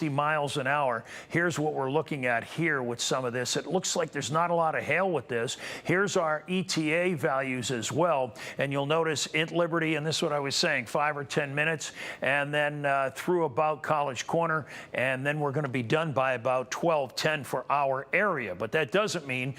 60 miles an hour. Here's what we're looking at here with some of this. It looks like there's not a lot of hail with this. Here's our ETA values as well. And you'll notice at Liberty, and this is what I was saying, 5 or 10 minutes, and then through about College Corner, and then we're going to be done by about 12:10 for our area. But that doesn't mean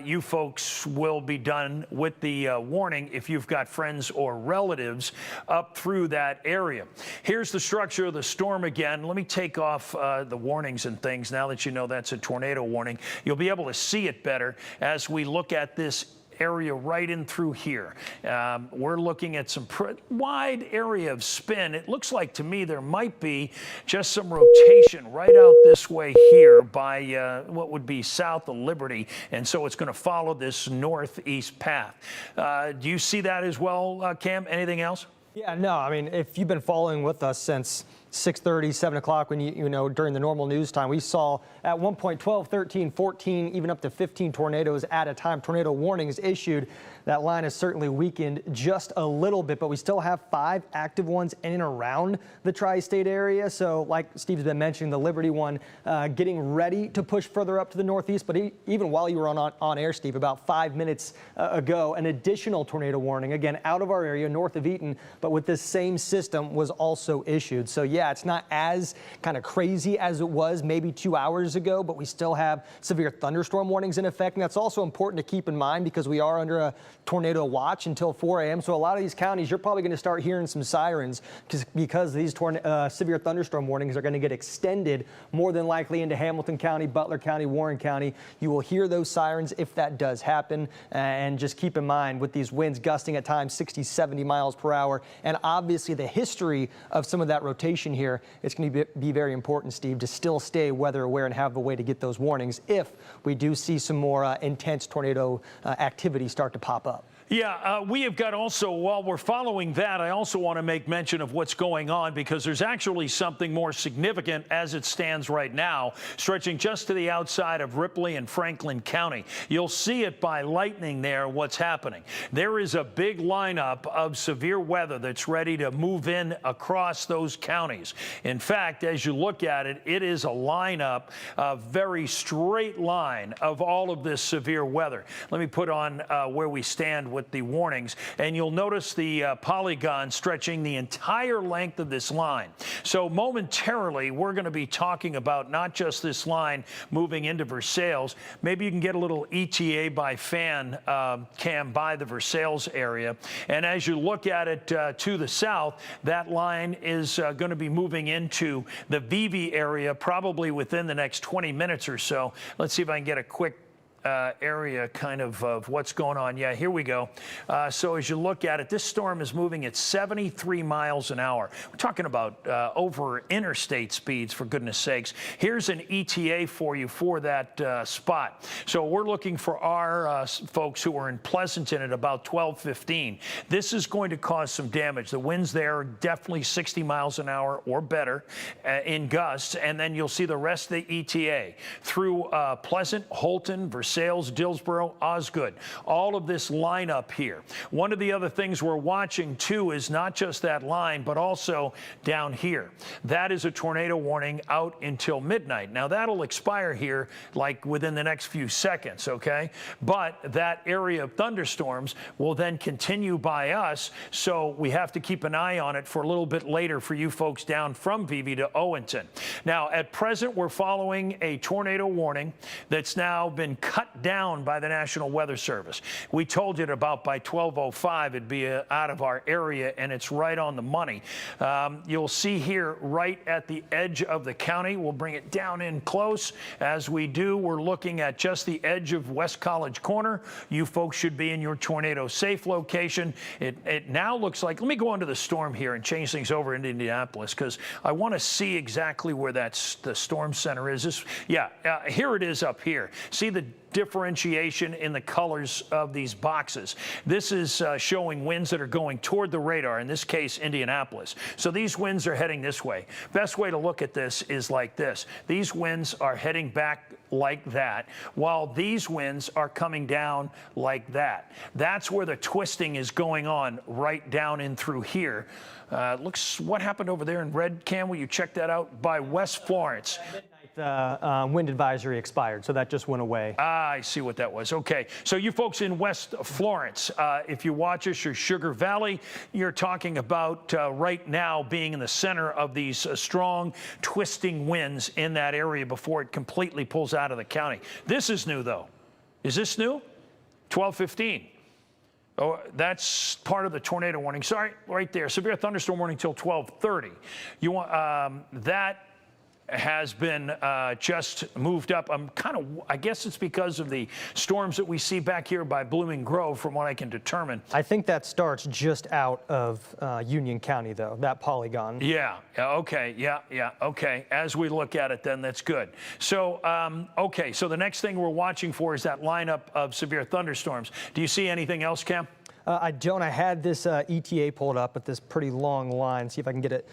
you folks will be done with the warning if you've got friends or relatives up through that area. Here's the structure of the storm again. Let me take off the warnings and things now that you know that's a tornado warning. You'll be able to see it better as we look at this area right in through here. We're looking at some wide area of spin. It looks like to me there might be just some rotation right out this way here by what would be south of Liberty, and so it's going to follow this northeast path. Do you see that as well, Cam? Anything else? Yeah, no, I mean, if you've been following with us since 6:30, 7 o'clock, when you know, during the normal news time, we saw at one point 12, 13, 14, even up to 15 tornadoes at a time. Tornado warnings issued. That line has certainly weakened just a little bit, but we still have 5 active ones in and around the tri-state area. So like Steve's been mentioning, the Liberty one getting ready to push further up to the northeast. But even while you were on air, Steve, about 5 minutes ago, an additional tornado warning, again, out of our area, north of Eaton, but with this same system was also issued. So yeah, it's not as kind of crazy as it was maybe 2 hours ago, but we still have severe thunderstorm warnings in effect. And that's also important to keep in mind because we are under a tornado watch until 4 a.m. So a lot of these counties, you're probably going to start hearing some sirens because these severe thunderstorm warnings are going to get extended more than likely into Hamilton County, Butler County, Warren County. You will hear those sirens if that does happen. And just keep in mind with these winds gusting at times 60, 70 miles per hour. And obviously the history of some of that rotation here, it's going to be very important, Steve, to still stay weather aware and have a way to get those warnings if we do see some more intense tornado activity start to pop up. Yeah, we have got also, while we're following that, I also want to make mention of what's going on because there's actually something more significant as it stands right now, stretching just to the outside of Ripley and Franklin County. You'll see it by lightning there, what's happening. There is a big lineup of severe weather that's ready to move in across those counties. In fact, as you look at it, it is a lineup, a very straight line of all of this severe weather. Let me put on where we stand with the warnings, and you'll notice the polygon stretching the entire length of this line. So momentarily, we're going to be talking about not just this line moving into Versailles. Maybe you can get a little ETA by fan cam by the Versailles area. And as you look at it to the south, that line is going to be moving into the Vevey area probably within the next 20 minutes or so. Let's see if I can get a quick area kind of what's going on. Yeah, here we go. So as you look at it, this storm is moving at 73 miles an hour. We're talking about over interstate speeds, for goodness sakes. Here's an ETA for you for that spot. So we're looking for our folks who are in Pleasanton at about 12:15. This is going to cause some damage. The winds there are definitely 60 miles an hour or better in gusts, and then you'll see the rest of the ETA through Pleasant, Holton, Versailles, Dillsboro, Osgood, all of this lineup here. One of the other things we're watching too is not just that line, but also down here. That is a tornado warning out until midnight. Now that'll expire here like within the next few seconds, okay? But that area of thunderstorms will then continue by us, so we have to keep an eye on it for a little bit later for you folks down from Vevey to Owenton. Now at present, we're following a tornado warning that's now been cut down by the National Weather Service. We told you about by 12:05 it'd be out of our area, and it's right on the money. You'll see here right at the edge of the county. We'll bring it down in close. As we do, we're looking at just the edge of West College Corner. You folks should be in your tornado safe location. It now looks like, let me go into the storm here and change things over into Indianapolis because I want to see exactly where the storm center is. Yeah, here it is up here. See the differentiation in the colors of these boxes. This is showing winds that are going toward the radar, in this case, Indianapolis. So these winds are heading this way. Best way to look at this is like this. These winds are heading back like that, while these winds are coming down like that. That's where the twisting is going on, right down in through here. Looks, what happened over there in red, Cam? Will you check that out? By West Florence. The wind advisory expired, so that just went away. Ah, I see what that was. Okay, so you folks in West Florence, if you watch us, or Sugar Valley, you're talking about right now being in the center of these strong twisting winds in that area before it completely pulls out of the county. This is new, though. Is this new? 12:15. Oh, that's part of the tornado warning. Sorry, right there. Severe thunderstorm warning till 12:30. You want that has been just moved up. I guess it's because of the storms that we see back here by Blooming Grove, from what I can determine. I think that starts just out of Union County, though, that polygon. Yeah, okay, yeah, okay. As we look at it, then that's good. So, okay, so the next thing we're watching for is that lineup of severe thunderstorms. Do you see anything else, Cam? I don't. I had this ETA pulled up with this pretty long line. See if I can get it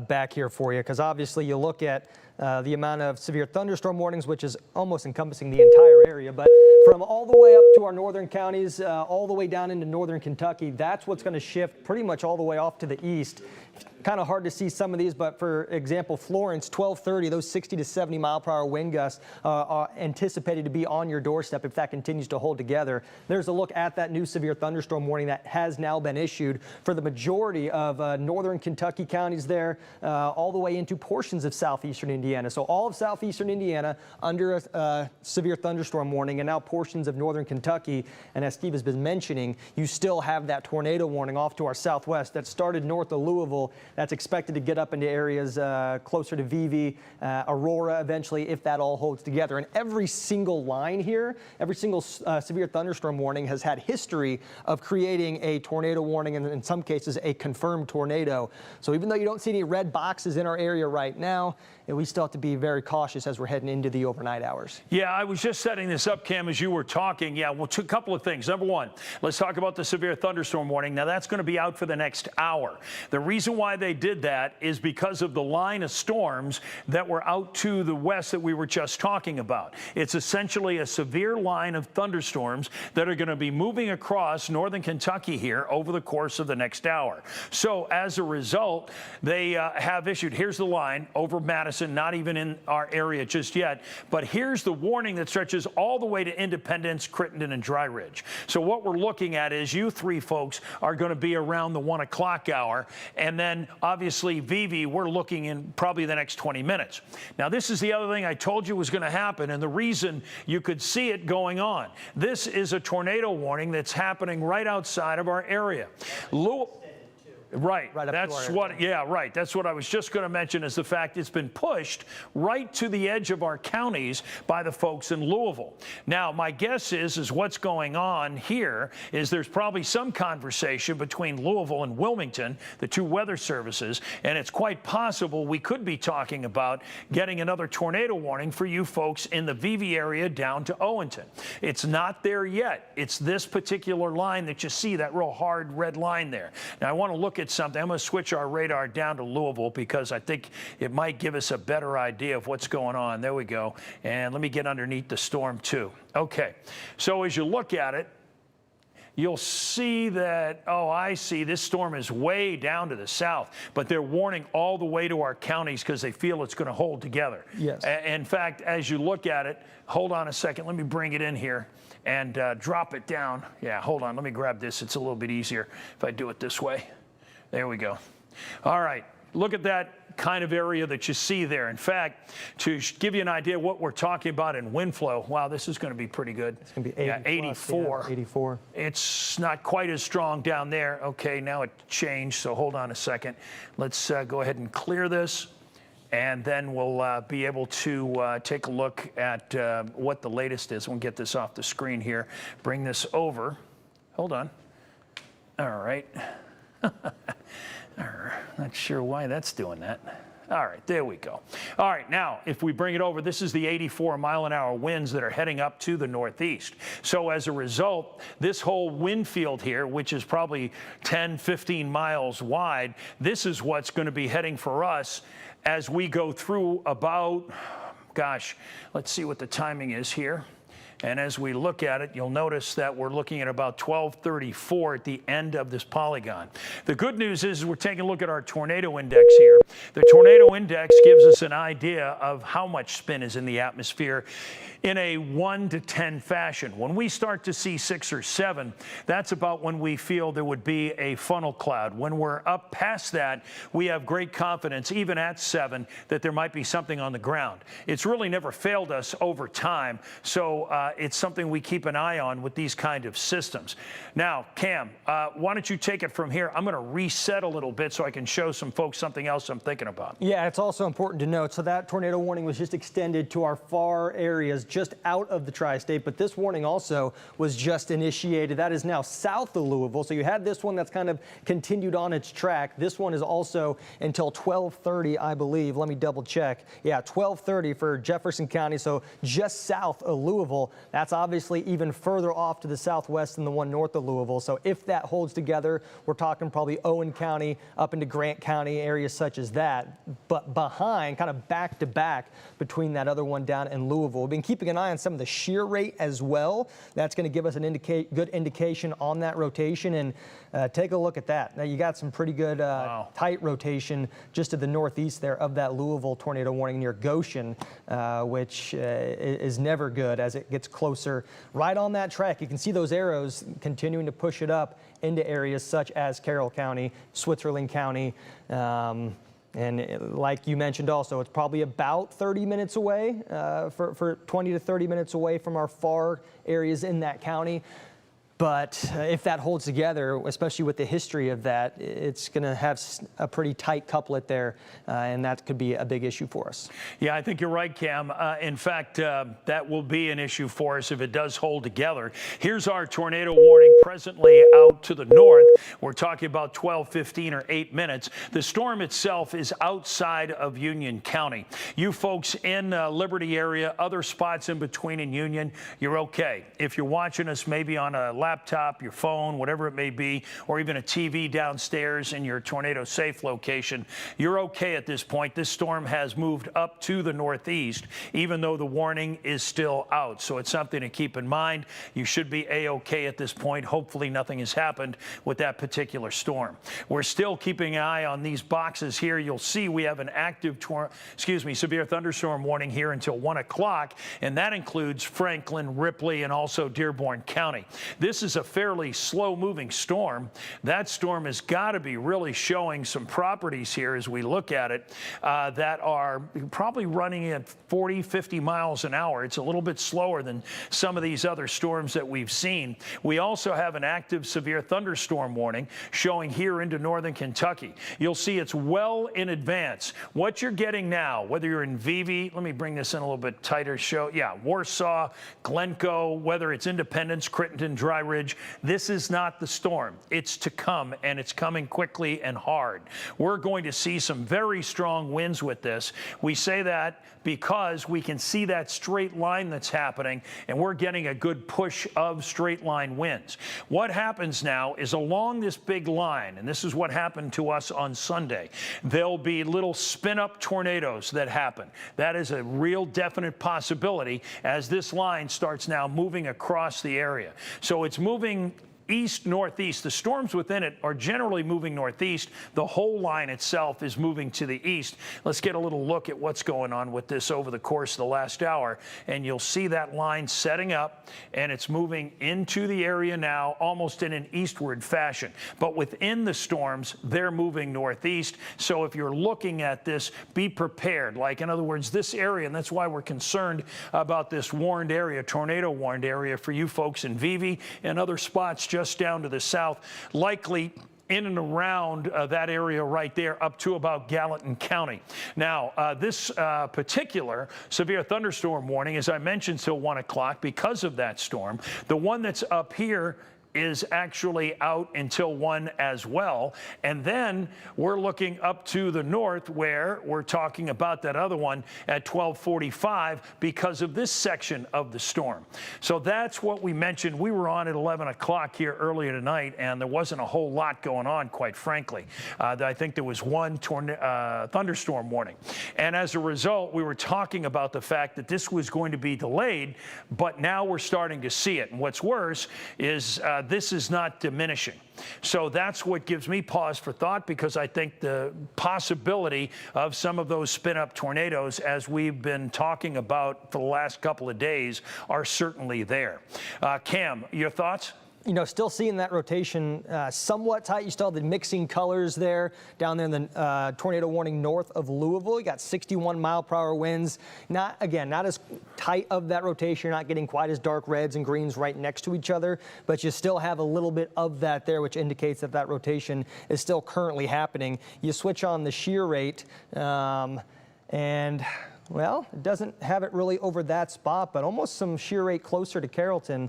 back here for you, because obviously you look at the amount of severe thunderstorm warnings, which is almost encompassing the entire area. But from all the way up to our northern counties, all the way down into northern Kentucky, that's what's going to shift pretty much all the way off to the east. Kind of hard to see some of these, but for example, Florence, 12:30, those 60 to 70 mile per hour wind gusts are anticipated to be on your doorstep if that continues to hold together. There's a look at that new severe thunderstorm warning that has now been issued for the majority of northern Kentucky counties there, all the way into portions of southeastern Indiana. So all of southeastern Indiana under a severe thunderstorm warning, and now portions of northern Kentucky. And as Steve has been mentioning, you still have that tornado warning off to our southwest that started north of Louisville. That's expected to get up into areas closer to Vevey, Aurora eventually, if that all holds together. And every single line here, every single severe thunderstorm warning has had history of creating a tornado warning, and in some cases a confirmed tornado. So even though you don't see any red boxes in our area right now, we still have to be very cautious as we're heading into the overnight hours. Yeah, I was just setting this up, Cam, as you were talking. Yeah, well, a couple of things. Number one, let's talk about the severe thunderstorm warning. Now, that's going to be out for the next hour. The reason why they did that is because of the line of storms that were out to the west that we were just talking about. It's essentially a severe line of thunderstorms that are going to be moving across northern Kentucky here over the course of the next hour. So as a result, they have issued, here's the line over Madison, not even in our area just yet, but here's the warning that stretches all the way to Independence, Crittenden, and Dry Ridge. So what we're looking at is you three folks are going to be around the 1 o'clock hour, and then obviously Vevey, we're looking in probably the next 20 minutes. Now, this is the other thing I told you was going to happen, and the reason you could see it going on. This is a tornado warning that's happening right outside of our area. Right. That's what, yeah, right. That's what I was just going to mention, is the fact it's been pushed right to the edge of our counties by the folks in Louisville. Now, my guess is what's going on here is there's probably some conversation between Louisville and Wilmington, the two weather services, and it's quite possible we could be talking about getting another tornado warning for you folks in the Vevey area down to Owenton. It's not there yet. It's this particular line that you see, that real hard red line there. Now, I want to look at something. I'm going to switch our radar down to Louisville because I think it might give us a better idea of what's going on. There we go. And let me get underneath the storm too. Okay. So as you look at it, you'll see that, oh, I see, this storm is way down to the south, but they're warning all the way to our counties because they feel it's going to hold together. Yes. In fact, as you look at it, hold on a second. Let me bring it in here and drop it down. Yeah, hold on. Let me grab this. It's a little bit easier if I do it this way. There we go. All right, look at that kind of area that you see there. In fact, to give you an idea what we're talking about in wind flow, wow, this is going to be pretty good. It's going to be 84. 84. It's not quite as strong down there. Okay, now it changed, so hold on a second. Let's go ahead and clear this, and then we'll be able to take a look at what the latest is. We'll get this off the screen here. Bring this over. Hold on. All right. Not sure why that's doing that. All right, there we go. All right, now, if we bring it over, this is the 84-mile-an-hour winds that are heading up to the northeast. So as a result, this whole wind field here, which is probably 10, 15 miles wide, this is what's going to be heading for us as we go through about, gosh, let's see what the timing is here. And as we look at it, you'll notice that we're looking at about 12:34 at the end of this polygon. The good news is we're taking a look at our tornado index here. The tornado index gives us an idea of how much spin is in the atmosphere in a 1 to 10 fashion. When we start to see 6 or 7, that's about when we feel there would be a funnel cloud. When we're up past that, we have great confidence, even at 7, that there might be something on the ground. It's really never failed us over time, so it's something we keep an eye on with these kind of systems. Now, Cam, why don't you take it from here? I'm going to reset a little bit so I can show some folks something else I'm thinking about. Yeah, it's also important to note, so that tornado warning was just extended to our far areas just out of the tri-state, but this warning also was just initiated. That is now south of Louisville. So you had this one that's kind of continued on its track. This one is also until 12:30, I believe. Let me double check. Yeah, 12:30 for Jefferson County, so just south of Louisville. That's obviously even further off to the southwest than the one north of Louisville. So if that holds together, we're talking probably Owen County up into Grant County, areas such as that. But behind, kind of back to back between that other one down in Louisville. We've been keeping an eye on some of the shear rate as well. That's going to give us an good indication on that rotation. And take a look at that. Now you got some pretty good tight rotation just to the northeast there of that Louisville tornado warning near Goshen, which is never good as it gets closer. Right on that track, you can see those arrows continuing to push it up into areas such as Carroll County, Switzerland County. And like you mentioned also, it's probably about 30 minutes away, for 20 to 30 minutes away from our far areas in that county. But if that holds together, especially with the history of that, it's going to have a pretty tight couplet there, and that could be a big issue for us. Yeah, I think you're right, Cam. In fact, that will be an issue for us if it does hold together. Here's our tornado warning presently out to the north. We're talking about 12, 15, or 8 minutes. The storm itself is outside of Union County. You folks in Liberty area, other spots in between in Union, you're okay. If you're watching us maybe on a laptop, your phone, whatever it may be, or even a TV downstairs in your tornado safe location, you're okay at this point. This storm has moved up to the northeast, even though the warning is still out. So it's something to keep in mind. You should be a-okay at this point. Hopefully nothing has happened with that particular storm. We're still keeping an eye on these boxes here. You'll see we have an active severe thunderstorm warning here until 1 o'clock, and that includes Franklin, Ripley, and also Dearborn County. This is a fairly slow-moving storm. That storm has got to be really showing some properties here as we look at it that are probably running at 40, 50 miles an hour. It's a little bit slower than some of these other storms that we've seen. We also have an active severe thunderstorm warning showing here into northern Kentucky. You'll see it's well in advance. What you're getting now, whether you're in Vivi, let me bring this in a little bit tighter, Warsaw, Glencoe, whether it's Independence, Crittenden, Dry Ridge, this is not the storm. It's to come, and it's coming quickly and hard. We're going to see some very strong winds with this. We say that because we can see that straight line that's happening, and we're getting a good push of straight line winds. What happens now is along this big line, and this is what happened to us on Sunday, there'll be little spin-up tornadoes that happen. That is a real definite possibility as this line starts now moving across the area. So it's moving east-northeast. The storms within it are generally moving northeast. The whole line itself is moving to the east. Let's get a little look at what's going on with this over the course of the last hour, and you'll see that line setting up, and it's moving into the area now almost in an eastward fashion. But within the storms, they're moving northeast. So if you're looking at this, be prepared. Like, in other words, this area, and that's why we're concerned about this warned area, tornado warned area for you folks in Vivi and other spots just down to the south, likely in and around that area right there up to about Gallatin County. Now, this particular severe thunderstorm warning, as I mentioned, till 1 o'clock because of that storm. The one that's up here is actually out until 1 as well. And then we're looking up to the north where we're talking about that other one at 12:45 because of this section of the storm. So that's what we mentioned. We were on at 11 o'clock here earlier tonight, and there wasn't a whole lot going on, quite frankly. I think there was one thunderstorm warning. And as a result, we were talking about the fact that this was going to be delayed, but now we're starting to see it. And what's worse is this is not diminishing. So that's what gives me pause for thought, because I think the possibility of some of those spin-up tornadoes, as we've been talking about for the last couple of days, are certainly there. Cam, your thoughts? You know, still seeing that rotation somewhat tight. You still have the mixing colors there down there in the tornado warning north of Louisville. You got 61-mile-per-hour winds. Not as tight of that rotation. You're not getting quite as dark reds and greens right next to each other, but you still have a little bit of that there, which indicates that that rotation is still currently happening. You switch on the shear rate, and well, it doesn't have it really over that spot, but almost some shear rate closer to Carrollton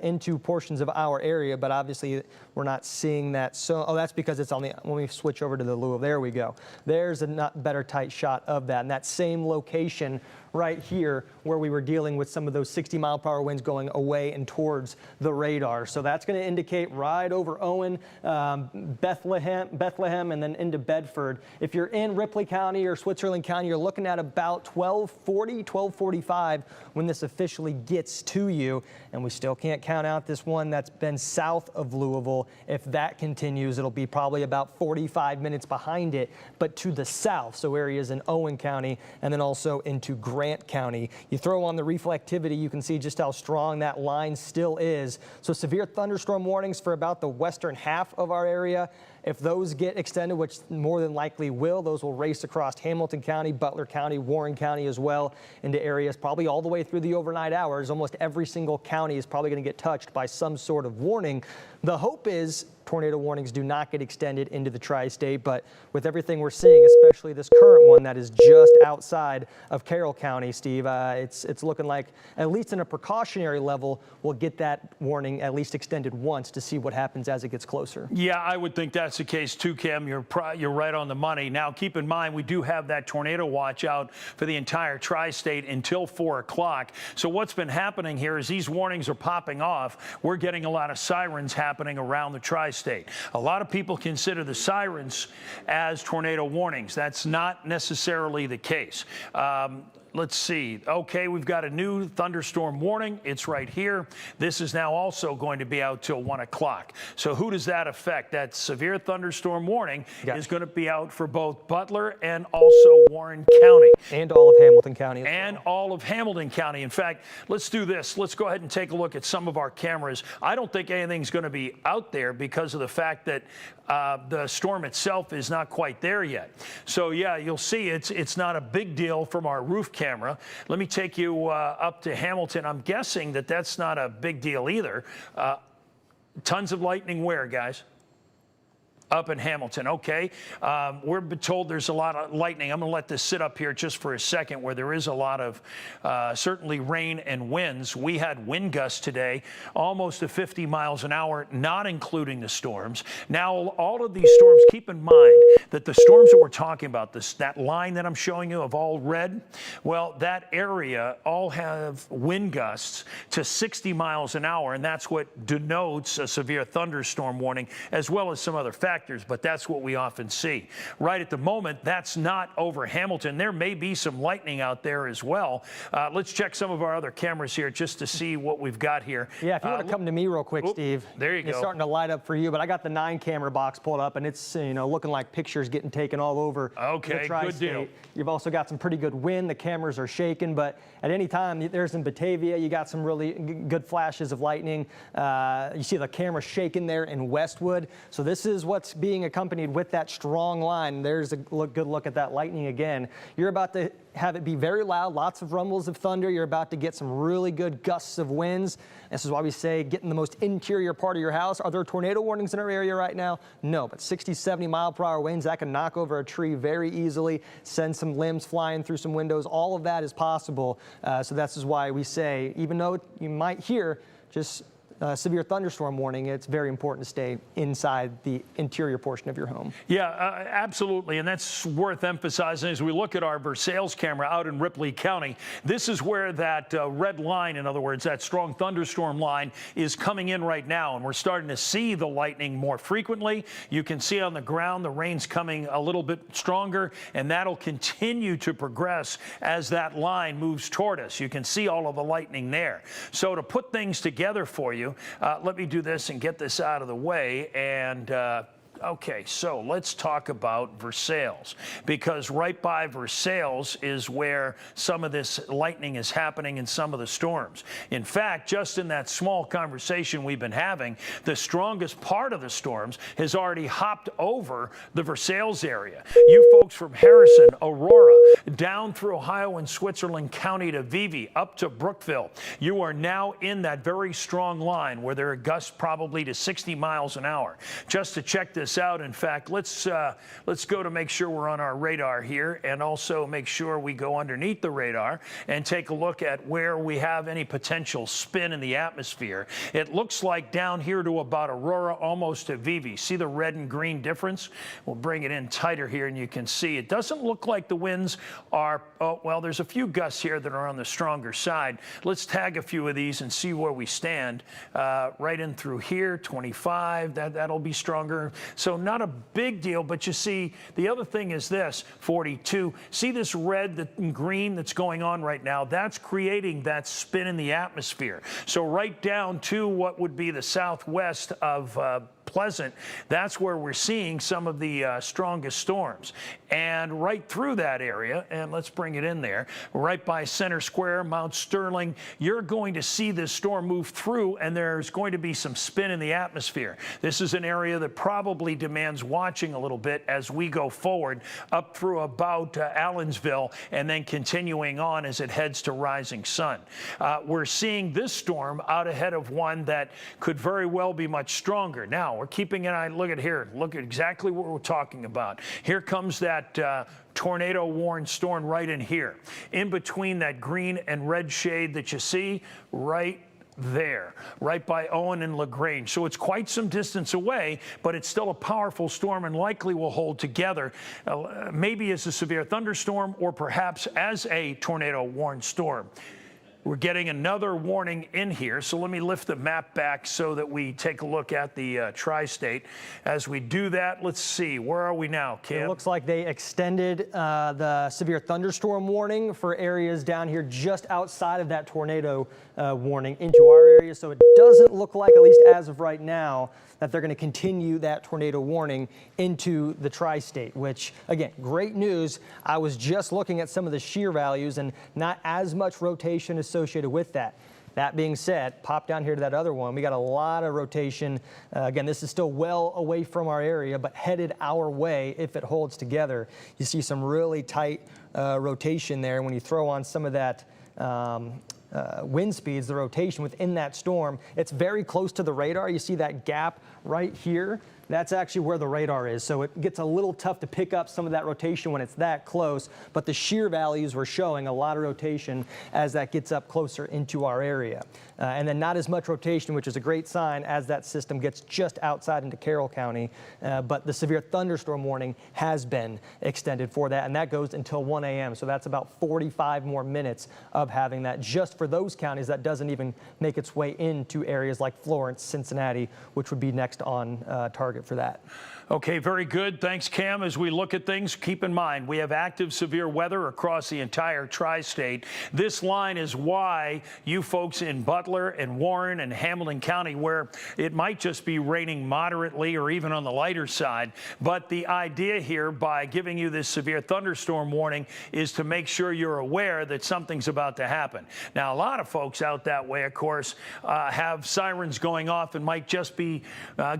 into portions of our area, but obviously we're not seeing that. So, that's because it's on the, when we switch over to the Louisville, there we go. There's a not better tight shot of that. And that same location right here where we were dealing with some of those 60-mile-per-hour winds going away and towards the radar. So that's going to indicate right over Owen, Bethlehem, and then into Bedford. If you're in Ripley County or Switzerland County, you're looking at about 12:40, 12:45 when this officially gets to you. And we still can't count out this one that's been south of Louisville. If that continues, it'll be probably about 45 minutes behind it, but to the south. So areas in Owen County and then also into Grant County. You throw on the reflectivity, you can see just how strong that line still is. So severe thunderstorm warnings for about the western half of our area. If those get extended, which more than likely will, those will race across Hamilton County, Butler County, Warren County as well, into areas probably all the way through the overnight hours. Almost every single county is probably going to get touched by some sort of warning. The hope is tornado warnings do not get extended into the tri-state, but with everything we're seeing, especially this current one that is just outside of Carroll County, Steve, it's looking like, at least in a precautionary level, we'll get that warning at least extended once to see what happens as it gets closer. Yeah, I would think that's the case too, Kim. You're right on the money. Now, keep in mind, we do have that tornado watch out for the entire tri-state until 4 o'clock. So what's been happening here is these warnings are popping off. We're getting a lot of sirens happening around the tri-state. A lot of people consider the sirens as tornado warnings. That's not necessarily the case. Let's see. Okay, we've got a new thunderstorm warning. It's right here. This is now also going to be out till 1 o'clock. So who does that affect? That severe thunderstorm warning is going to be out for both Butler and also Warren County. And all of Hamilton County as and well. all of Hamilton County. In fact, let's do this. Let's go ahead and take a look at some of our cameras. I don't think anything's going to be out there because of the fact that the storm itself is not quite there yet. So yeah, you'll see it's not a big deal from our roof camera. Let me take you up to Hamilton. I'm guessing that that's not a big deal either. Tons of lightning where, guys? Up in Hamilton, okay. We're told there's a lot of lightning. I'm going to let this sit up here just for a second, where there is a lot of certainly rain and winds. We had wind gusts today, almost to 50 miles an hour, not including the storms. Now, all of these storms, keep in mind that the storms that we're talking about, that line that I'm showing you of all red, well, that area all have wind gusts to 60 miles an hour, and that's what denotes a severe thunderstorm warning, as well as some other factors. But that's what we often see. Right at the moment, that's not over Hamilton. There may be some lightning out there as well. Let's check some of our other cameras here just to see what we've got here. Yeah, if you want to come to me real quick, Steve. There you go. It's starting to light up for you, but I got the 9-camera box pulled up, and it's looking like pictures getting taken all over. Okay, the tri-state. good deal. You've also got some pretty good wind. The cameras are shaking, but at any time, there's in Batavia, you got some really good flashes of lightning. You see the camera shaking there in Westwood. So this is what's being accompanied with that strong line. There's a good look at that lightning again. You're about to have it be very loud, lots of rumbles of thunder. You're about to get some really good gusts of winds. This is why we say get in the most interior part of your house. Are there tornado warnings in our area right now? No, but 60, 70 mile per hour winds, that can knock over a tree very easily, send some limbs flying through some windows. All of that is possible. So this is why we say, even though you might hear just severe thunderstorm warning, it's very important to stay inside the interior portion of your home. Yeah, absolutely. And that's worth emphasizing as we look at our Versailles camera out in Ripley County. This is where that red line, in other words, that strong thunderstorm line is coming in right now. And we're starting to see the lightning more frequently. You can see on the ground the rain's coming a little bit stronger, and that'll continue to progress as that line moves toward us. You can see all of the lightning there. So to put things together for you, let me do this and get this out of the way. And okay, so let's talk about Versailles, because right by Versailles is where some of this lightning is happening in some of the storms. In fact, just in that small conversation we've been having, the strongest part of the storms has already hopped over the Versailles area. You folks from Harrison, Aurora, down through Ohio and Switzerland County to Vevey, up to Brookville, you are now in that very strong line where there are gusts probably to 60 miles an hour. Just to check this out, in fact, let's go to make sure we're on our radar here, and also make sure we go underneath the radar and take a look at where we have any potential spin in the atmosphere. It looks like down here to about Aurora, almost to Vevey. See the red and green difference? We'll bring it in tighter here, and you can see it doesn't look like the winds are, oh, well, there's a few gusts here that are on the stronger side. Let's tag a few of these and see where we stand. Right in through here, 25, that'll be stronger. So not a big deal, but you see, the other thing is this, 42. See this red and green that's going on right now? That's creating that spin in the atmosphere. So right down to what would be the southwest of Pleasant, that's where we're seeing some of the strongest storms. And right through that area, and let's bring it in there, right by Center Square, Mount Sterling, you're going to see this storm move through, and there's going to be some spin in the atmosphere. This is an area that probably demands watching a little bit as we go forward up through about Allensville, and then continuing on as it heads to Rising Sun. We're seeing this storm out ahead of one that could very well be much stronger. Now, we're keeping an eye. Look at here. Look at exactly what we're talking about. Here comes that tornado-warned storm right in here, in between that green and red shade that you see right there, right by Owen and LaGrange. So it's quite some distance away, but it's still a powerful storm and likely will hold together, maybe as a severe thunderstorm or perhaps as a tornado-warned storm. We're getting another warning in here, so let me lift the map back so that we take a look at the tri-state. As we do that, let's see, where are we now, Cam? It looks like they extended the severe thunderstorm warning for areas down here just outside of that tornado warning into our area, so it doesn't look like, at least as of right now, that they're going to continue that tornado warning into the tri-state, which, again, great news. I was just looking at some of the shear values and not as much rotation associated with that. That being said, pop down here to that other one. We got a lot of rotation. Again, this is still well away from our area, but headed our way if it holds together. You see some really tight rotation there. When you throw on some of that wind speeds, the rotation within that storm, it's very close to the radar. You see that gap right here? That's actually where the radar is. So it gets a little tough to pick up some of that rotation when it's that close, but the shear values were showing a lot of rotation as that gets up closer into our area. And then not as much rotation, which is a great sign as that system gets just outside into Carroll County. But the severe thunderstorm warning has been extended for that, and that goes until 1 a.m. So that's about 45 more minutes of having that just for those counties. That doesn't even make its way into areas like Florence, Cincinnati, which would be next on target for that. Okay, very good. Thanks, Cam. As we look at things, keep in mind we have active severe weather across the entire tri-state. This line is why you folks in Butler and Warren and Hamilton County, where it might just be raining moderately or even on the lighter side, but the idea here by giving you this severe thunderstorm warning is to make sure you're aware that something's about to happen. Now, a lot of folks out that way, of course, have sirens going off and might just be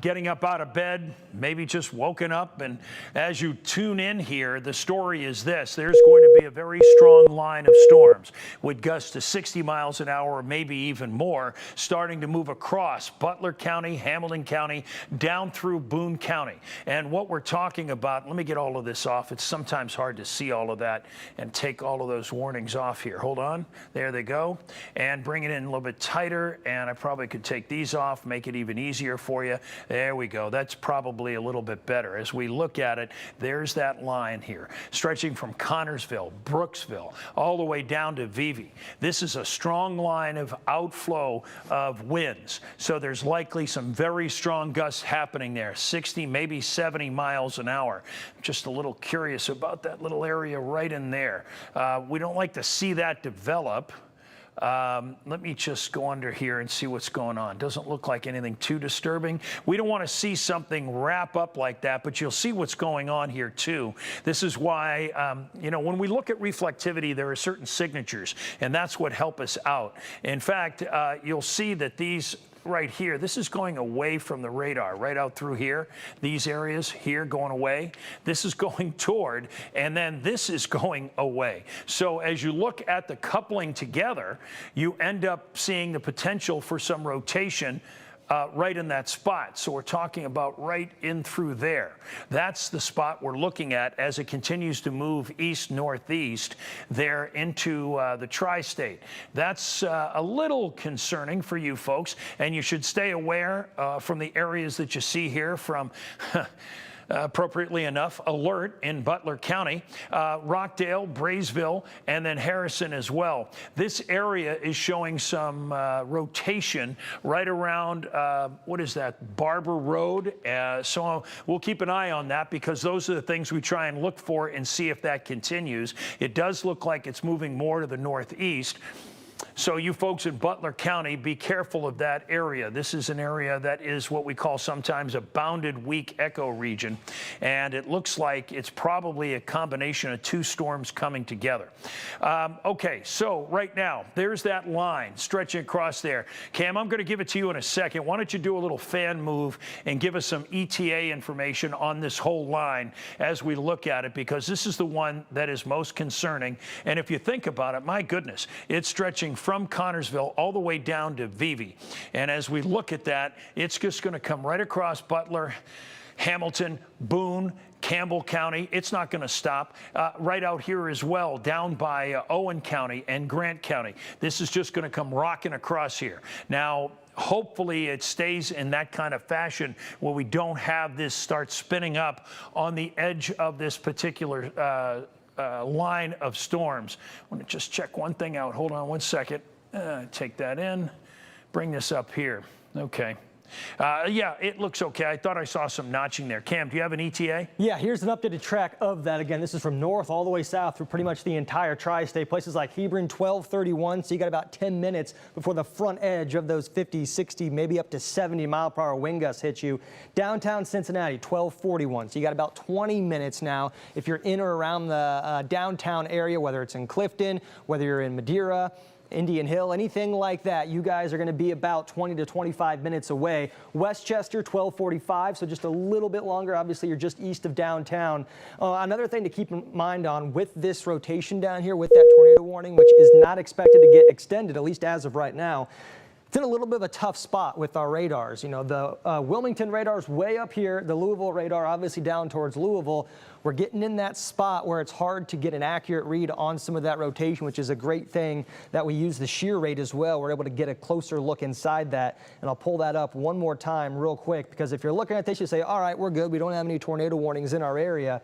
getting up out of bed, maybe just just woken up, and as you tune in here, the story is this: there's going to be a very strong line of storms with gusts to 60 miles an hour, or maybe even more, starting to move across Butler County, Hamilton County, down through Boone County. And what we're talking about, let me get all of this off. It's sometimes hard to see all of that and take all of those warnings off here. Hold on. There they go. And bring it in a little bit tighter. And I probably could take these off, make it even easier for you. There we go. That's probably a little bit better. As we look at it, there's that line here, stretching from Connorsville, Brooksville, all the way down to Vevey. This is a strong line of outflow of winds. So there's likely some very strong gusts happening there, 60, maybe 70 miles an hour. Just a little curious about that little area right in there. We don't like to see that develop. Let me just go under here and see what's going on. Doesn't look like anything too disturbing. We don't want to see something wrap up like that, but you'll see what's going on here too. This is why, when we look at reflectivity, there are certain signatures, and that's what help us out. In fact, you'll see that these right here, this is going away from the radar, right out through here. These areas here going away. This is going toward, and then this is going away. So as you look at the coupling together, you end up seeing the potential for some rotation right in that spot. So we're talking about right in through there. That's the spot we're looking at as it continues to move east-northeast there into the tri-state. That's a little concerning for you folks, and you should stay aware from the areas that you see here from appropriately enough, Alert in Butler County, Rockdale, Braysville, and then Harrison as well. This area is showing some rotation right around, what is that, Barber Road. So we'll keep an eye on that, because those are the things we try and look for and see if that continues. It does look like it's moving more to the northeast. So you folks in Butler County, be careful of that area. This is an area that is what we call sometimes a bounded weak echo region, and it looks like it's probably a combination of two storms coming together. Okay, so right now, there's that line stretching across there. Cam, I'm going to give it to you in a second. Why don't you do a little fan move and give us some ETA information on this whole line as we look at it, because this is the one that is most concerning. And if you think about it, my goodness, it's stretching from Connorsville all the way down to Vevey. And as we look at that, it's just going to come right across Butler, Hamilton, Boone, Campbell County. It's not going to stop. Right out here as well, down by Owen County and Grant County. This is just going to come rocking across here. Now, hopefully it stays in that kind of fashion where we don't have this start spinning up on the edge of this particular line of storms. I want to just check one thing out. Hold on one second. Take that in. Bring this up here. Okay. Yeah, it looks okay. I thought I saw some notching there. Cam, do you have an ETA? Yeah, here's an updated track of that. Again, this is from north all the way south through pretty much the entire tri-state. Places like Hebron, 1231, so you got about 10 minutes before the front edge of those 50, 60, maybe up to 70-mile-per-hour wind gusts hit you. Downtown Cincinnati, 1241, so you got about 20 minutes now. If you're in or around the downtown area, whether it's in Clifton, whether you're in Madeira, Indian Hill, anything like that, you guys are going to be about 20 to 25 minutes away. Westchester, 1245, so just a little bit longer. Obviously, you're just east of downtown. Another thing to keep in mind on with this rotation down here, with that tornado warning, which is not expected to get extended, at least as of right now, it's in a little bit of a tough spot with our radars. You know, the Wilmington radar's way up here, the Louisville radar obviously down towards Louisville. We're getting in that spot where it's hard to get an accurate read on some of that rotation, which is a great thing that we use the shear rate as well. We're able to get a closer look inside that. And I'll pull that up one more time real quick, because if you're looking at this, you say, all right, we're good. We don't have any tornado warnings in our area.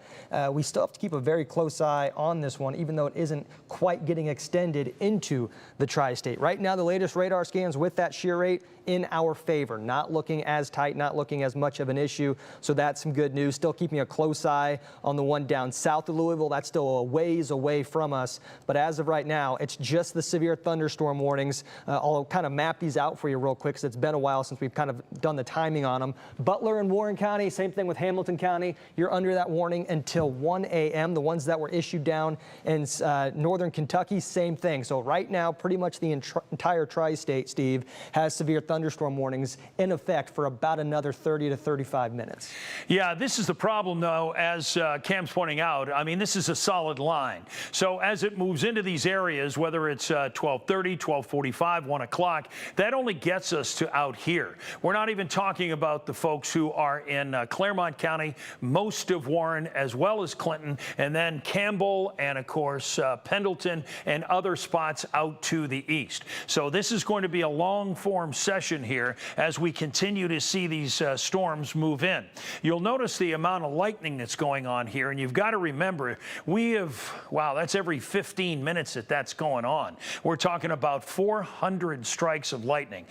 We still have to keep a very close eye on this one, even though it isn't quite getting extended into the tri-state. Right now, the latest radar scans with that shear rate in our favor, not looking as tight, not looking as much of an issue. So that's some good news. Still keeping a close eye on the one down south of Louisville. That's still a ways away from us. But as of right now, it's just the severe thunderstorm warnings. I'll kind of map these out for you real quick, because it's been a while since we've kind of done the timing on them. Butler and Warren County, same thing with Hamilton County. You're under that warning until 1 a.m. The ones that were issued down in northern Kentucky, same thing. So right now, pretty much the entire tri-state, Steve, Steve, has severe thunderstorm warnings in effect for about another 30 to 35 minutes. Yeah, this is the problem, though, as Cam's pointing out. I mean, this is a solid line. So as it moves into these areas, whether it's 12:30, 12:45, 1 o'clock, that only gets us to out here. We're not even talking about the folks who are in Claremont County, most of Warren, as well as Clinton, and then Campbell, and of course Pendleton and other spots out to the east. So this is going to be a long form session here as we continue to see these storms move in. You'll notice the amount of lightning that's going on here, and you've got to remember, we have, wow, that's every 15 minutes that's going on. We're talking about 400 strikes of lightning.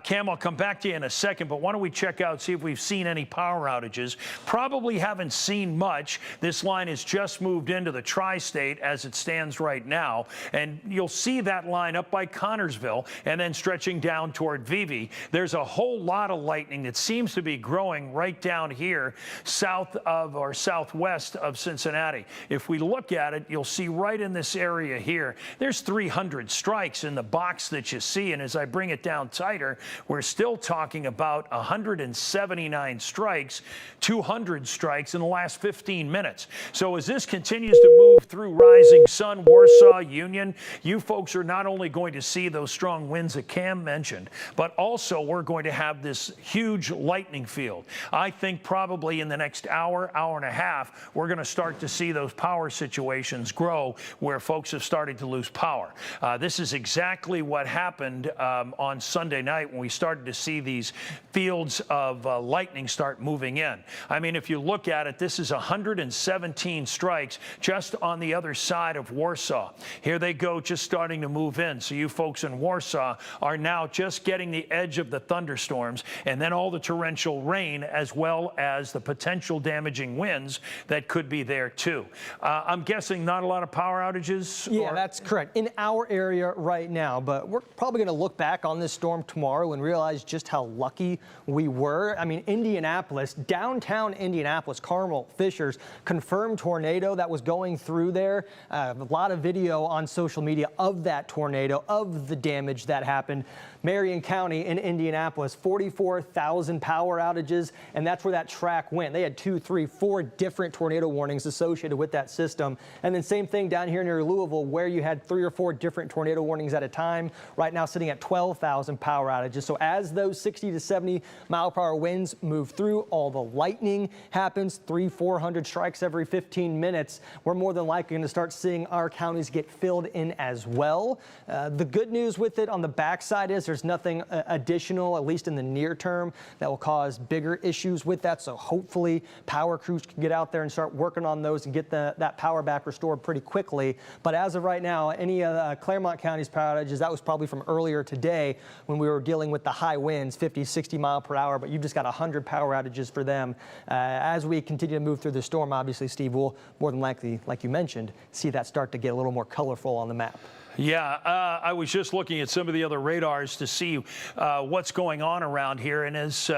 Cam, I'll come back to you in a second, but why don't we check out, see if we've seen any power outages. Probably haven't seen much. This line has just moved into the tri-state as it stands right now, and you'll see that line up by Connorsville and then stretching down toward Vevey. There's a whole lot of lightning that seems to be growing right down here south of or southwest of Cincinnati. If we look at it, you'll see right in this area here, there's 300 strikes in the box that you see, and as I bring it down tighter, we're still talking about 179 strikes, 200 strikes in the last 15 minutes. So as this continues to move through Rising Sun, Warsaw, Union, you folks are not only going to see those strong winds that Cam mentioned, but also we're going to have this huge lightning field. I think probably in the next hour, hour and a half, we're going to start to see those power situations grow where folks have started to lose power. This is exactly what happened on Sunday night when we started to see these fields of lightning start moving in. I mean, if you look at it, this is 117 strikes just on the other side of Warsaw. Here they go, just starting to move in. So you folks in Warsaw are now just getting the edge of the thunderstorms, and then all the torrential rain, as well as the potential damaging winds that could be there too. I'm guessing not a lot of power outages? Yeah, that's correct. In our area right now, but we're probably going to look back on this storm tomorrow and realize just how lucky we were. I mean, Indianapolis, downtown Indianapolis, Carmel, Fishers, confirmed tornado that was going through there. A lot of video on social media of that tornado, of the damage that happened. Marion County in Indianapolis, 44,000 power outages, and that's where that track went. They had 2, 3, 4 different tornado warnings associated with that system. And then same thing down here near Louisville, where you had 3 or 4 different tornado warnings at a time. Right now sitting at 12,000 power outages. So as those 60 to 70 mile per hour winds move through, all the lightning happens, 300-400 strikes every 15 minutes, we're more than likely going to start seeing our counties get filled in as well. The good news with it on the backside is there's nothing additional, at least in the near term, that will cause bigger issues with that. So hopefully power crews can get out there and start working on those and get that power back restored pretty quickly. But as of right now, any Claremont County's power outages, that was probably from earlier today when we were dealing with the high winds, 50, 60 mile per hour, but you've just got 100 power outages for them. As we continue to move through the storm, obviously, Steve, will more than likely, like you mentioned, see that start to get a little more colorful on the map. Yeah, I was just looking at some of the other radars to see what's going on around here. And as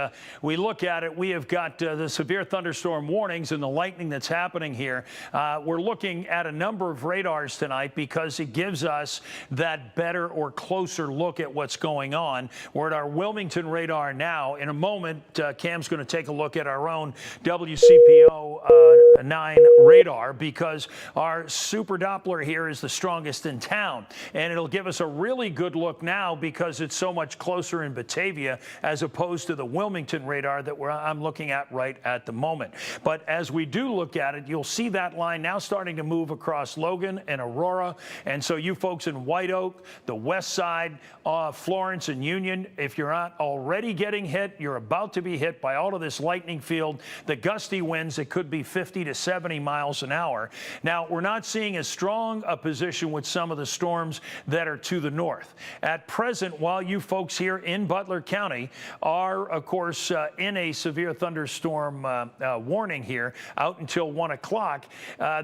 we look at it, we have got the severe thunderstorm warnings and the lightning that's happening here. We're looking at a number of radars tonight because it gives us that better or closer look at what's going on. We're at our Wilmington radar now. In a moment, Cam's going to take a look at our own WCPO 9 radar because our Super Doppler here is the strongest in town. And it'll give us a really good look now because it's so much closer in Batavia as opposed to the Wilmington radar that I'm looking at right at the moment. But as we do look at it, you'll see that line now starting to move across Logan and Aurora. And so you folks in White Oak, the west side, Florence and Union, if you're not already getting hit, you're about to be hit by all of this lightning field, the gusty winds that could be 50 to 70 miles an hour. Now, we're not seeing as strong a position with some of the storms that are to the north. At present, while you folks here in Butler County are, of course, in a severe thunderstorm warning here out until 1 o'clock,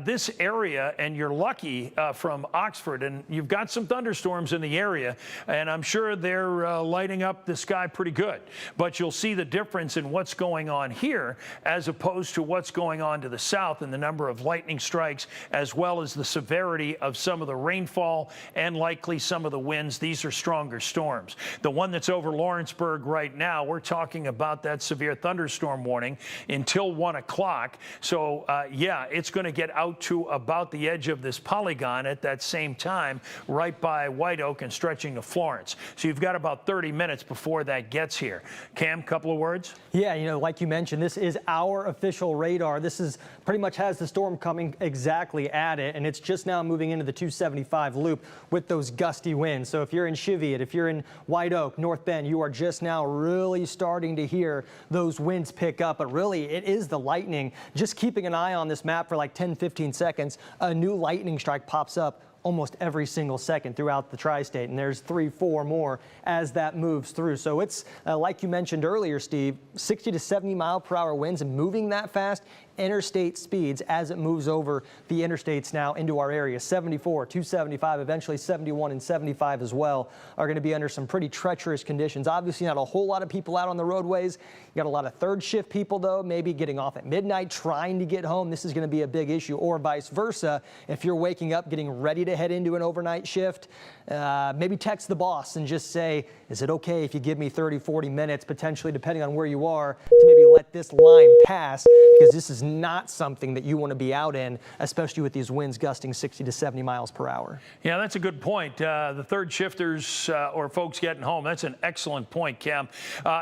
this area, and you're lucky from Oxford, and you've got some thunderstorms in the area, and I'm sure they're lighting up the sky pretty good. But you'll see the difference in what's going on here as opposed to what's going on to the south in the number of lightning strikes, as well as the severity of some of the rainfall and likely some of the winds. These are stronger storms. The one that's over Lawrenceburg right now, we're talking about that severe thunderstorm warning until 1 o'clock. So, yeah, it's going to get out to about the edge of this polygon at that same time, right by White Oak and stretching to Florence. So you've got about 30 minutes before that gets here. Cam, couple of words? Yeah, you know, like you mentioned, this is our official radar. This is pretty much has the storm coming exactly at it, and it's just now moving into the 275 loop with those gusty winds. So if you're in Cheviot, if you're in White Oak, North Bend, you are just now really starting to hear those winds pick up. But really, it is the lightning. Just keeping an eye on this map for like 10, 15 seconds, a new lightning strike pops up almost every single second throughout the tri-state, and there's 3, 4 more as that moves through. So it's like you mentioned earlier, Steve, 60 to 70 mile per hour winds, and moving that fast, interstate speeds as it moves over the interstates now into our area. 74, 275, eventually 71 and 75 as well are going to be under some pretty treacherous conditions. Obviously not a whole lot of people out on the roadways. You got a lot of third shift people though, maybe getting off at midnight trying to get home. This is going to be a big issue, or vice versa. If you're waking up getting ready to head into an overnight shift, maybe text the boss and just say, is it okay if you give me 30, 40 minutes, potentially depending on where you are, to maybe let this line pass, because this is not something that you want to be out in, especially with these winds gusting 60 to 70 miles per hour. Yeah, that's a good point. The third shifters or folks getting home, that's an excellent point, Cam.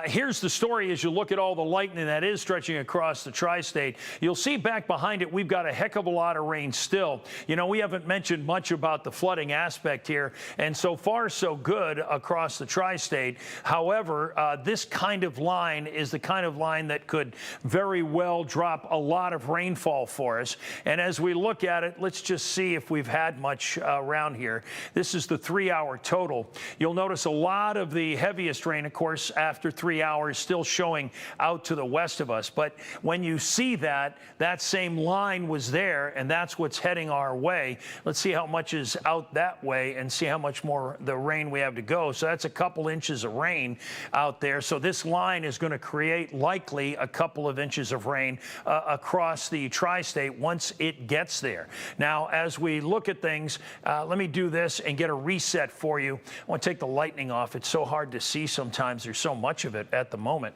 Here's the story as you look at all the lightning that is stretching across the tri-state. You'll see back behind it, we've got a heck of a lot of rain still. You know, we haven't mentioned much about the flooding aspect here, and so far so good across the tri-state. However, this kind of line is the kind of line that could very well drop a lot of rainfall for us. And as we look at it, let's just see if we've had much around here. This is the 3-hour total. You'll notice a lot of the heaviest rain, of course, after 3 hours still showing out to the west of us. But when you see that, that same line was there, and that's what's heading our way. Let's see how much is out that way and see how much more the rain we have to go. So that's a couple inches of rain out there. So this line is going to create likely a couple of inches of rain across the tri-state once it gets there. Now, as we look at things, let me do this and get a reset for you. I want to take the lightning off. It's so hard to see sometimes. There's so much of it at the moment.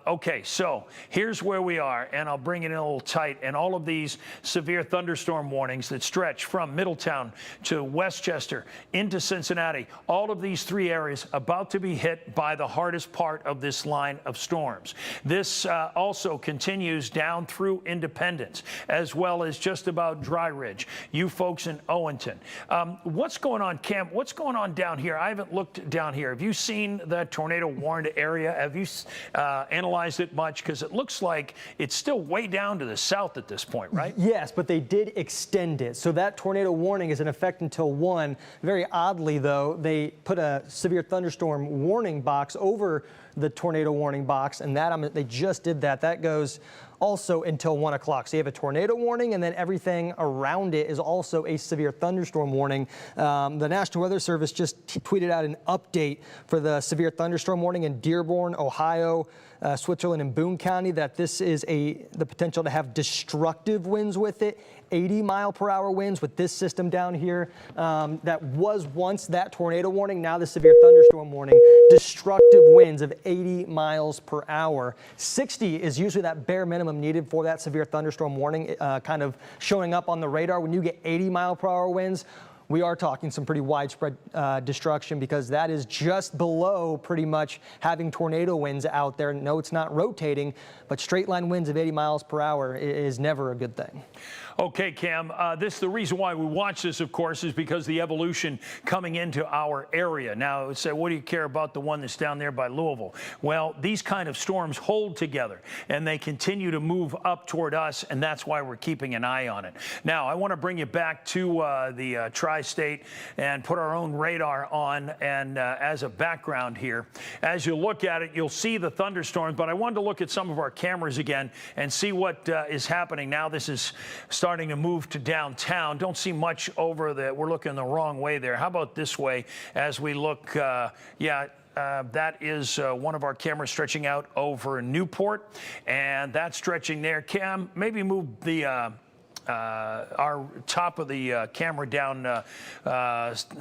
Okay, so here's where we are, and I'll bring it in a little tight. And all of these severe thunderstorm warnings that stretch from Middletown to Westchester into Cincinnati, all of these 3 areas about to be hit by the hardest part of this line of storms. This also continues down through Independence, as well as just about Dry Ridge, you folks in Owenton. What's going on, Cam? What's going on down here? I haven't looked down here. Have you seen that tornado warned area? Have you analyzed it much? Because it looks like it's still way down to the south at this point, right? Yes, but they did extend it. So that tornado warning is in effect until 1. Very oddly, though, they put a severe thunderstorm warning box over the tornado warning box, and that they just did that. That goes also until 1 o'clock. So you have a tornado warning, and then everything around it is also a severe thunderstorm warning. The National Weather Service just tweeted out an update for the severe thunderstorm warning in Dearborn, Ohio, Switzerland, and Boone County, that this is the potential to have destructive winds with it. 80-mile-per-hour winds with this system down here. That was once that tornado warning, now the severe thunderstorm warning. Destructive winds of 80 miles per hour. 60 is usually that bare minimum needed for that severe thunderstorm warning, kind of showing up on the radar. When you get 80-mile-per-hour winds, we are talking some pretty widespread destruction, because that is just below pretty much having tornado winds out there. No, it's not rotating, but straight line winds of 80 miles per hour is never a good thing. Okay, Cam, the reason why we watch this, of course, is because the evolution coming into our area. Now, say, what do you care about the one that's down there by Louisville? Well, these kind of storms hold together, and they continue to move up toward us, and that's why we're keeping an eye on it. Now, I want to bring you back to the tri-state and put our own radar on, and as a background here. As you look at it, you'll see the thunderstorms, but I wanted to look at some of our cameras again and see what is happening now. This is starting to move to downtown. Don't see much over there. We're looking the wrong way there. How about this way as we look? That is one of our cameras stretching out over Newport, and that's stretching there. Cam, maybe move the our top of the camera down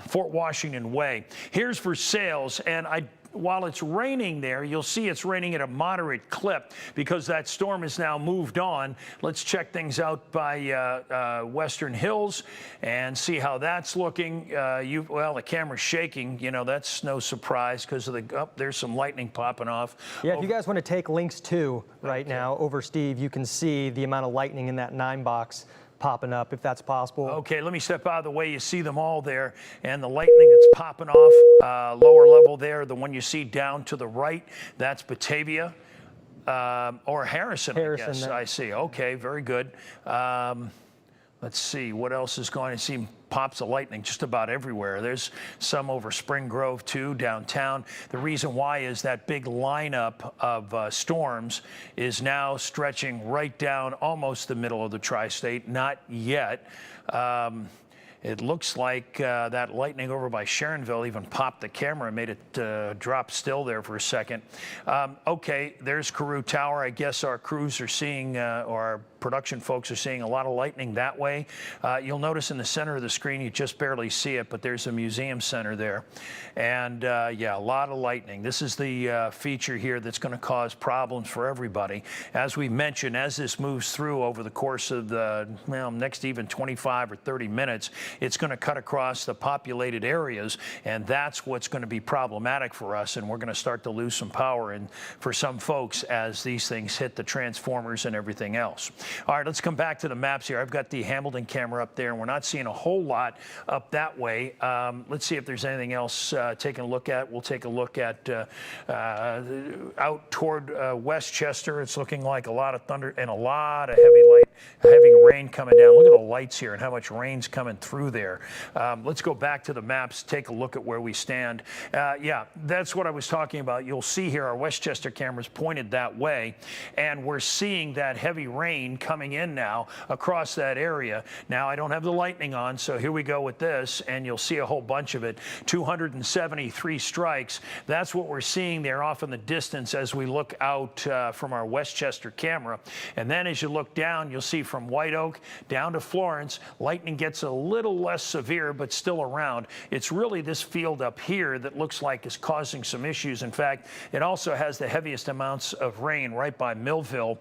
Fort Washington Way. Here's for sales, and while it's raining there, you'll see it's raining at a moderate clip because that storm has now moved on. Let's check things out by Western Hills and see how that's looking. Well, the camera's shaking. You know, that's no surprise because of there's some lightning popping off. Yeah, if you guys want to take links too right now over Steve, you can see the amount of lightning in that 9 box popping up, if that's possible. Okay, let me step out of the way. You see them all there, and the lightning that's popping off lower level there, the one you see down to the right, that's Batavia or Harrison, I guess. I see. Okay, very good. Let's see what else is going. I see pops of lightning just about everywhere. There's some over Spring Grove too, downtown. The reason why is that big lineup of storms is now stretching right down almost the middle of the tri-state. Not yet. It looks like that lightning over by Sharonville even popped the camera and made it drop still there for a second. Okay, there's Carew Tower. I guess our crews are seeing, or our production folks are seeing a lot of lightning that way. You'll notice in the center of the screen, you just barely see it, but there's a museum center there. And yeah, a lot of lightning. This is the feature here that's going to cause problems for everybody. As we mentioned, as this moves through over the course of the next even 25 or 30 minutes, it's going to cut across the populated areas, and that's what's going to be problematic for us, and we're going to start to lose some power for some folks as these things hit the transformers and everything else. All right, let's come back to the maps here. I've got the Hamilton camera up there, and we're not seeing a whole lot up that way. Let's see if there's anything else taking a look at. We'll take a look at out toward Westchester. It's looking like a lot of thunder and a lot of heavy rain coming down. Look at the lights here and how much rain's coming through there. Let's go back to the maps, take a look at where we stand. Yeah, that's what I was talking about. You'll see here our Westchester cameras pointed that way, and we're seeing that heavy rain coming in now across that area. Now, I don't have the lightning on, so here we go with this, and you'll see a whole bunch of it. 273 strikes. That's what we're seeing there off in the distance as we look out from our Westchester camera. And then as you look down, you'll see from White Oak down to Florence, lightning gets a little less severe, but still around. It's really this field up here that looks like is causing some issues. In fact, it also has the heaviest amounts of rain right by Millville.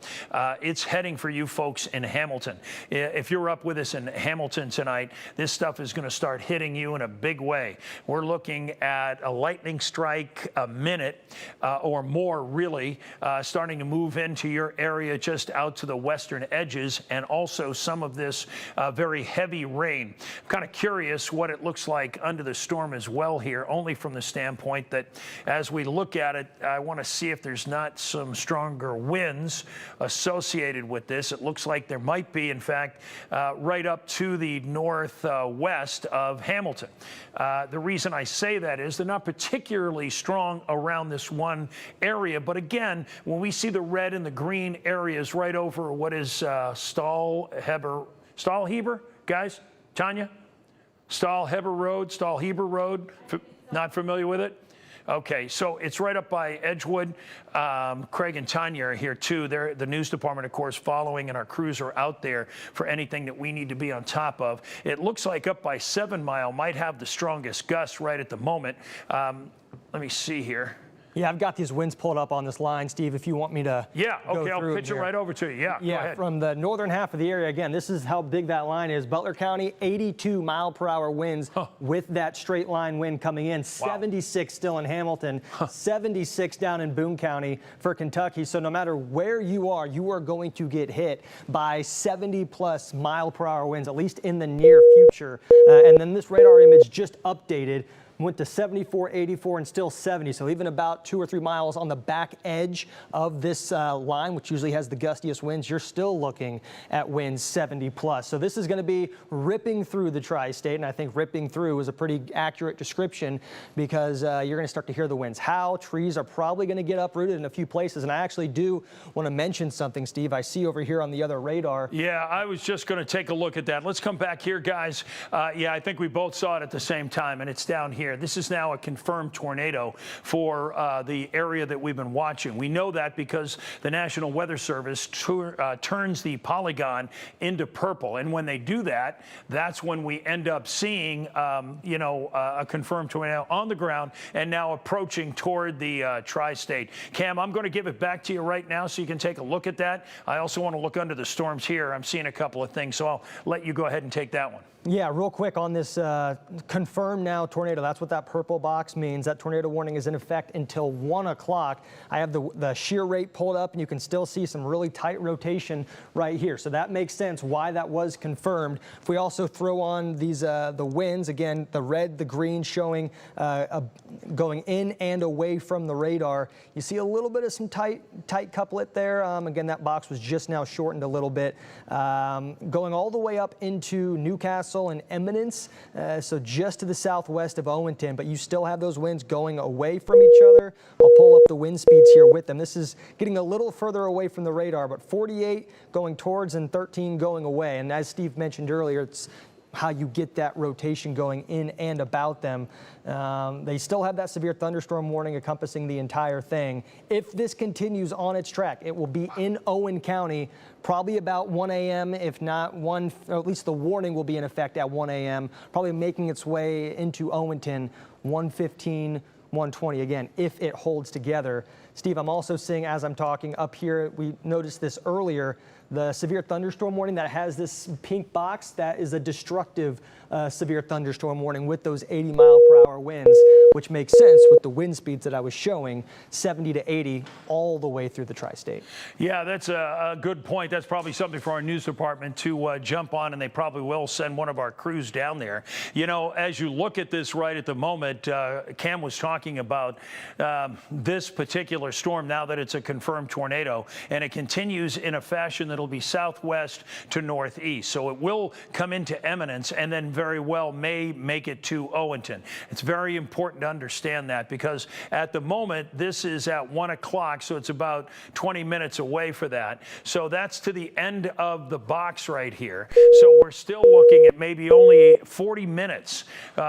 It's heading for you folks in Hamilton. If you're up with us in Hamilton tonight, this stuff is going to start hitting you in a big way. We're looking at a lightning strike a minute or more, really, starting to move into your area just out to the western edges, and also some of this very heavy rain. I'm kind of curious what it looks like under the storm as well here, only from the standpoint that as we look at it, I want to see if there's not some stronger winds associated with this. It looks like there might be, in fact, right up to the northwest of Hamilton. The reason I say that is they're not particularly strong around this one area, but again, when we see the red and the green areas right over what is Stahlheber, guys? Tanya? Stahlheber Road, not familiar with it? Okay, so it's right up by Edgewood. Craig and Tanya are here too. They're the news department, of course, following, and our crews are out there for anything that we need to be on top of. It looks like up by 7 Mile might have the strongest gusts right at the moment. Let me see here. Yeah, I've got these winds pulled up on this line, Steve, if you want me to okay, I'll pitch it right over to you. Yeah, go ahead. From the northern half of the area, again, this is how big that line is. Butler County, 82 mile per hour winds with that straight line wind coming in. 76 still in Hamilton, 76 down in Boone County for Kentucky. So no matter where you are going to get hit by 70+ mile per hour winds, at least in the near future. And then this radar image just updated. Went to 74, 84, and still 70. So even about 2 or 3 miles on the back edge of this line, which usually has the gustiest winds, you're still looking at winds 70+. So this is going to be ripping through the tri-state, and I think ripping through is a pretty accurate description because you're going to start to hear the winds howl. Trees are probably going to get uprooted in a few places, and I actually do want to mention something, Steve. I see over here on the other radar. Yeah, I was just going to take a look at that. Let's come back here, guys. Yeah, I think we both saw it at the same time, and it's down here. here, this is now a confirmed tornado for the area that we've been watching. We know that because the National Weather Service turns the polygon into purple. And when they do that, that's when we end up seeing, a confirmed tornado on the ground and now approaching toward the tri-state. Cam, I'm going to give it back to you right now so you can take a look at that. I also want to look under the storms here. I'm seeing a couple of things, so I'll let you go ahead and take that one. Yeah, real quick on this confirmed now tornado. That's what that purple box means. That tornado warning is in effect until 1 o'clock. I have the shear rate pulled up, and you can still see some really tight rotation right here. So that makes sense why that was confirmed. If we also throw on these the winds, again, the red, the green showing going in and away from the radar. You see a little bit of some tight couplet there. Again, that box was just now shortened a little bit. Going all the way up into Newcastle and Eminence, so just to the southwest of Owenton, but you still have those winds going away from each other. I'll pull up the wind speeds here with them. This is getting a little further away from the radar, but 48 going towards and 13 going away. And as Steve mentioned earlier, it's how you get that rotation going in and about them. They still have that severe thunderstorm warning encompassing the entire thing. If this continues on its track, it will be in Owen County probably about 1 a.m., if not 1, or at least the warning will be in effect at 1 a.m., probably making its way into Owenton 1:15, 1:20, again, if it holds together. Steve, I'm also seeing, as I'm talking up here, we noticed this earlier, the severe thunderstorm warning that has this pink box, that is a destructive severe thunderstorm warning with those 80-mile-per-hour winds, which makes sense with the wind speeds that I was showing, 70 to 80 all the way through the tri-state. Yeah, that's a good point. That's probably something for our news department to jump on, and they probably will send one of our crews down there. You know, as you look at this right at the moment, Cam was talking about this particular storm now that it's a confirmed tornado, and it continues in a fashion that'll be southwest to northeast. So it will come into Eminence and then very well may make it to Owenton. It's very important to understand that because at the moment this is at 1 o'clock, so it's about 20 minutes away for that. So that's to the end of the box right here. So we're still looking at maybe only 40 minutes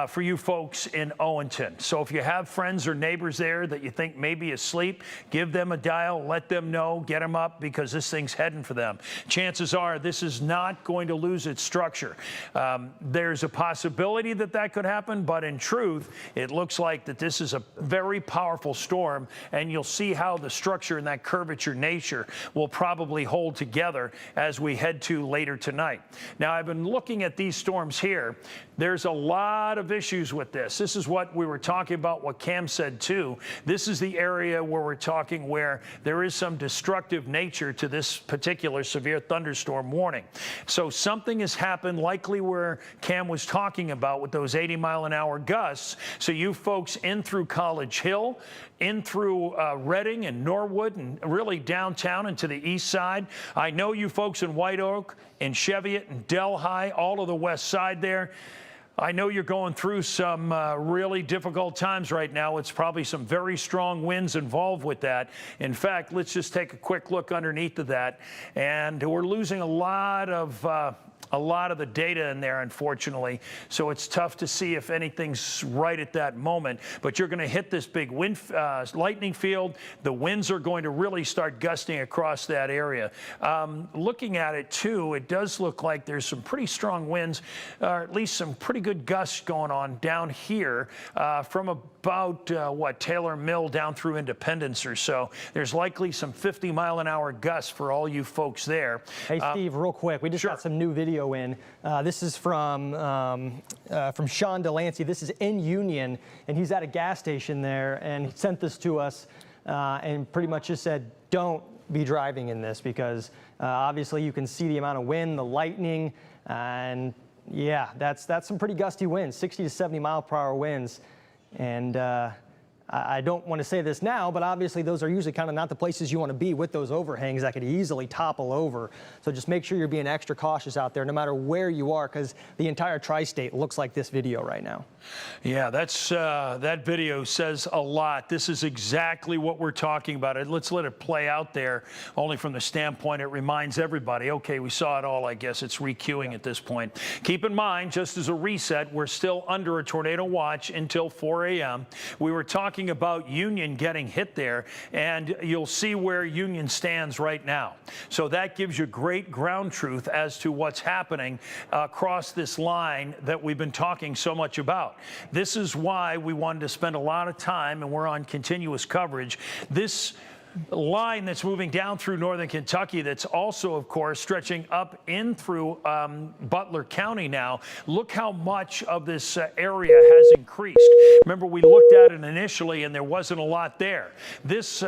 for you folks in Owenton. So if you have friends or neighbors there that you think may be asleep, give them a dial, let them know, get them up because this thing's heading for them. Chances are this is not going to lose its structure. There's a possibility that that could happen, but in truth, it looks like that this is a very powerful storm, and you'll see how the structure and that curvature nature will probably hold together as we head to later tonight. Now, I've been looking at these storms here. There's a lot of issues with this. This is what we were talking about, what Cam said too. This is the area where we're talking where there is some destructive nature to this particular severe thunderstorm warning. So something has happened, likely where Cam was talking about with those 80-mile-an-hour gusts. So you folks in through College Hill, in through Reading and Norwood, and really downtown and to the east side. I know you folks in White Oak, in Cheviot, and Delhi, all of the west side there. I know you're going through some really difficult times right now. It's probably some very strong winds involved with that. In fact, let's just take a quick look underneath of that. And we're losing a lot of the data in there, unfortunately. So it's tough to see if anything's right at that moment. But you're going to hit this big wind, lightning field. The winds are going to really start gusting across that area. Looking at it, too, it does look like there's some pretty strong winds, or at least some pretty good gusts going on down here from about, Taylor Mill down through Independence or so. There's likely some 50-mile-an-hour gusts for all you folks there. Hey, Steve, real quick, we just got some new video in. This is from Sean Delancey. This is in Union, and he's at a gas station there, and he sent this to us and pretty much just said, don't be driving in this because obviously you can see the amount of wind, the lightning, and yeah, that's some pretty gusty winds, 60 to 70 mile per hour winds. And I don't want to say this now, but obviously those are usually kind of not the places you want to be with those overhangs that could easily topple over. So just make sure you're being extra cautious out there no matter where you are, because the entire tri-state looks like this video right now. Yeah, that video says a lot. This is exactly what we're talking about. Let's let it play out there, only from the standpoint it reminds everybody, okay, we saw it all, I guess. It's recueing at this point. Keep in mind, just as a reset, we're still under a tornado watch until 4 a.m. We were talking about Union getting hit there, and you'll see where Union stands right now. So that gives you great ground truth as to what's happening across this line that we've been talking so much about. This is why we wanted to spend a lot of time, and we're on continuous coverage. This line that's moving down through northern Kentucky, that's also, of course, stretching up in through Butler County now. Look how much of this area has increased. Remember, we looked at it initially and there wasn't a lot there. This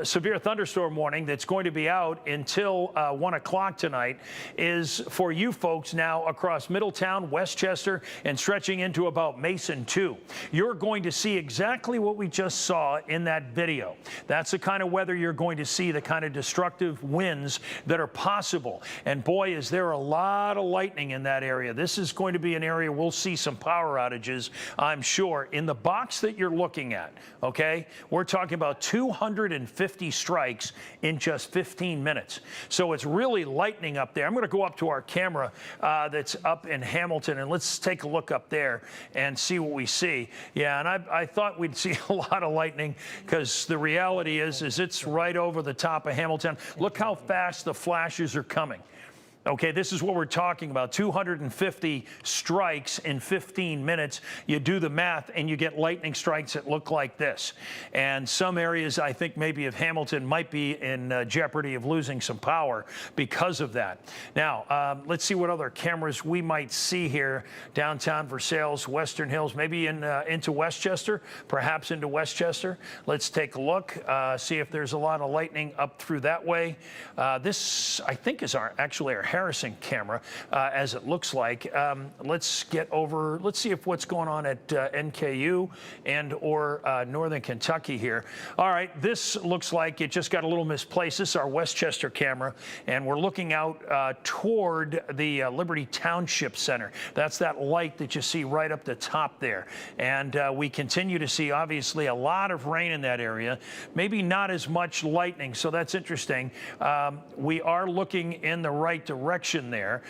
severe thunderstorm warning that's going to be out until 1 o'clock tonight is for you folks now across Middletown, Westchester, and stretching into about Mason too. You're going to see exactly what we just saw in that video. That's the kind of weather you're going to see, the kind of destructive winds that are possible. And boy, is there a lot of lightning in that area. This is going to be an area we'll see some power outages, I'm sure. In the box that you're looking at, okay, we're talking about 250 strikes in just 15 minutes. So it's really lightning up there. I'm going to go up to our camera that's up in Hamilton, and let's take a look up there and see what we see. Yeah, and I thought we'd see a lot of lightning, because the reality is it's right over the top of Hamilton. Look how fast the flashes are coming. Okay, this is what we're talking about, 250 strikes in 15 minutes. You do the math and you get lightning strikes that look like this. And some areas, I think maybe of Hamilton, might be in jeopardy of losing some power because of that. Now, let's see what other cameras we might see here. Downtown Versailles, Western Hills, maybe into Westchester, perhaps into Westchester. Let's take a look, see if there's a lot of lightning up through that way. This, I think, is actually our Harrison camera, as it looks like. Let's get over, let's see if what's going on at NKU and or Northern Kentucky here. All right, this looks like it just got a little misplaced. This is our Westchester camera, and we're looking out toward the Liberty Township Center. That's that light that you see right up the top there. And we continue to see, obviously, a lot of rain in that area. Maybe not as much lightning, so that's interesting. We are looking in the right direction there.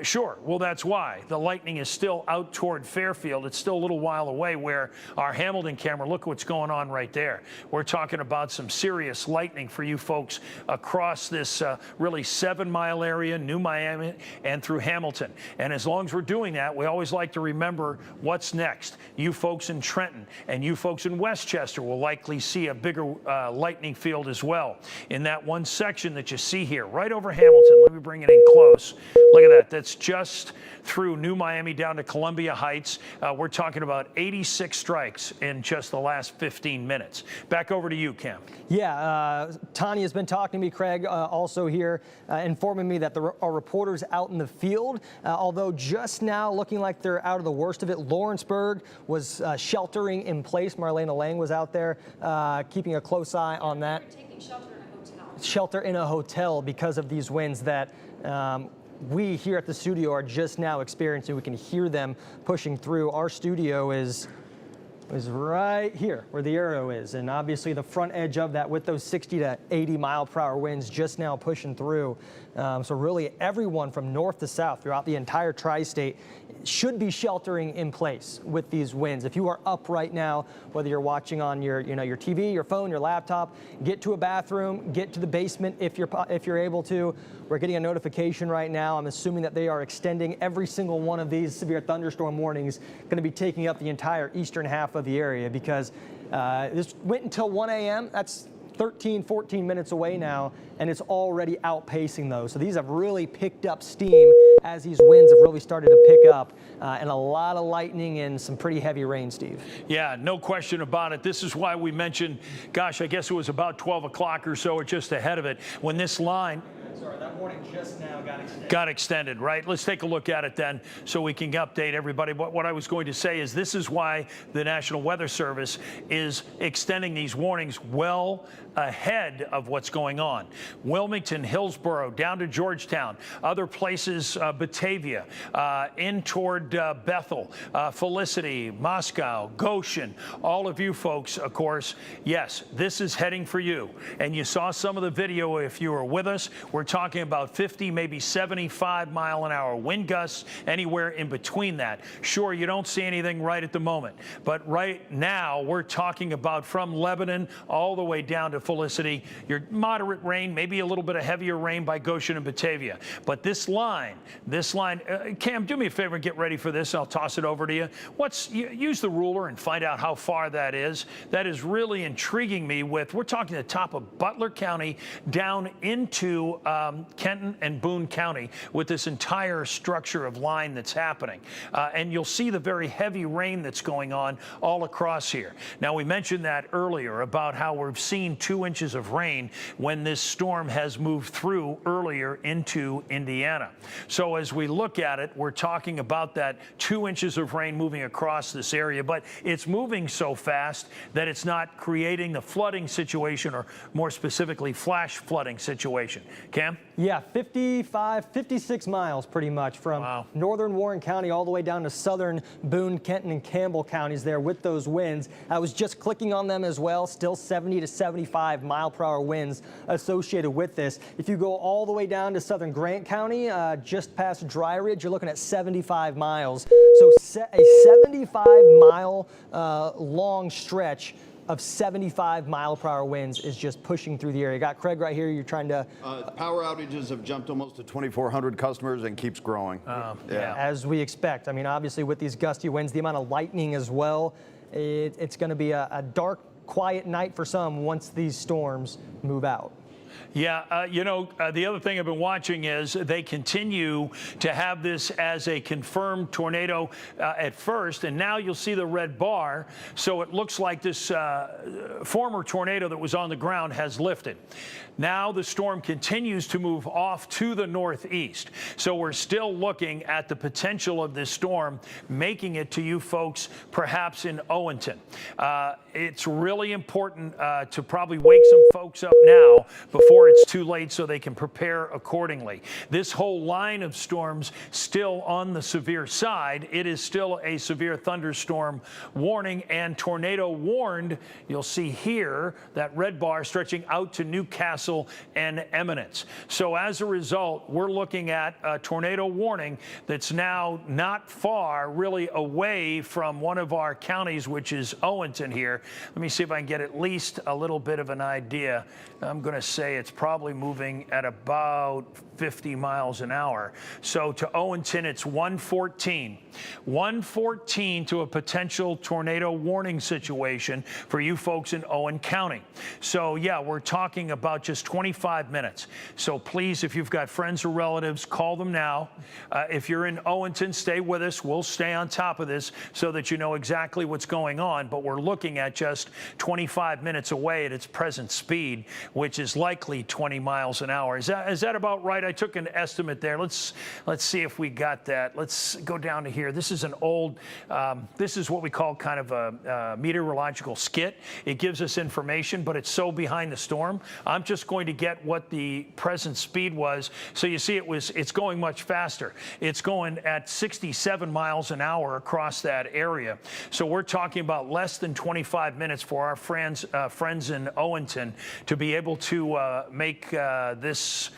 Sure, well, that's why. The lightning is still out toward Fairfield. It's still a little while away, where our Hamilton camera, look what's going on right there. We're talking about some serious lightning for you folks across this really 7-mile area, New Miami, and through Hamilton. And as long as we're doing that, we always like to remember what's next. You folks in Trenton and you folks in Westchester will likely see a bigger lightning field as well in that one section that you see here, right over Hamilton. Let me bring it in close. Look at that. That's just through New Miami down to Columbia Heights. We're talking about 86 strikes in just the last 15 minutes. Back over to you, Cam. Yeah, Tanya's been talking to me, Craig, also here, informing me that there are reporters out in the field, although just now looking like they're out of the worst of it. Lawrenceburg was sheltering in place. Marlena Lang was out there keeping a close eye on that. Taking shelter in a hotel. Shelter in a hotel because of these winds that we here at the studio are just now experiencing. We can hear them pushing through. Our studio is right here where the arrow is, and obviously the front edge of that with those 60 to 80 mile per hour winds just now pushing through. So really everyone from north to south throughout the entire tri-state should be sheltering in place with these winds. If you are up right now, whether you're watching on your TV, your phone, your laptop, get to a bathroom, get to the basement if you're able to. We're getting a notification right now. I'm assuming that they are extending every single one of these severe thunderstorm warnings, going to be taking up the entire eastern half of the area, because this went until 1 a.m. That's 13, 14 minutes away now, and it's already outpacing those. So these have really picked up steam as these winds have really started to pick up, and a lot of lightning and some pretty heavy rain, Steve. Yeah, no question about it. This is why we mentioned, gosh, I guess it was about 12 o'clock or so, or just ahead of it, when this line Sorry, that warning just now got extended. Got extended, right? Let's take a look at it then so we can update everybody. But what I was going to say is this is why the National Weather Service is extending these warnings well ahead of what's going on. Wilmington, Hillsborough, down to Georgetown, other places, Batavia, in toward Bethel, Felicity, Moscow, Goshen, all of you folks, of course, yes, this is heading for you. And you saw some of the video if you were with us. We're talking about 50, maybe 75-mile-an-hour wind gusts, anywhere in between that. Sure, you don't see anything right at the moment, but right now we're talking about from Lebanon all the way down to Felicity, your moderate rain, maybe a little bit of heavier rain by Goshen and Batavia. But this line, Cam, do me a favor and get ready for this. I'll toss it over to you. Use the ruler and find out how far that is. That is really intriguing me we're talking the top of Butler County down into Kenton and Boone County with this entire structure of line that's happening. And you'll see the very heavy rain that's going on all across here. Now, we mentioned that earlier about how we've seen 2 inches of rain when this storm has moved through earlier into Indiana. So as we look at it, we're talking about that 2 inches of rain moving across this area, but it's moving so fast that it's not creating the flooding situation, or more specifically, flash flooding situation. Cam? Yeah, 56 miles pretty much from northern Warren County all the way down to southern Boone, Kenton, and Campbell counties there with those winds. I was just clicking on them as well, still 70 to 75 mile-per-hour winds associated with this. If you go all the way down to southern Grant County, just past Dry Ridge, you're looking at 75 miles. So a 75-mile long stretch of 75 mile-per-hour winds is just pushing through the area. Got Craig right here. You're trying to... power outages have jumped almost to 2,400 customers and keeps growing. Yeah. As we expect. I mean, obviously with these gusty winds, the amount of lightning as well, it's going to be a dark, quiet night for some once these storms move out. Yeah, the other thing I've been watching is they continue to have this as a confirmed tornado at first, and now you'll see the red bar. So it looks like this former tornado that was on the ground has lifted. Now the storm continues to move off to the northeast. So we're still looking at the potential of this storm making it to you folks, perhaps in Owenton. It's really important to probably wake some folks up now before it's too late so they can prepare accordingly. This whole line of storms still on the severe side. It is still a severe thunderstorm warning and tornado warned. You'll see here that red bar stretching out to Newcastle and Eminence. So as a result, we're looking at a tornado warning that's now not far really away from one of our counties, which is Owenton here. Let me see if I can get at least a little bit of an idea. I'm going to say it's probably moving at about 50 miles an hour. So to Owenton, it's 114. 114 to a potential tornado warning situation for you folks in Owen County. So yeah, we're talking about just 25 minutes. So please, if you've got friends or relatives, call them now. If you're in Owenton, stay with us. We'll stay on top of this so that you know exactly what's going on. But we're looking at just 25 minutes away at its present speed, which is likely 20 miles an hour. Is that about right? I took an estimate there. Let's see if we got that. Let's go down to here. This is an old, this is what we call kind of a meteorological skit. It gives us information, but it's so behind the storm. I'm just going to get what the present speed was. So you see it's going much faster. It's going at 67 miles an hour across that area. So we're talking about less than 25 minutes for our friends in Owenton to be able to make this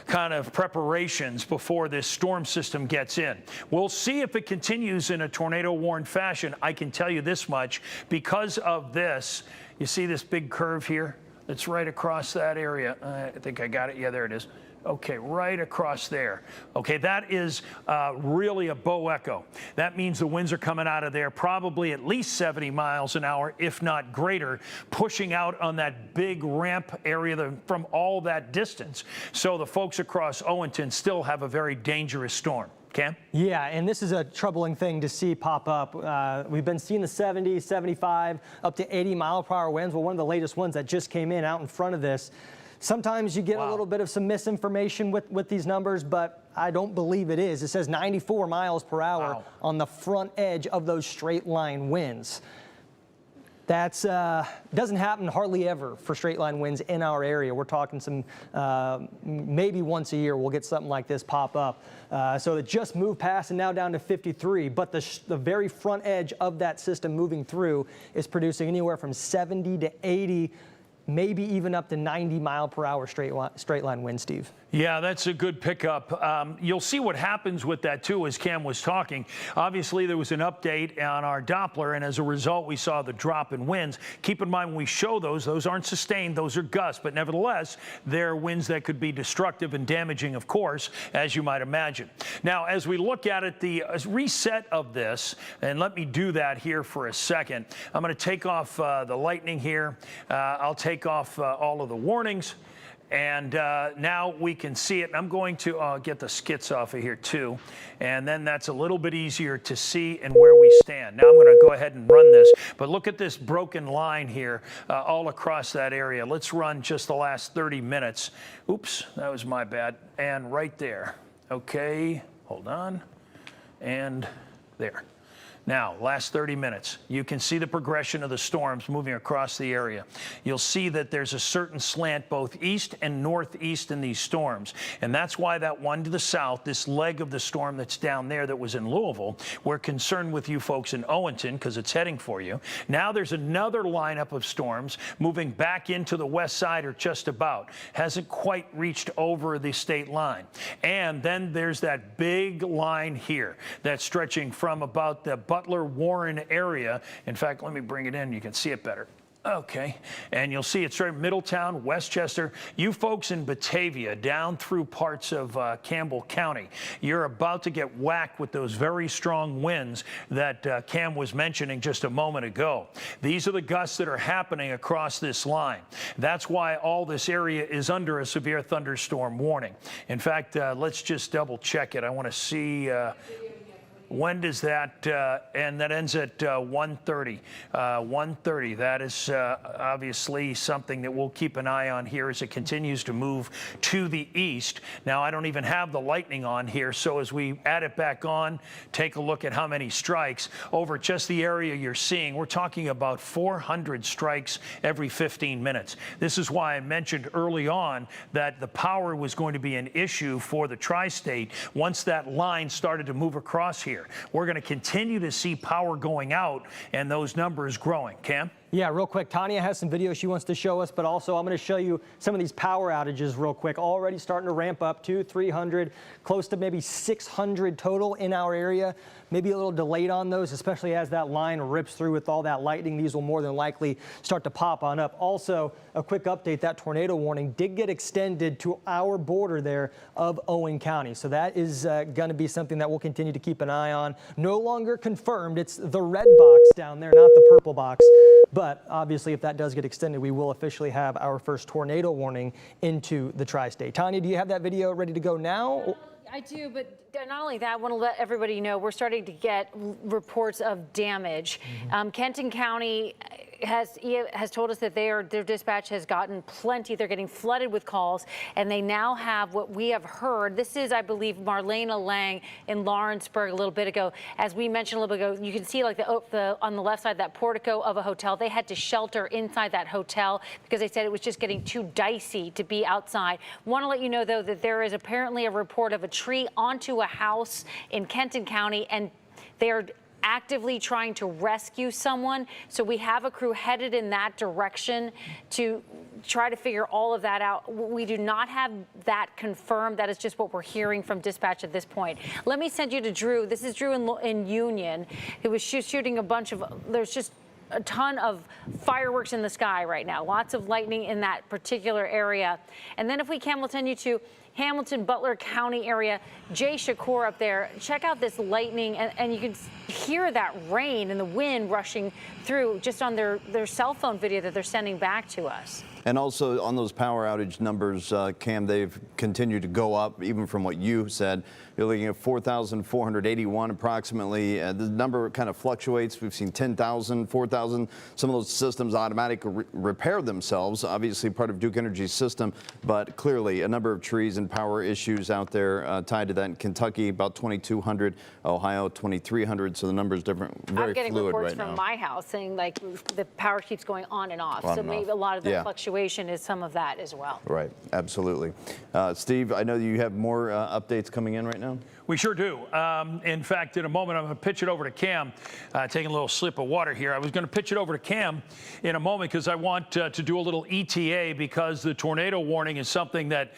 kind of preparations before this storm system gets in. We'll see if it continues in a tornado-warned fashion. I can tell you this much, because of this, you see this big curve here? It's right across that area. I think I got it. Yeah, there it is. Okay, right across there. Okay, that is really a bow echo. That means the winds are coming out of there probably at least 70 miles an hour, if not greater, pushing out on that big ramp area from all that distance. So the folks across Owenton still have a very dangerous storm. Cam? Yeah, and this is a troubling thing to see pop up. We've been seeing the 70, 75, up to 80 mile per hour winds. Well, one of the latest ones that just came in out in front of this, Sometimes you get Wow. a little bit of some misinformation with these numbers, but I don't believe it is. It says 94 miles per hour Wow. on the front edge of those straight line winds. That's doesn't happen hardly ever for straight line winds in our area. We're talking some maybe once a year we'll get something like this pop up. So it just moved past and now down to 53. But the very front edge of that system moving through is producing anywhere from 70 to 80, maybe even up to 90 mile per hour straight line wind, Steve. Yeah, that's a good pickup. You'll see what happens with that, too, as Cam was talking. Obviously, there was an update on our Doppler, and as a result, we saw the drop in winds. Keep in mind, when we show those aren't sustained. Those are gusts, but nevertheless, they're winds that could be destructive and damaging, of course, as you might imagine. Now, as we look at it, the reset of this, and let me do that here for a second. I'm going to take off the lightning here. I'll take off all of the warnings. And now we can see it. I'm going to get the skits off of here too. And then that's a little bit easier to see and where we stand. Now I'm going to go ahead and run this. But look at this broken line here all across that area. Let's run just the last 30 minutes. Oops, that was my bad. And right there. Okay, hold on. And there. Now, last 30 minutes, you can see the progression of the storms moving across the area. You'll see that there's a certain slant both east and northeast in these storms. And that's why that one to the south, this leg of the storm that's down there that was in Louisville, we're concerned with you folks in Owenton because it's heading for you. Now there's another lineup of storms moving back into the west side or just about. Hasn't quite reached over the state line. And then there's that big line here that's stretching from about the Butler-Warren area. In fact, let me bring it in. You can see it better. Okay, and you'll see it's right in Middletown, Westchester. You folks in Batavia, down through parts of Campbell County, you're about to get whacked with those very strong winds that Cam was mentioning just a moment ago. These are the gusts that are happening across this line. That's why all this area is under a severe thunderstorm warning. In fact, let's just double check it. I want to see. When does that, and that ends at 1:30. 1:30, that is obviously something that we'll keep an eye on here as it continues to move to the east. Now, I don't even have the lightning on here, so as we add it back on, take a look at how many strikes over just the area you're seeing. We're talking about 400 strikes every 15 minutes. This is why I mentioned early on that the power was going to be an issue for the tri-state once that line started to move across here. We're going to continue to see power going out and those numbers growing. Cam? Yeah, real quick, Tanya has some video she wants to show us, but also I'm going to show you some of these power outages real quick. Already starting to ramp up to 300, close to maybe 600 total in our area. Maybe a little delayed on those, especially as that line rips through with all that lightning. These will more than likely start to pop on up. Also, a quick update, that tornado warning did get extended to our border there of Owen County. So that is going to be something that we'll continue to keep an eye on. No longer confirmed. It's the red box down there, not the purple box. But obviously, if that does get extended, we will officially have our first tornado warning into the tri-state. Tanya, do you have that video ready to go now? I do, but not only that, I want to let everybody know we're starting to get reports of damage. Kenton County has told us that their dispatch has gotten plenty. They're getting flooded with calls, and they now have what we have heard. This is, I believe, Marlena Lang in Lawrenceburg a little bit ago. As we mentioned a little bit ago, you can see like on the left side, that portico of a hotel. They had to shelter inside that hotel because they said it was just getting too dicey to be outside. Want to let you know, though, that there is apparently a report of a tree onto a house in Kenton County, and they're actively trying to rescue someone. So we have a crew headed in that direction to try to figure all of that out. We do not have that confirmed. That is just what we're hearing from dispatch at this point. Let me send you to Drew. This is Drew in Union, who was shooting a bunch of, there's just a ton of fireworks in the sky right now. Lots of lightning in that particular area. And then if we can, we'll send you to Hamilton, Butler County area. Jay Shakur up there. Check out this lightning, and you can hear that rain and the wind rushing through just on their cell phone video that they're sending back to us. And also on those power outage numbers, Cam, they've continued to go up, even from what you said. You're looking at 4,481 approximately. The number kind of fluctuates. We've seen 10,000, 4,000. Some of those systems automatically repair themselves, obviously part of Duke Energy's system, but clearly a number of trees and power issues out there tied to that. In Kentucky, about 2,200, Ohio, 2,300. So the number's different, very I'm getting fluid reports right from now. my house saying like the power keeps going on and off. So maybe a lot of the fluctuation is some of that as well. Right, absolutely. Steve, I know you have more updates coming in right now. We sure do. In fact, in a moment, I'm going to pitch it over to Cam. Taking a little sip of water here. I was going to pitch it over to Cam in a moment because I want to do a little ETA, because the tornado warning is something that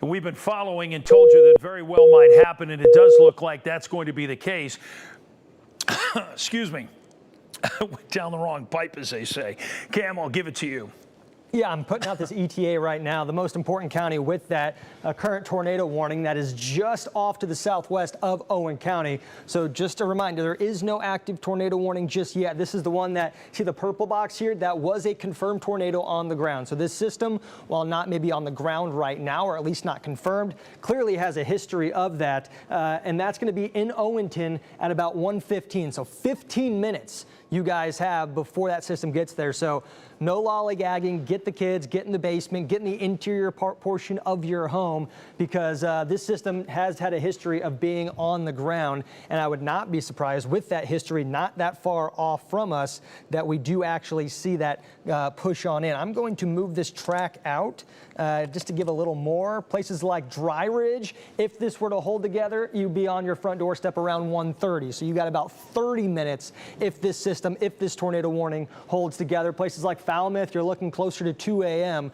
we've been following and told you that very well might happen, and it does look like that's going to be the case. Excuse me. Went down the wrong pipe, as they say. Cam, I'll give it to you. Yeah, I'm putting out this ETA right now. The most important county with that current tornado warning that is just off to the southwest of Owen County. So just a reminder, there is no active tornado warning just yet. This is the one that, see the purple box here? That was a confirmed tornado on the ground. So this system, while not maybe on the ground right now, or at least not confirmed, clearly has a history of that. And that's going to be in Owenton at about 1:15. So 15 minutes you guys have before that system gets there. So no lollygagging, get the kids, get in the basement, get in the interior portion of your home, because this system has had a history of being on the ground. And I would not be surprised with that history not that far off from us that we do actually see that push on in. I'm going to move this track out just to give a little more. Places like Dry Ridge, if this were to hold together, you'd be on your front doorstep around 1:30. So you got about 30 minutes if this tornado warning holds together. Places like Falmouth, you're looking closer to 2 a.m.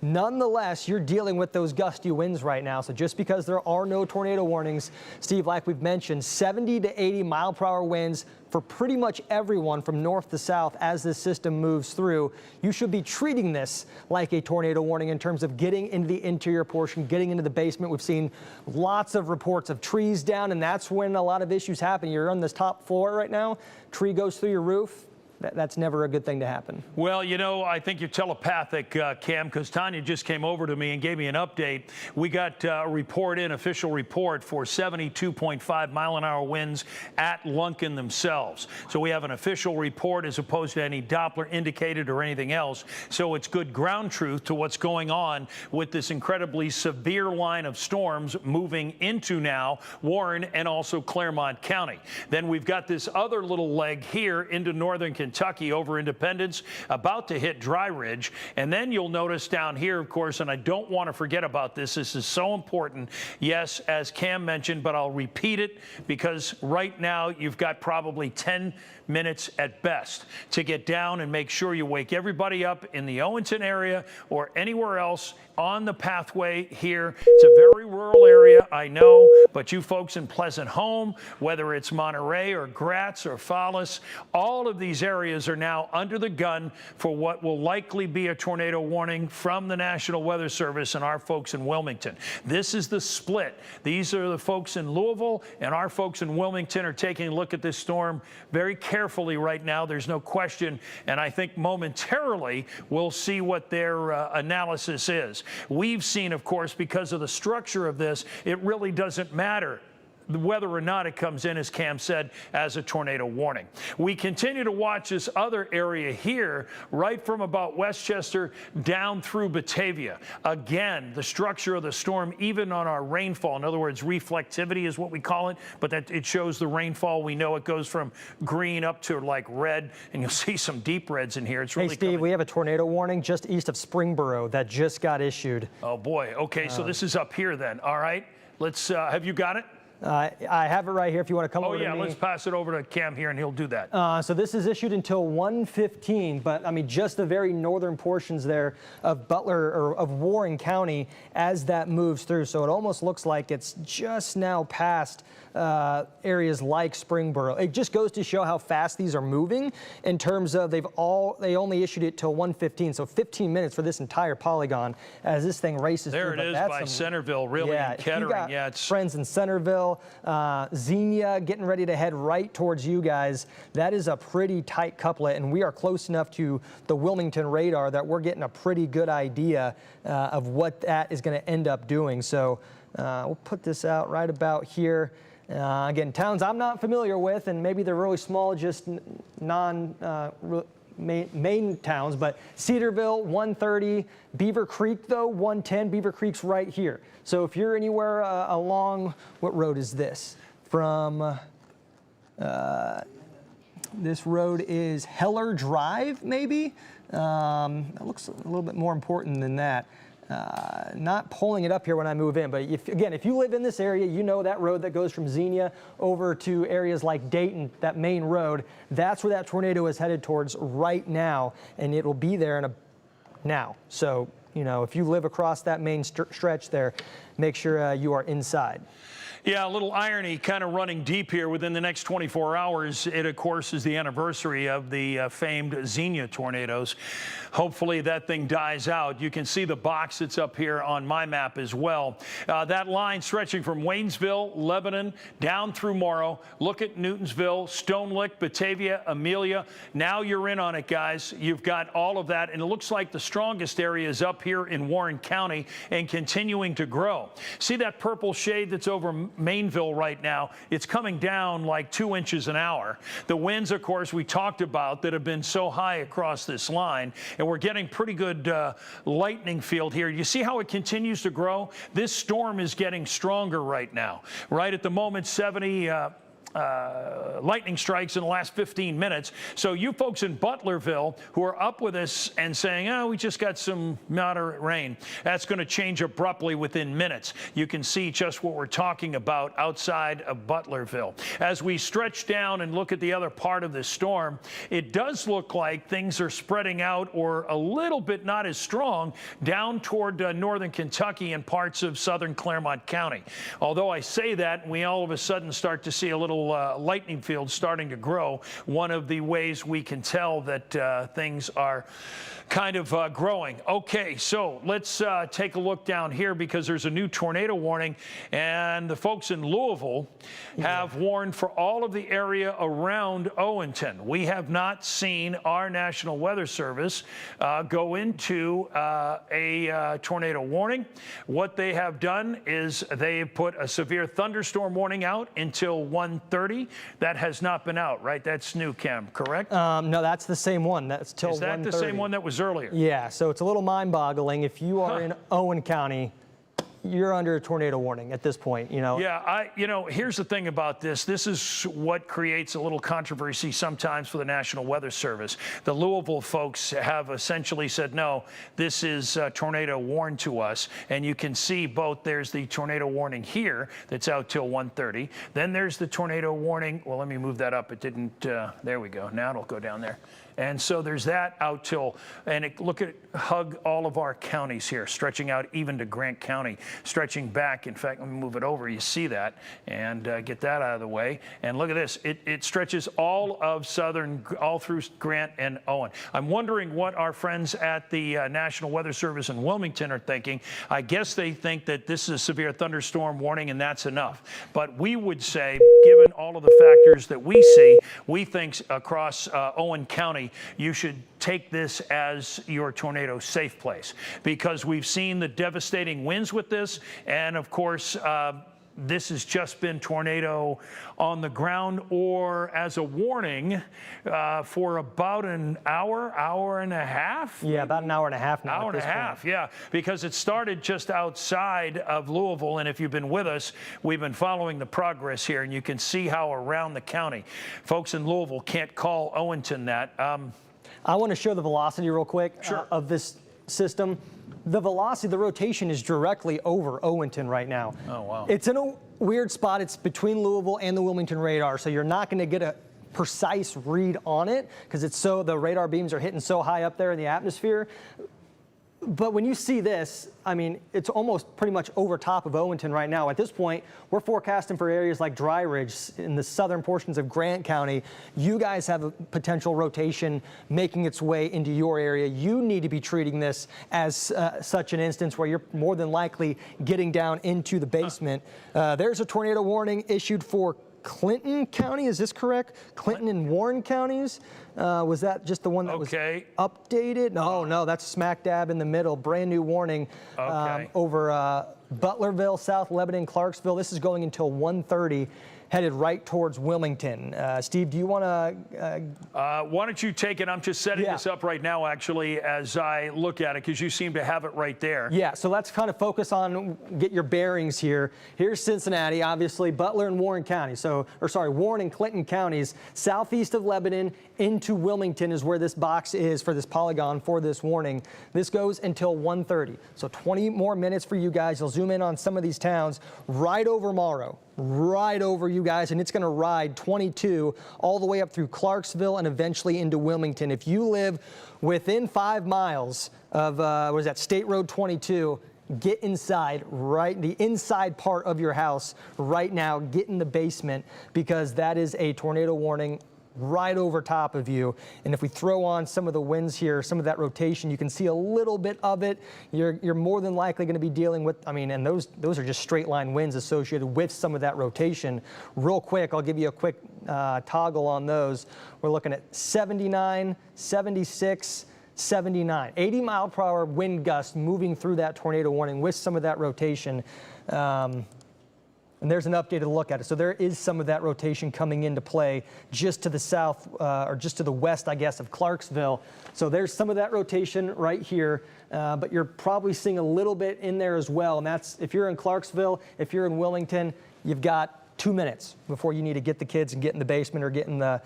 Nonetheless, you're dealing with those gusty winds right now. So just because there are no tornado warnings, Steve, like we've mentioned, 70 to 80 mile per hour winds for pretty much everyone from north to south as this system moves through. You should be treating this like a tornado warning in terms of getting into the interior portion, getting into the basement. We've seen lots of reports of trees down, and that's when a lot of issues happen. You're on this top floor right now, tree goes through your roof. That's never a good thing to happen. Well, you know, I think you're telepathic, Cam, because Tanya just came over to me and gave me an update. We got a official report for 72.5 mile an hour winds at Lunken themselves. So we have an official report as opposed to any Doppler indicated or anything else. So it's good ground truth to what's going on with this incredibly severe line of storms moving into now Warren and also Claremont County. Then we've got this other little leg here into northern Kentucky over Independence, about to hit Dry Ridge. And then you'll notice down here, of course, and I don't want to forget about this. This is so important. Yes, as Cam mentioned, but I'll repeat it because right now you've got probably 10 minutes at best to get down and make sure you wake everybody up in the Owenton area or anywhere else on the pathway here. It's a very rural area, I know, but you folks in Pleasant Home, whether it's Monterey or Gratz or Fallis, all of these areas are now under the gun for what will likely be a tornado warning from the National Weather Service and our folks in Wilmington. This is the split. These are the folks in Louisville, and our folks in Wilmington are taking a look at this storm very carefully right now. There's no question, and I think momentarily we'll see what their analysis is. We've seen, of course, because of the structure of this, it really doesn't matter whether or not it comes in, as Cam said, as a tornado warning. We continue to watch this other area here, right from about Westchester down through Batavia. Again, the structure of the storm, even on our rainfall, in other words, reflectivity is what we call it, but that it shows the rainfall. We know it goes from green up to like red, and you'll see some deep reds in here. It's really Hey, Steve, we have a tornado warning just east of Springboro that just got issued. Oh, boy. Okay, so this is up here then. All right. Let's, have you got it? I have it right here if you want to come over to me. Oh, yeah, let's pass it over to Cam here, and he'll do that. So this is issued until 1:15, but, I mean, just the very northern portions there of Butler or of Warren County as that moves through. So it almost looks like it's just now past areas like Springboro. It just goes to show how fast these are moving in terms of they only issued it till 1:15, so 15 minutes for this entire polygon as this thing races there through. There it is by Centerville, really, yeah, in Kettering. you got yeah, it's friends in Centerville, Xenia getting ready to head right towards you guys. That is a pretty tight couplet, and we are close enough to the Wilmington radar that we're getting a pretty good idea of what that is going to end up doing. So we'll put this out right about here. Again, towns I'm not familiar with, and maybe they're really small, just main towns, but Cedarville, 130, Beaver Creek, though, 110. Beaver Creek's right here. So if you're anywhere along, what road is this? From, this road is Heller Drive, maybe? It looks a little bit more important than that. Not pulling it up here when I move in, but if you live in this area, you know that road that goes from Xenia over to areas like Dayton, that main road, that's where that tornado is headed towards right now, and it will be there now. So, you know, if you live across that main stretch there, make sure you are inside. Yeah, a little irony kind of running deep here within the next 24 hours. It, of course, is the anniversary of the famed Xenia tornadoes. Hopefully that thing dies out. You can see the box that's up here on my map as well. That line stretching from Waynesville, Lebanon, down through Morrow. Look at Newtonsville, Stone Lick, Batavia, Amelia. Now you're in on it, guys. You've got all of that, and it looks like the strongest area is up here in Warren County and continuing to grow. See that purple shade that's over Mainville right now? It's coming down like 2 inches an hour. The winds, of course, we talked about that have been so high across this line, and we're getting pretty good lightning field here. You see how it continues to grow? This storm is getting stronger right now. Right at the moment, 70 lightning strikes in the last 15 minutes. So you folks in Butlerville who are up with us and saying, oh, we just got some moderate rain, that's going to change abruptly within minutes. You can see just what we're talking about outside of Butlerville. As we stretch down and look at the other part of this storm, it does look like things are spreading out or a little bit not as strong down toward northern Kentucky and parts of southern Claremont County. Although I say that, we all of a sudden start to see a little lightning field starting to grow. One of the ways we can tell that things are kind of growing. Okay, so let's take a look down here because there's a new tornado warning, and the folks in Louisville have warned for all of the area around Owenton. We have not seen our National Weather Service go into a tornado warning. What they have done is they have put a severe thunderstorm warning out until 1:30. That has not been out, right? That's new, Cam, correct? No, that's the same one. That's till 1:30. Is that the same one that was earlier? Yeah, so it's a little mind-boggling. If you are in Owen County, you're under a tornado warning at this point, you know. Yeah, here's the thing about this. This is what creates a little controversy sometimes for the National Weather Service. The Louisville folks have essentially said, no, this is tornado warned to us. And you can see both, there's the tornado warning here that's out till 1:30. Then there's the tornado warning. Well, let me move that up. It didn't, there we go. Now it'll go down there. And so there's that out till, and look at, hug all of our counties here, stretching out even to Grant County, stretching back. In fact, let me move it over. You see that, and get that out of the way. And look at this. It stretches all of southern, all through Grant and Owen. I'm wondering what our friends at the National Weather Service in Wilmington are thinking. I guess they think that this is a severe thunderstorm warning and that's enough. But we would say, given all of the factors that we see, we think across Owen County, you should take this as your tornado safe place, because we've seen the devastating winds with this, and of course this has just been tornado on the ground or as a warning for about an hour and a half. Yeah, about an hour and a half now. Hour and a half, yeah, because it started just outside of Louisville, and if you've been with us, we've been following the progress here, and you can see how around the county, folks in Louisville can't call Owenton that. I want to show the velocity real quick of this system. The velocity, the rotation is directly over Owenton right now. Oh, wow. It's in a weird spot. It's between Louisville and the Wilmington radar, so you're not going to get a precise read on it because it's so, the radar beams are hitting so high up there in the atmosphere. But when you see this, I mean, it's almost pretty much over top of Owenton right now. At this point, we're forecasting for areas like Dry Ridge in the southern portions of Grant County. You guys have a potential rotation making its way into your area. You need to be treating this as such an instance where you're more than likely getting down into the basement. There's a tornado warning issued for Clinton County, is this correct? Clinton and Warren counties? Was that just the one that was updated? No, that's smack dab in the middle. Brand new warning over Butlerville, South Lebanon, Clarksville. This is going until 1:30. Headed right towards Wilmington. Steve, do you want to? Why don't you take it? I'm just setting this up right now, actually, as I look at it, because you seem to have it right there. Yeah, so let's kind of focus on, get your bearings here. Here's Cincinnati, obviously, Butler and Warren County. Warren and Clinton counties, southeast of Lebanon into Wilmington is where this box is for this polygon for this warning. This goes until 1:30. So 20 more minutes for you guys. You'll zoom in on some of these towns right over Morrow. Right over you guys, and it's going to ride 22 all the way up through Clarksville and eventually into Wilmington. If you live within 5 miles of State Road 22, get inside, the inside part of your house right now. Get in the basement, because that is a tornado warning right over top of you. And if we throw on some of the winds here, some of that rotation, you can see a little bit of it. You're more than likely going to be dealing with, and those are just straight line winds associated with some of that rotation. Real quick, I'll give you a quick toggle on those. We're looking at 79, 76, 79, 80 mile per hour wind gusts moving through that tornado warning with some of that rotation. And there's an updated look at it. So there is some of that rotation coming into play just to the south, or just to the west, I guess, of Clarksville. So there's some of that rotation right here, but you're probably seeing a little bit in there as well. And that's, if you're in Clarksville, if you're in Wilmington, you've got 2 minutes before you need to get the kids and get in the basement or get in the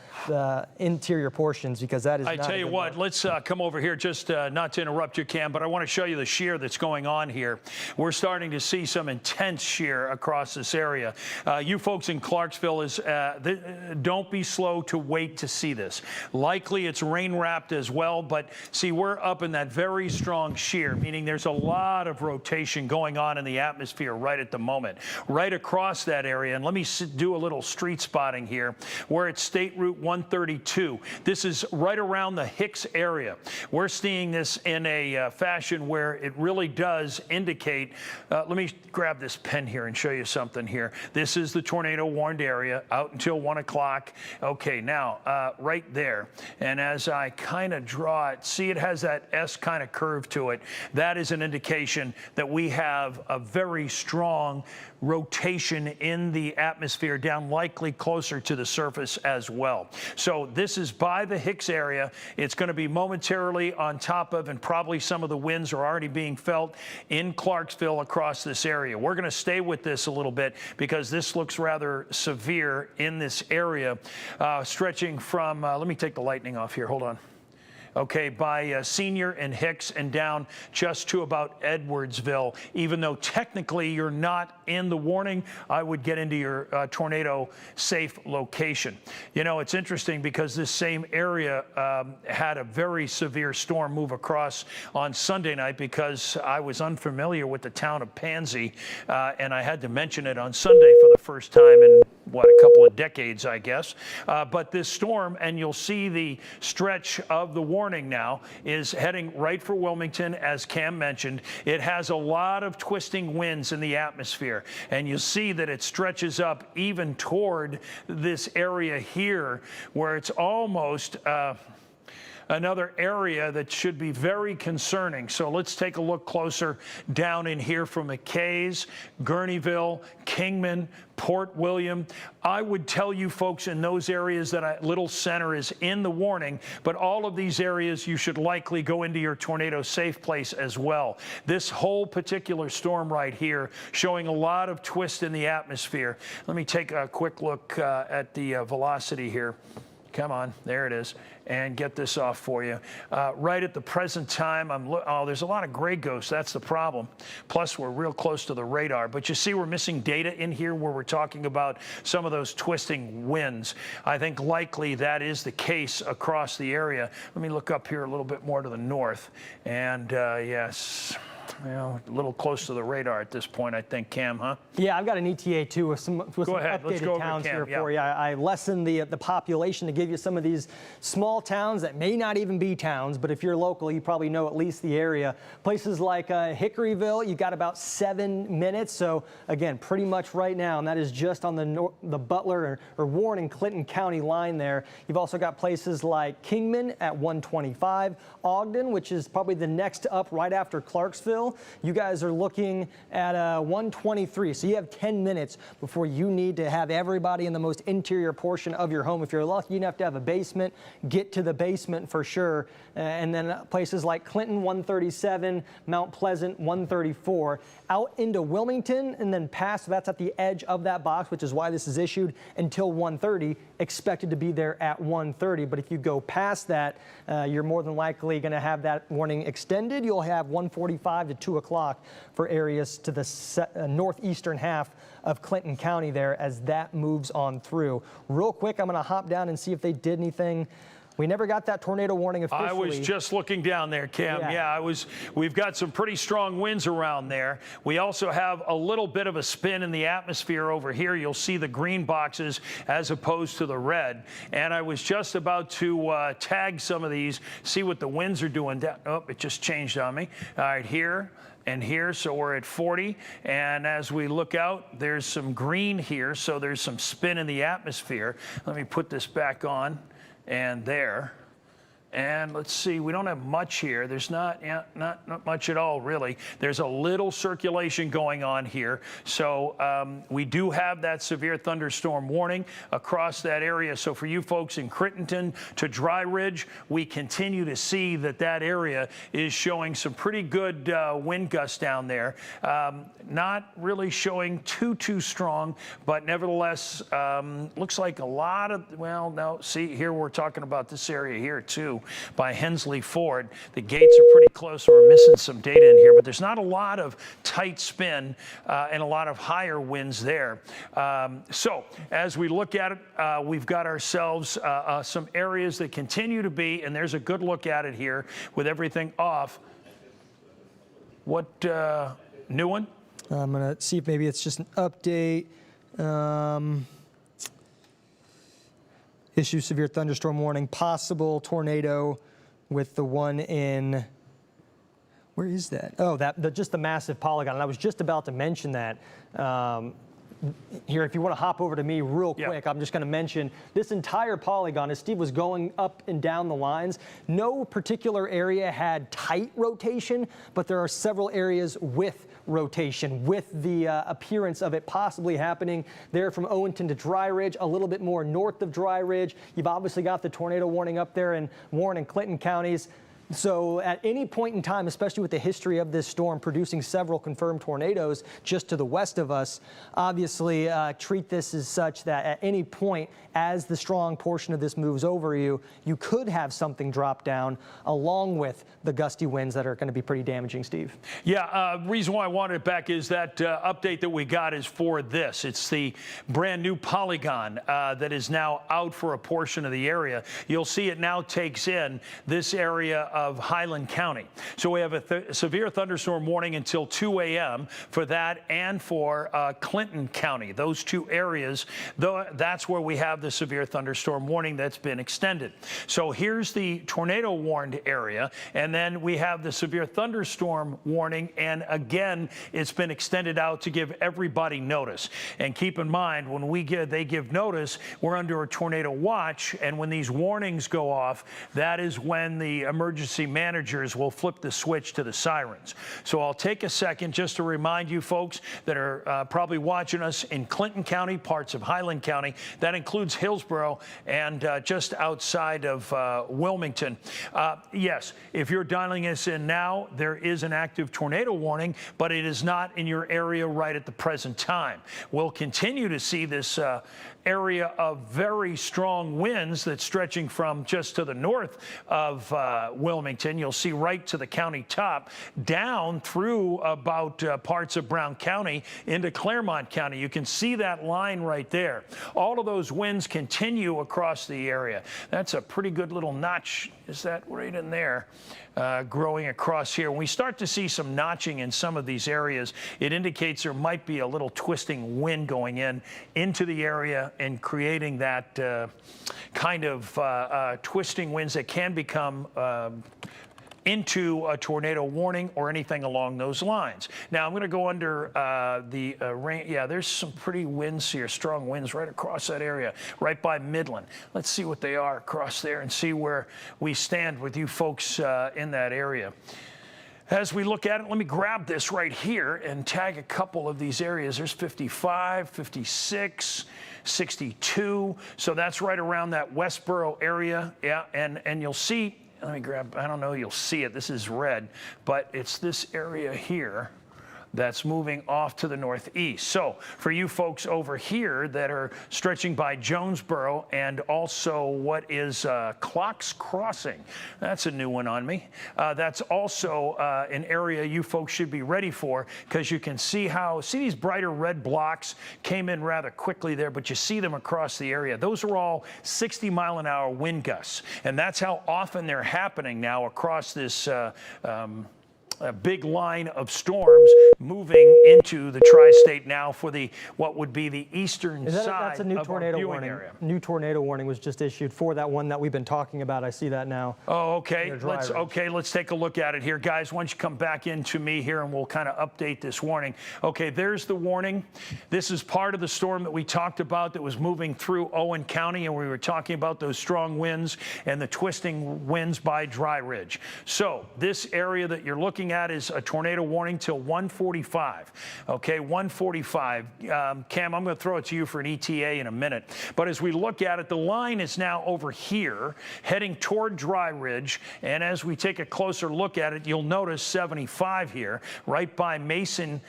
interior portions, because that is I not tell you what, look. let's come over here, just not to interrupt you, Cam, but I want to show you the shear that's going on here. We're starting to see some intense shear across this area. You folks in Clarksville, don't be slow to wait to see this. Likely it's rain wrapped as well, but see, we're up in that very strong shear, meaning there's a lot of rotation going on in the atmosphere right at the moment, right across that area. And let me do a little street spotting here. We're at State Route 132. This is right around the Hicks area. We're seeing this in a fashion where it really does indicate. Let me grab this pen here and show you something here. This is the tornado warned area out until 1 o'clock. Okay, now right there. And as I kind of draw it, see, it has that S kind of curve to it. That is an indication that we have a very strong rotation in the atmosphere down, likely closer to the surface as well. So this is by the Hicks area. It's going to be momentarily on top of, and probably some of the winds are already being felt in Clarksville across this area. We're going to stay with this a little bit because this looks rather severe in this area, stretching from, let me take the lightning off here, hold on. Okay, by Senior and Hicks and down just to about Edwardsville. Even though technically you're not in the warning, I would get into your tornado safe location. You know, it's interesting because this same area had a very severe storm move across on Sunday night, because I was unfamiliar with the town of Pansy, and I had to mention it on Sunday for the first time in, what, a couple of decades, I guess. But this storm, and you'll see the stretch of the warning now, is heading right for Wilmington, as Cam mentioned. It has a lot of twisting winds in the atmosphere, and you see that it stretches up even toward this area here, where it's almost another area that should be very concerning. So let's take a look closer down in here from McKay's, Gurneyville, Kingman, Port William. I would tell you folks in those areas that Little Center is in the warning, but all of these areas you should likely go into your tornado safe place as well. This whole particular storm right here showing a lot of twist in the atmosphere. Let me take a quick look at the velocity here. Come on, there it is, and get this off for you. Right at the present time, there's a lot of gray ghosts. That's the problem. Plus, we're real close to the radar. But you see, we're missing data in here where we're talking about some of those twisting winds. I think likely that is the case across the area. Let me look up here a little bit more to the north. And yes. Well, a little close to the radar at this point, I think, Cam, huh? Yeah, I've got an ETA too with some updated towns here for you. I lessened the population to give you some of these small towns that may not even be towns, but if you're local, you probably know at least the area. Places like Hickoryville, you got about 7 minutes. So again, pretty much right now, and that is just on the Butler or Warren and Clinton County line there. You've also got places like Kingman at 125, Ogden, which is probably the next up right after Clarksville. You guys are looking at 123. So you have 10 minutes before you need to have everybody in the most interior portion of your home. If you're lucky enough to have a basement, get to the basement for sure. And then places like Clinton, 137, Mount Pleasant, 134. Out into Wilmington and then past, that's at the edge of that box, which is why this is issued until 1:30, expected to be there at 1:30. But if you go past that, you're more than likely going to have that warning extended. You'll have 1:45 to 2 o'clock for areas to the northeastern half of Clinton County there as that moves on through. Real quick, I'm going to hop down and see if they did anything. We never got that tornado warning officially. I was just looking down there, Cam. Yeah, we've got some pretty strong winds around there. We also have a little bit of a spin in the atmosphere over here. You'll see the green boxes as opposed to the red. And I was just about to tag some of these, see what the winds are doing. Oh, it just changed on me. All right, here and here, so we're at 40. And as we look out, there's some green here, so there's some spin in the atmosphere. Let me put this back on. And there. And let's see, we don't have much here. There's not much at all, really. There's a little circulation going on here. So we do have that severe thunderstorm warning across that area. So for you folks in Crittenton to Dry Ridge, we continue to see that area is showing some pretty good wind gusts down there. Not really showing too strong, but nevertheless, looks like a lot of, well, no, see, here we're talking about this area here, too. By Hensley Ford. The gates are pretty close, so we're missing some data in here, but there's not a lot of tight spin and a lot of higher winds there. So as we look at it, we've got ourselves some areas that continue to be, and there's a good look at it here with everything off. What new one? I'm going to see if maybe it's just an update. Issue severe thunderstorm warning, possible tornado with the one in, where is that? Oh, just the massive polygon. And I was just about to mention that. Here, if you want to hop over to me real quick, I'm just going to mention this entire polygon, as Steve was going up and down the lines, no particular area had tight rotation, but there are several areas with rotation, with the appearance of it possibly happening there from Owenton to Dry Ridge, a little bit more north of Dry Ridge. You've obviously got the tornado warning up there in Warren and Clinton counties. So at any point in time, especially with the history of this storm producing several confirmed tornadoes just to the west of us, obviously treat this as such that at any point as the strong portion of this moves over you, you could have something drop down along with the gusty winds that are going to be pretty damaging, Steve. Yeah, reason why I wanted it back is that update that we got is for this. It's the brand new polygon that is now out for a portion of the area. You'll see it now takes in this area of Highland County. So we have a severe thunderstorm warning until 2 a.m. for that and for Clinton County. Those two areas, that's where we have the severe thunderstorm warning that's been extended. So here's the tornado warned area, and then we have the severe thunderstorm warning, and again, it's been extended out to give everybody notice. And keep in mind, when they give notice, we're under a tornado watch, and when these warnings go off, that is when the emergency emergency managers will flip the switch to the sirens. So I'll take a second just to remind you folks that are probably watching us in Clinton County, parts of Highland County. That includes Hillsborough and just outside of Wilmington. Yes, if you're dialing us in now, there is an active tornado warning, but it is not in your area right at the present time. We'll continue to see this area of very strong winds that's stretching from just to the north of Wilmington. You'll see right to the county top, down through about parts of Brown County into Claremont County. You can see that line right there. All of those winds continue across the area. That's a pretty good little notch. Is that right in there? Growing across here. When we start to see some notching in some of these areas, it indicates there might be a little twisting wind going into the area and creating that kind of twisting winds that can become into a tornado warning or anything along those lines. Now I'm going to go under the rain. Yeah, there's some pretty winds here, strong winds right across that area, right by Midland. Let's see what they are across there and see where we stand with you folks in that area. As we look at it, let me grab this right here and tag a couple of these areas. There's 55, 56, 62. So that's right around that Westboro area. Yeah, and you'll see, let me grab, I don't know, you'll see it. This is red, but it's this area here that's moving off to the northeast. So for you folks over here that are stretching by Jonesboro and also what is Clocks Crossing, that's a new one on me. That's also an area you folks should be ready for, because you can see these brighter red blocks came in rather quickly there, but you see them across the area. Those are all 60-mile-an-hour wind gusts, and that's how often they're happening now across this a big line of storms moving into the tri-state now for what would be the eastern side that's a new of tornado our viewing warning. area. New tornado warning was just issued for that one that we've been talking about. I see that now. Oh, okay. Let's take a look at it here, guys. Why don't you come back into me here and we'll kind of update this warning. Okay, there's the warning. This is part of the storm that we talked about that was moving through Owen County, and we were talking about those strong winds and the twisting winds by Dry Ridge. So this area that you're looking at is a tornado warning till 1:45. Okay, 1:45. Cam, I'm going to throw it to you for an ETA in a minute. But as we look at it, the line is now over here, heading toward Dry Ridge. And as we take a closer look at it, you'll notice 75 here, right by Mason,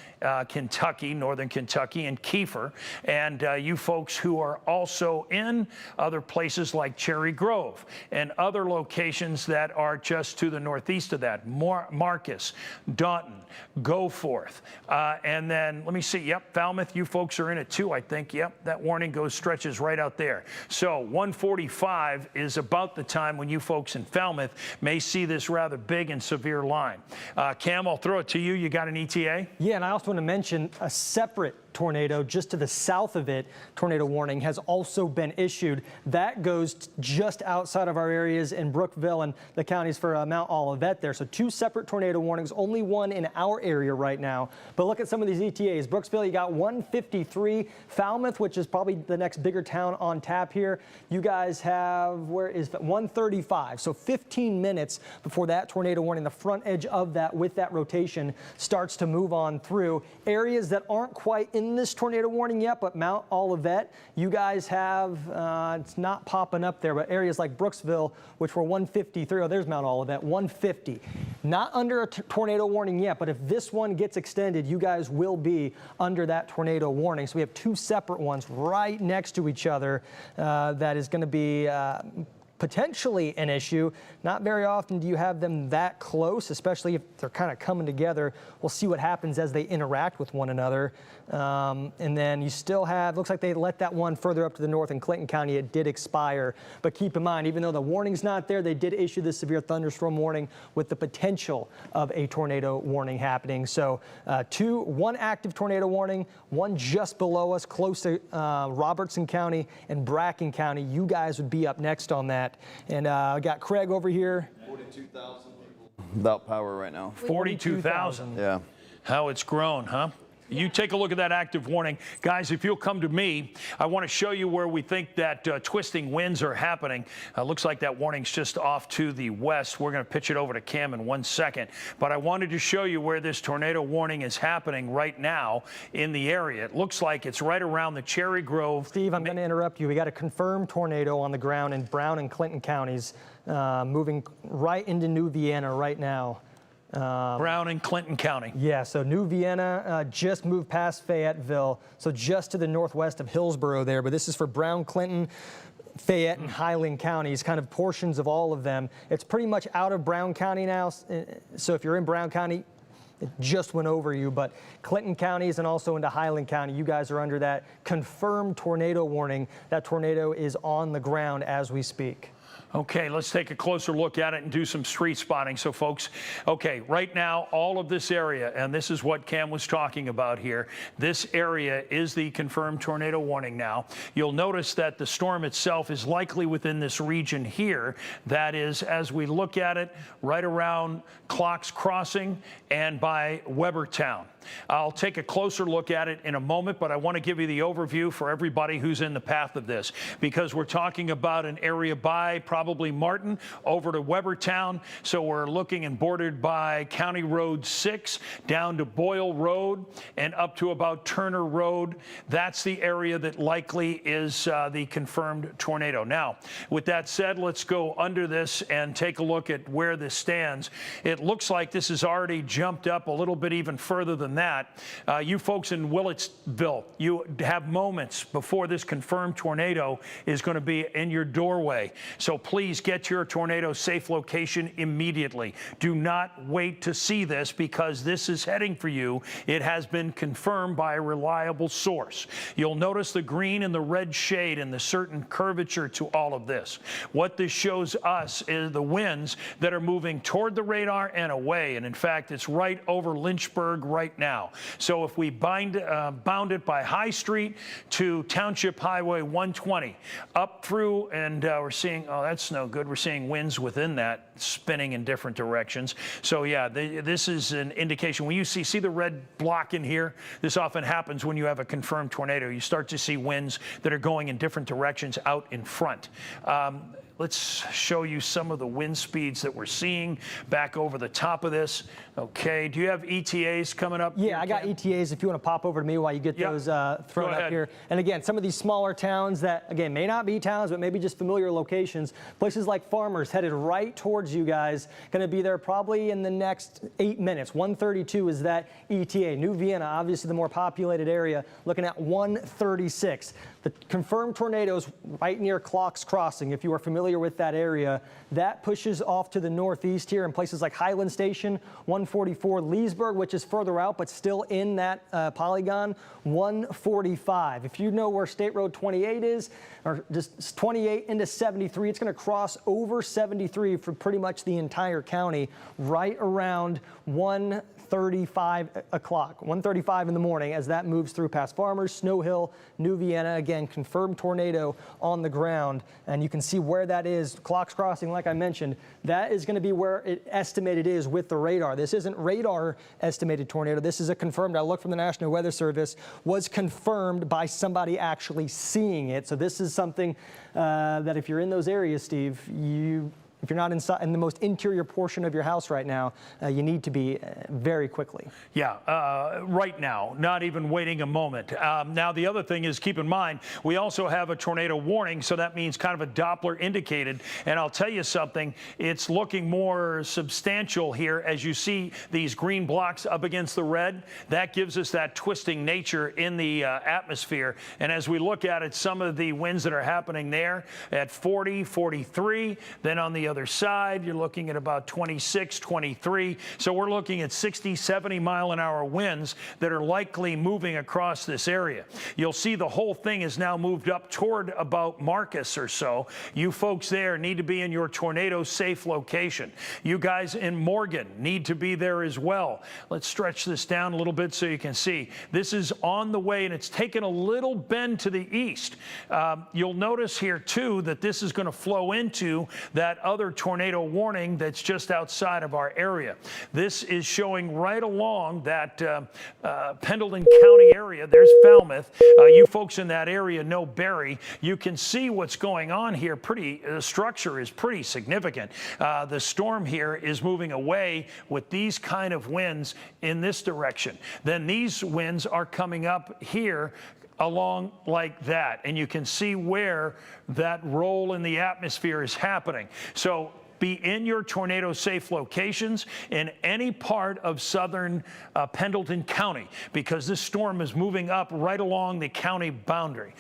Kentucky, northern Kentucky, and Kiefer. And you folks who are also in other places like Cherry Grove and other locations that are just to the northeast of that, Marcus, Daunton, Goforth, and then let me see. Yep, Falmouth, you folks are in it too, I think. Yep, that warning stretches right out there. So 1:45 is about the time when you folks in Falmouth may see this rather big and severe line. Cam, I'll throw it to you. You got an ETA? Yeah, and I also want to mention a separate tornado just to the south of it. Tornado warning has also been issued. That goes just outside of our areas in Brookville and the counties for Mount Olivet there. So two separate tornado warnings, only one in our area right now. But look at some of these ETAs. Brooksville, you got 153. Falmouth, which is probably the next bigger town on tap here, you guys have, where is that? 135. So 15 minutes before that tornado warning, the front edge of that with that rotation starts to move on through. Areas that aren't quite in this tornado warning yet, but Mount Olivet, you guys have, it's not popping up there, but areas like Brooksville, which were 153, oh, there's Mount Olivet, 150. Not under a tornado warning yet, but if this one gets extended, you guys will be under that tornado warning. So we have two separate ones right next to each other that is going to be potentially an issue. Not very often do you have them that close, especially if they're kind of coming together. We'll see what happens as they interact with one another. And then you still have, looks like they let that one further up to the north in Clinton County. It did expire. But keep in mind, even though the warning's not there, they did issue the severe thunderstorm warning with the potential of a tornado warning happening. So one active tornado warning, one just below us, close to Robertson County and Bracken County. You guys would be up next on that. And I got Craig over here. 42,000 people without power right now. 42,000. Yeah. How it's grown, huh? You take a look at that active warning. Guys, if you'll come to me, I want to show you where we think that twisting winds are happening. Looks like that warning's just off to the west. We're going to pitch it over to Cam in 1 second. But I wanted to show you where this tornado warning is happening right now in the area. It looks like it's right around the Cherry Grove. Steve, I'm going to interrupt you. We got a confirmed tornado on the ground in Brown and Clinton counties, moving right into New Vienna right now. Brown and Clinton County. Yeah, so New Vienna just moved past Fayetteville, so just to the northwest of Hillsborough there. But this is for Brown, Clinton, Fayette, and Highland counties, kind of portions of all of them. It's pretty much out of Brown County now, so if you're in Brown County, it just went over you. But Clinton counties and also into Highland County, you guys are under that confirmed tornado warning. That tornado is on the ground as we speak. Okay, let's take a closer look at it and do some street spotting. So, folks, okay, right now, all of this area, and this is what Cam was talking about here, this area is the confirmed tornado warning now. You'll notice that the storm itself is likely within this region here. That is, as we look at it, right around Clocks Crossing and by Webertown. I'll take a closer look at it in a moment, but I want to give you the overview for everybody who's in the path of this, because we're talking about an area by probably Martin over to Webertown. So we're looking and bordered by County Road 6 down to Boyle Road and up to about Turner Road. That's the area that likely is the confirmed tornado. Now, with that said, let's go under this and take a look at where this stands. It looks like this has already jumped up a little bit even further than that. You folks in Willitsville, you have moments before this confirmed tornado is going to be in your doorway. So please get your tornado safe location immediately. Do not wait to see this, because this is heading for you. It has been confirmed by a reliable source. You'll notice the green and the red shade and the certain curvature to all of this. What this shows us is the winds that are moving toward the radar and away. And in fact, it's right over Lynchburg right now. So if we bound it by High Street to Township Highway 120 up through, and we're seeing, oh, that's no good. We're seeing winds within that spinning in different directions. So yeah, this is an indication. When you see the red block in here, this often happens when you have a confirmed tornado. You start to see winds that are going in different directions out in front. Let's show you some of the wind speeds that we're seeing back over the top of this. Okay, do you have ETAs coming up? Yeah, I got ETAs if you want to pop over to me while you get those thrown up here. And again, some of these smaller towns that, again, may not be towns, but maybe just familiar locations. Places like Farmers headed right towards you guys. Going to be there probably in the next 8 minutes. 132 is that ETA. New Vienna, obviously the more populated area, looking at 136. The confirmed tornadoes right near Clocks Crossing, if you are familiar with that area, that pushes off to the northeast here in places like Highland Station, 144, Leesburg, which is further out but still in that polygon, 145. If you know where State Road 28 is, or just 28 into 73, it's going to cross over 73 for pretty much the entire county right around 1:35 o'clock, 1:35 in the morning, as that moves through past Farmers, Snow Hill, New Vienna. Again, confirmed tornado on the ground, and you can see where that is. Clocks Crossing, like I mentioned, that is going to be where it estimated is with the radar. This isn't radar estimated tornado. This is a confirmed. I looked from the National Weather Service, was confirmed by somebody actually seeing it. So this is something that if you're in those areas, Steve, if you're not inside in the most interior portion of your house right now, you need to be very quickly. Yeah, right now, not even waiting a moment. Now, the other thing is, keep in mind, we also have a tornado warning, so that means kind of a Doppler indicated. And I'll tell you something, it's looking more substantial here as you see these green blocks up against the red. That gives us that twisting nature in the atmosphere. And as we look at it, some of the winds that are happening there at 40, 43, then on the other side, you're looking at about 26, 23. So we're looking at 60, 70 mile an hour winds that are likely moving across this area. You'll see the whole thing is now moved up toward about Marcus or so. You folks there need to be in your tornado safe location. You guys in Morgan need to be there as well. Let's stretch this down a little bit so you can see. This is on the way, and it's taken a little bend to the east. You'll notice here too that this is going to flow into that other other tornado warning that's just outside of our area. This is showing right along that Pendleton County area. There's Falmouth. You folks in that area know Barry. You can see what's going on here. The structure is pretty significant. The storm here is moving away with these kind of winds in this direction. Then these winds are coming up here along like that, and you can see where that roll in the atmosphere is happening. So be in your tornado safe locations in any part of southern Pendleton County, because this storm is moving up right along the county boundary.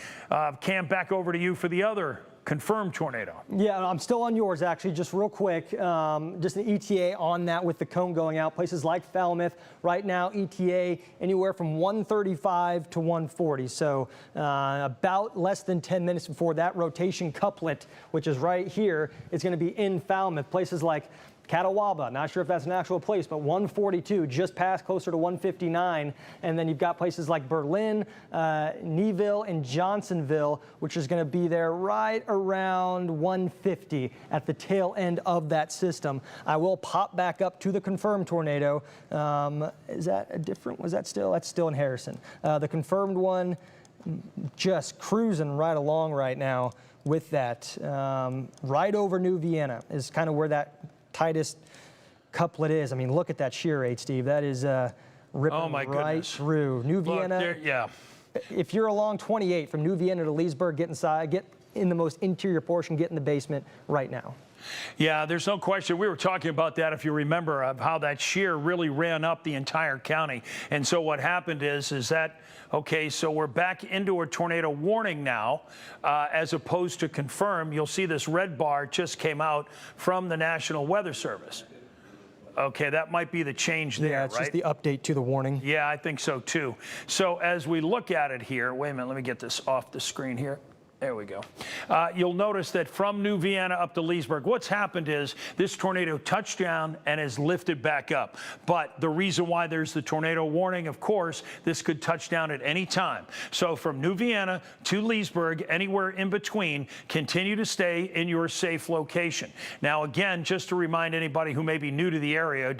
Cam, back over to you for the other confirmed tornado. Yeah, I'm still on yours, actually, just real quick. Just an ETA on that with the cone going out. Places like Falmouth, right now, ETA anywhere from 135 to 140. So about less than 10 minutes before that rotation couplet, which is right here, is going to be in Falmouth. Places like Catawba, not sure if that's an actual place, but 142, just past, closer to 159. And then you've got places like Berlin, Neville, and Johnsonville, which is going to be there right around 150 at the tail end of that system. I will pop back up to the confirmed tornado. Is that a different, was that still? That's still in Harrison. The confirmed one, just cruising right along right now with that. Right over New Vienna is kind of where that tightest couplet is. I mean, look at that shear rate, Steve. That is ripping right through New Vienna. Yeah. If you're along 28 from New Vienna to Leesburg, get inside, get in the most interior portion, get in the basement right now. Yeah, there's no question. We were talking about that, if you remember, of how that shear really ran up the entire county. And so what happened is that, okay, so we're back into a tornado warning now, as opposed to confirmed. You'll see this red bar just came out from the National Weather Service. Okay, that might be the change there, yeah, it's right? just the update to the warning. Yeah, I think so too. So as we look at it here, wait a minute, let me get this off the screen here. There we go. You'll notice that from New Vienna up to Leesburg, what's happened is this tornado touched down and is lifted back up. But the reason why there's the tornado warning, of course, this could touch down at any time. So from New Vienna to Leesburg, anywhere in between, continue to stay in your safe location. Now, again, just to remind anybody who may be new to the area,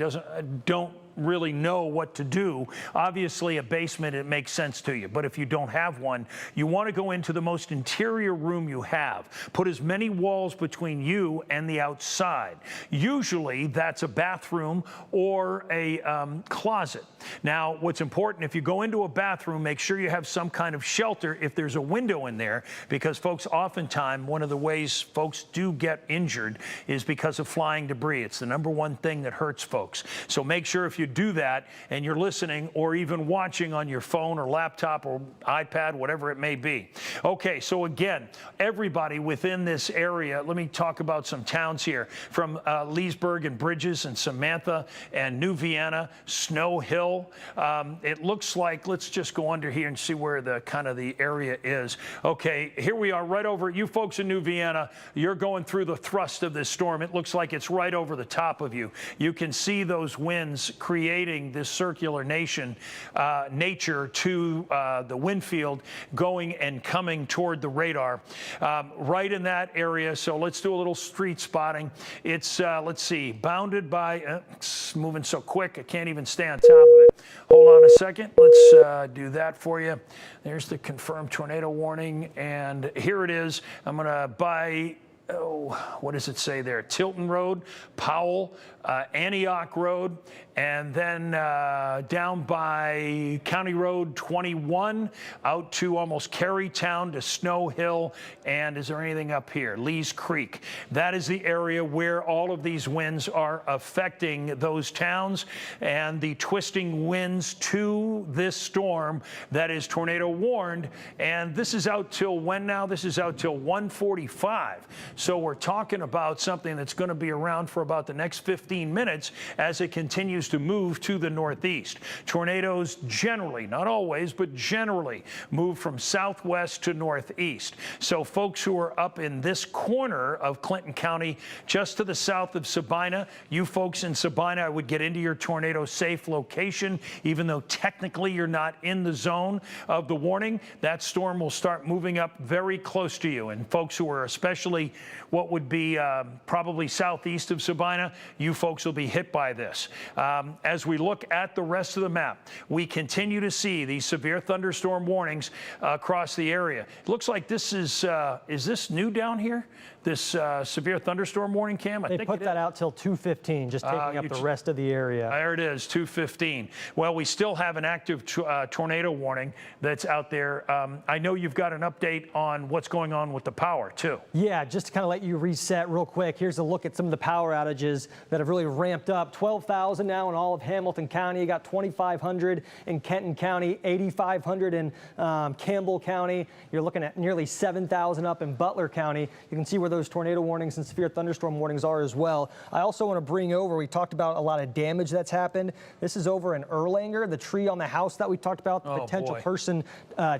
don't really know what to do. Obviously, a basement, it makes sense to you. But if you don't have one, you want to go into the most interior room you have. Put as many walls between you and the outside. Usually, that's a bathroom or a closet. Now, what's important, if you go into a bathroom, make sure you have some kind of shelter if there's a window in there, because folks, oftentimes, one of the ways folks do get injured is because of flying debris. It's the #1 thing that hurts folks. So make sure if you do that and you're listening or even watching on your phone or laptop or iPad, whatever it may be. Okay, so again, everybody within this area, let me talk about some towns here, from Leesburg and Bridges and Samantha and New Vienna, Snow Hill. It looks like, let's just go under here and see where the kind of the area is. Okay, here we are right over, you folks in New Vienna, you're going through the thrust of this storm. It looks like it's right over the top of you. You can see those winds creating this circular nature to the wind field going and coming toward the radar. Right in that area, so let's do a little street spotting. It's, let's see, bounded by, it's moving so quick, I can't even stay on top of it. Hold on a second, let's do that for you. There's the confirmed tornado warning, and here it is. I'm gonna buy, what does it say there? Tilton Road, Powell, Antioch Road, and then down by County Road 21 out to almost Carytown to Snow Hill, and is there anything up here? Lee's Creek. That is the area where all of these winds are affecting those towns, and the twisting winds to this storm that is tornado warned. And this is out till when now? This is out till 1:45. So we're talking about something that's going to be around for about the next 15 minutes as it continues to move to the northeast. Tornadoes generally, not always, but generally move from southwest to northeast. So folks who are up in this corner of Clinton County, just to the south of Sabina, you folks in Sabina, I would get into your tornado safe location, even though technically you're not in the zone of the warning. That storm will start moving up very close to you. And folks who are especially what would be probably southeast of Sabina, you folks will be hit by this. As we look at the rest of the map, we continue to see these severe thunderstorm warnings across the area. It looks like this is this new down here? This severe thunderstorm warning, Cam? They put that out till 2:15, just taking up the rest of the area. There it is, 2:15. Well, we still have an active tornado warning that's out there. I know you've got an update on what's going on with the power, too. Yeah, just to kind of let you reset real quick, here's a look at some of the power outages that have really ramped up. 12,000 now in all of Hamilton County. You got 2,500 in Kenton County, 8,500 in Campbell County. You're looking at nearly 7,000 up in Butler County. You can see where those tornado warnings and severe thunderstorm warnings are as well. I also want to bring over, we talked about a lot of damage that's happened. This is over in Erlanger, the tree on the house that we talked about, the potential person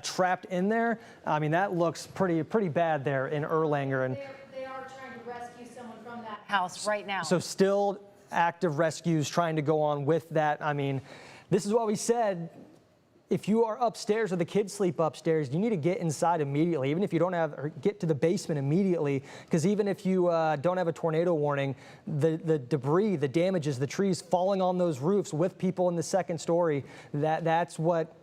trapped in there. I mean, that looks pretty bad there in Erlanger. And they are trying to rescue someone from that house right now. So still active rescues trying to go on with that. I mean, this is what we said. If you are upstairs or the kids sleep upstairs, you need to get inside immediately, even if you don't have, or get to the basement immediately, because even if you don't have a tornado warning, the debris, the damages, the trees falling on those roofs with people in the second story, that's what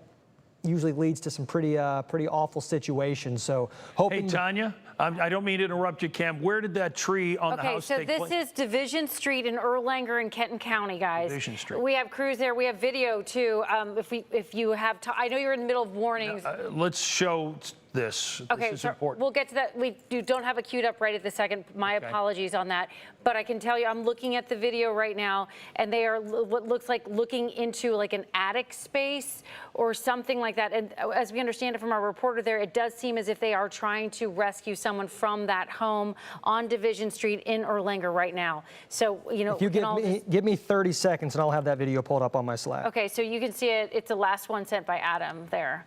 usually leads to some pretty awful situations. So hoping. Hey, Tanya, I don't mean to interrupt you, Cam. Where did that tree on the house take place? Okay, so this is Division Street in Erlanger in Kenton County, guys. Division Street. We have crews there. We have video too. If you have, I know you're in the middle of warnings. Let's show this. Okay, this is so important. we'll get to that. We don't have it queued up right at the second. My apologies on that. But I can tell you, I'm looking at the video right now, and they are what looks like looking into like an attic space or something like that. And as we understand it from our reporter there, it does seem as if they are trying to rescue someone from that home on Division Street in Erlanger right now. So, you know, If you give me 30 seconds, and I'll have that video pulled up on my Slack. Okay, so you can see it. It's the last one sent by Adam there.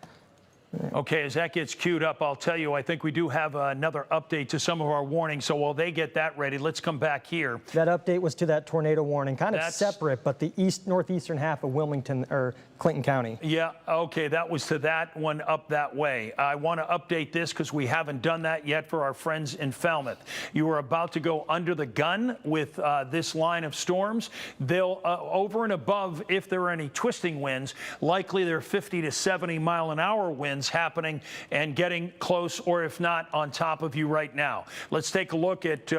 Okay, as that gets queued up, I'll tell you, I think we do have another update to some of our warnings. So while they get that ready, let's come back here. That update was to that tornado warning, kind of separate, but the northeastern half of Wilmington or Clinton County. Yeah, okay, that was to that one up that way. I want to update this because we haven't done that yet for our friends in Falmouth. You are about to go under the gun with this line of storms. They'll, over and above, if there are any twisting winds, likely there are 50 to 70 mile an hour winds happening and getting close, or if not, on top of you right now. Let's take a look at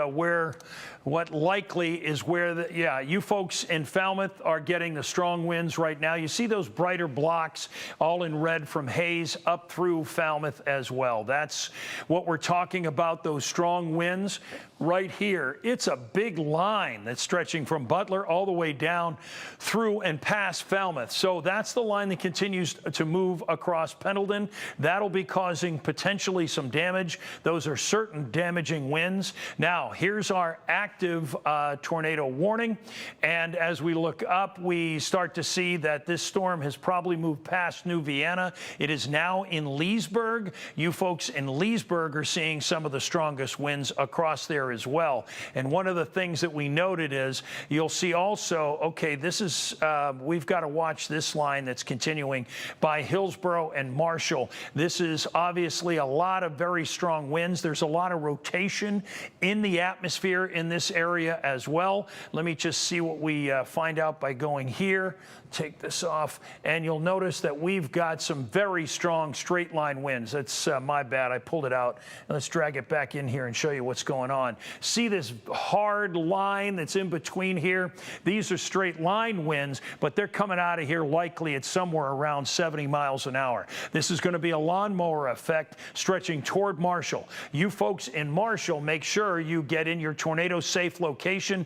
what likely is where you folks in Falmouth are getting the strong winds right now. You see those brighter blocks all in red from Hayes up through Falmouth as well. That's what we're talking about, those strong winds right here. It's a big line that's stretching from Butler all the way down through and past Falmouth. So that's the line that continues to move across Pendleton. That'll be causing potentially some damage. Those are certain damaging winds. Now, here's our active tornado warning. And as we look up, we start to see that this storm has probably moved past New Vienna. It is now in Leesburg. You folks in Leesburg are seeing some of the strongest winds across there as well. And one of the things that we noted is you'll see also, okay, this is, we've got to watch this line that's continuing by Hillsborough and Marshall. This is obviously a lot of very strong winds. There's a lot of rotation in the atmosphere in this area as well. Let me just see what we find out by going here. Take this off, and you'll notice that we've got some very strong straight line winds. That's my bad. I pulled it out. Let's drag it back in here and show you what's going on. See this hard line that's in between here? These are straight line winds, but they're coming out of here likely at somewhere around 70 miles an hour. This is going to be a lawnmower effect stretching toward Marshall. You folks in Marshall, make sure you get in your tornado safe location.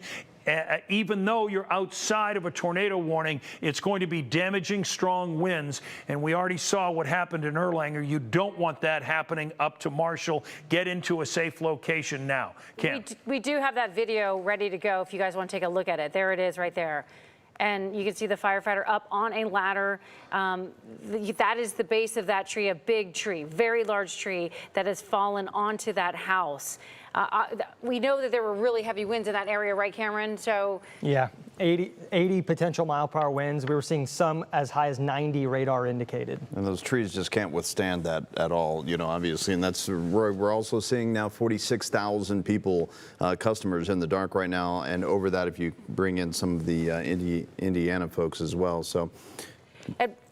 Even though you're outside of a tornado warning, it's going to be damaging strong winds. And we already saw what happened in Erlanger. You don't want that happening up to Marshall. Get into a safe location now. Cam. We do have that video ready to go if you guys want to take a look at it. There it is right there. And you can see the firefighter up on a ladder. That is the base of that tree, a big tree, very large tree that has fallen onto that house. We know that there were really heavy winds in that area, right, Cameron? So yeah, 80 potential mile-per-hour winds. We were seeing some as high as 90 radar indicated. And those trees just can't withstand that at all, obviously. And that's we're also seeing now 46,000 people, customers in the dark right now. And over that, if you bring in some of the Indiana folks as well. So,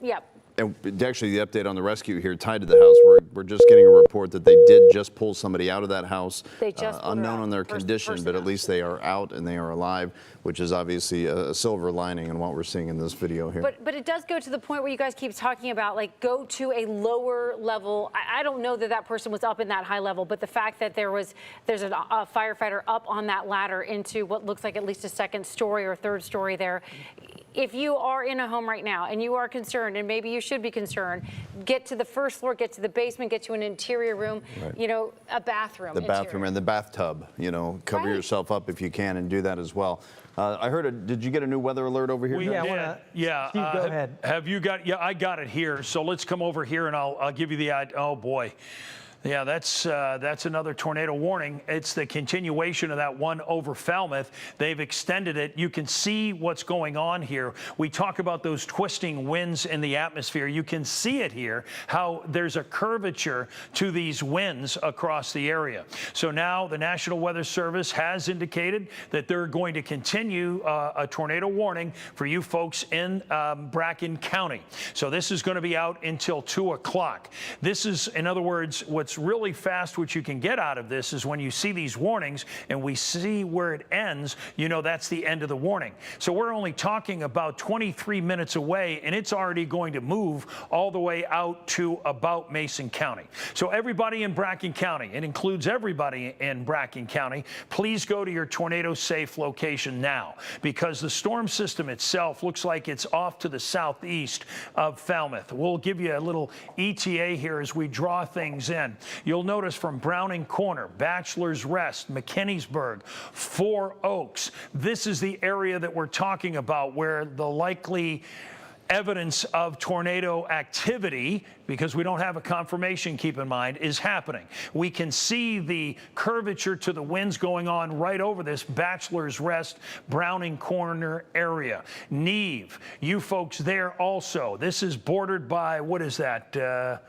yeah. And actually, the update on the rescue here tied to the house, we're just getting a report that they did just pull somebody out of that house. They just unknown on their condition, but at least they are out and they are alive, which is obviously a silver lining in what we're seing in this video here. But it does go to the point where you guys keep talking about, like, go to a lower level. I don't know that person was up in that high level, but the fact that there's a firefighter up on that ladder into what looks like at least a second story or third story there. If you are in a home right now and you are concerned, and maybe you should be concerned, get to the first floor, get to the basement, get to an interior room, right. A bathroom. The bathroom and the bathtub, cover right. yourself up if you can and do that as well. I heard did you get a new weather alert over here? We John? did. Yeah. Steve, go ahead. Have you got, I got it here. So let's come over here and I'll give you the, oh boy. Yeah, that's another tornado warning. It's the continuation of that one over Falmouth. They've extended it. You can see what's going on here. We talk about those twisting winds in the atmosphere. You can see it here, how there's a curvature to these winds across the area. So now the National Weather Service has indicated that they're going to continue a tornado warning for you folks in Bracken County. So this is going to be out until 2 o'clock. This is, in other words, what's really fast, what you can get out of this is when you see these warnings and we see where it ends, that's the end of the warning. So we're only talking about 23 minutes away, and it's already going to move all the way out to about Mason County. So everybody in Bracken County, it includes everybody in Bracken County, please go to your tornado safe location now, because the storm system itself looks like it's off to the southeast of Falmouth. We'll give you a little ETA here as we draw things in. You'll notice from Browning Corner, Bachelor's Rest, McKinney'sburg, Four Oaks. This is the area that we're talking about where the likely evidence of tornado activity, because we don't have a confirmation, keep in mind, is happening. We can see the curvature to the winds going on right over this Bachelor's Rest, Browning Corner area. Neve, you folks there also. This is bordered by, what is that?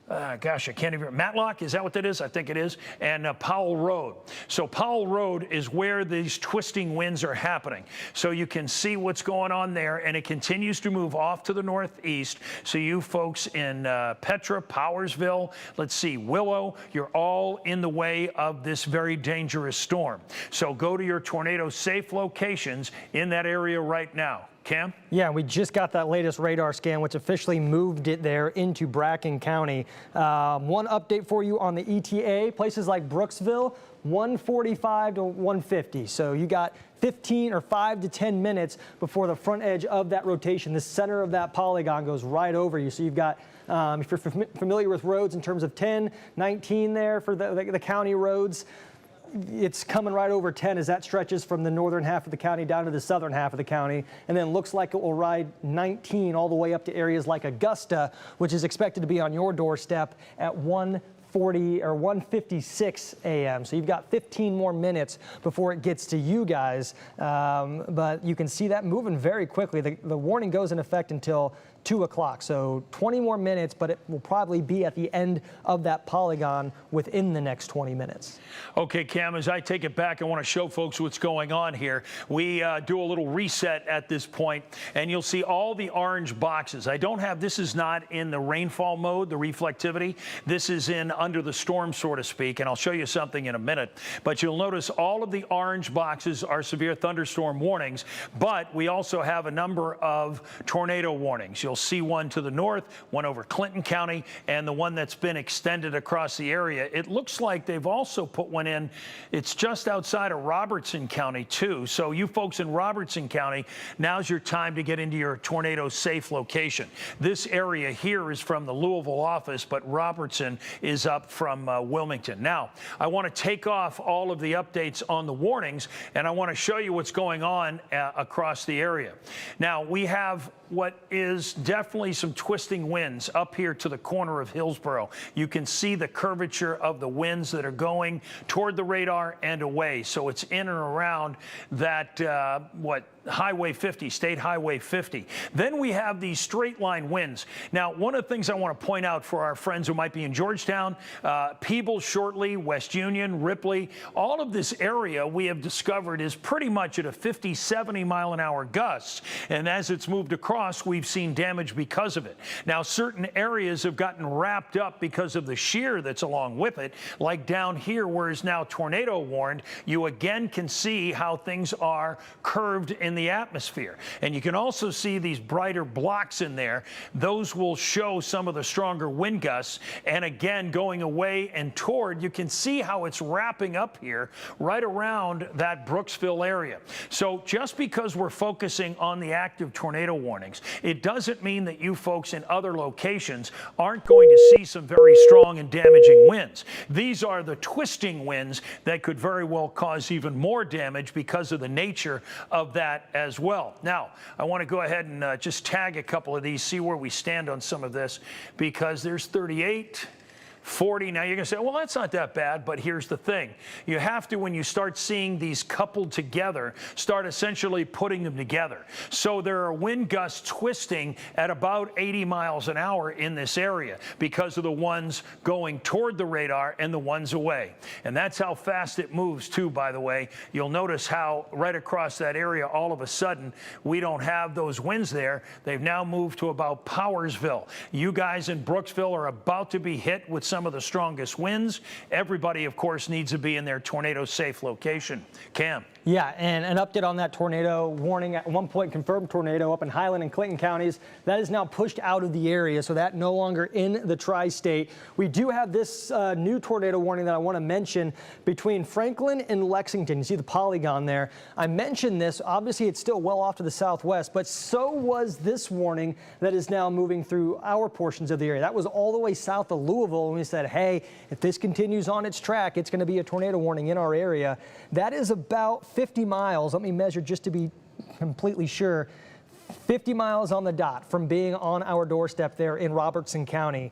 Gosh, I can't even, Matlock, is that what that is? I think it is. And Powell Road. So Powell Road is where these twisting winds are happening. So you can see what's going on there, and it continues to move off to the northeast. So you folks in Petra, Powersville, let's see, Willow, you're all in the way of this very dangerous storm. So go to your tornado safe locations in that area right now. Cam? Yeah, we just got that latest radar scan, which officially moved it there into Bracken County. One update for you on the ETA, places like Brooksville, 145 to 150. So you got 15 or 5 to 10 minutes before the front edge of that rotation. The center of that polygon goes right over you. So you've got, if you're familiar with roads in terms of 10, 19 there for the county roads, it's coming right over 10 as that stretches from the northern half of the county down to the southern half of the county, and then looks like it will ride 19 all the way up to areas like Augusta, which is expected to be on your doorstep at 1:40 or 1:56 a.m. So you've got 15 more minutes before it gets to you guys, but you can see that moving very quickly. The warning goes in effect until 2 o'clock, so 20 more minutes, but it will probably be at the end of that polygon within the next 20 minutes. Okay, Cam, as I take it back, I want to show folks what's going on here. We do a little reset at this point, and you'll see all the orange boxes. I don't have, this is not in the rainfall mode, the reflectivity. This is in under the storm, so to speak, and I'll show you something in a minute. But you'll notice all of the orange boxes are severe thunderstorm warnings, but we also have a number of tornado warnings. You'll see one to the north, one over Clinton County, and the one that's been extended across the area. It looks like they've also put one in. It's just outside of Robertson County, too. So you folks in Robertson County, now's your time to get into your tornado safe location. This area here is from the Louisville office, but Robertson is winds up from Wilmington. Now, I want to take off all of the updates on the warnings, and I want to show you what's going on across the area. Now, we have what is definitely some twisting winds up here to the corner of Hillsborough. You can see the curvature of the winds that are going toward the radar and away. So it's in and around that, Highway 50, State Highway 50. Then we have these straight line winds. Now, one of the things I want to point out for our friends who might be in Georgetown, Peebles shortly, West Union, Ripley, all of this area we have discovered is pretty much at a 50, 70 mile an hour gusts. And as it's moved across, we've seen damage because of it. Now, certain areas have gotten wrapped up because of the shear that's along with it, like down here where is now tornado warned. You again can see how things are curved in the atmosphere. And you can also see these brighter blocks in there. Those will show some of the stronger wind gusts. And again, going away and toward, you can see how it's wrapping up here right around that Brooksville area. So just because we're focusing on the active tornado warnings, it doesn't mean that you folks in other locations aren't going to see some very strong and damaging winds. These are the twisting winds that could very well cause even more damage because of the nature of that as well. Now, I want to go ahead and just tag a couple of these, see where we stand on some of this, because there's 38, 40. Now you're going to say, well, that's not that bad, but here's the thing. You have to, when you start seeing these coupled together, start essentially putting them together. So there are wind gusts twisting at about 80 miles an hour in this area because of the ones going toward the radar and the ones away. And that's how fast it moves too, by the way. You'll notice how right across that area, all of a sudden, we don't have those winds there. They've now moved to about Powersville. You guys in Brooksville are about to be hit with some of the strongest winds. Everybody, of course, needs to be in their tornado-safe location. Cam. Yeah, and an update on that tornado warning. At one point, confirmed tornado up in Highland and Clinton counties. That is now pushed out of the area, so that no longer in the tri-state. We do have this new tornado warning that I want to mention between Franklin and Lexington. You see the polygon there. I mentioned this. Obviously, it's still well off to the southwest, but so was this warning that is now moving through our portions of the area. That was all the way south of Louisville, and we said, hey, if this continues on its track, it's going to be a tornado warning in our area. That is about 50 miles. Let me measure just to be completely sure. 50 miles on the dot from being on our doorstep there in Robertson County.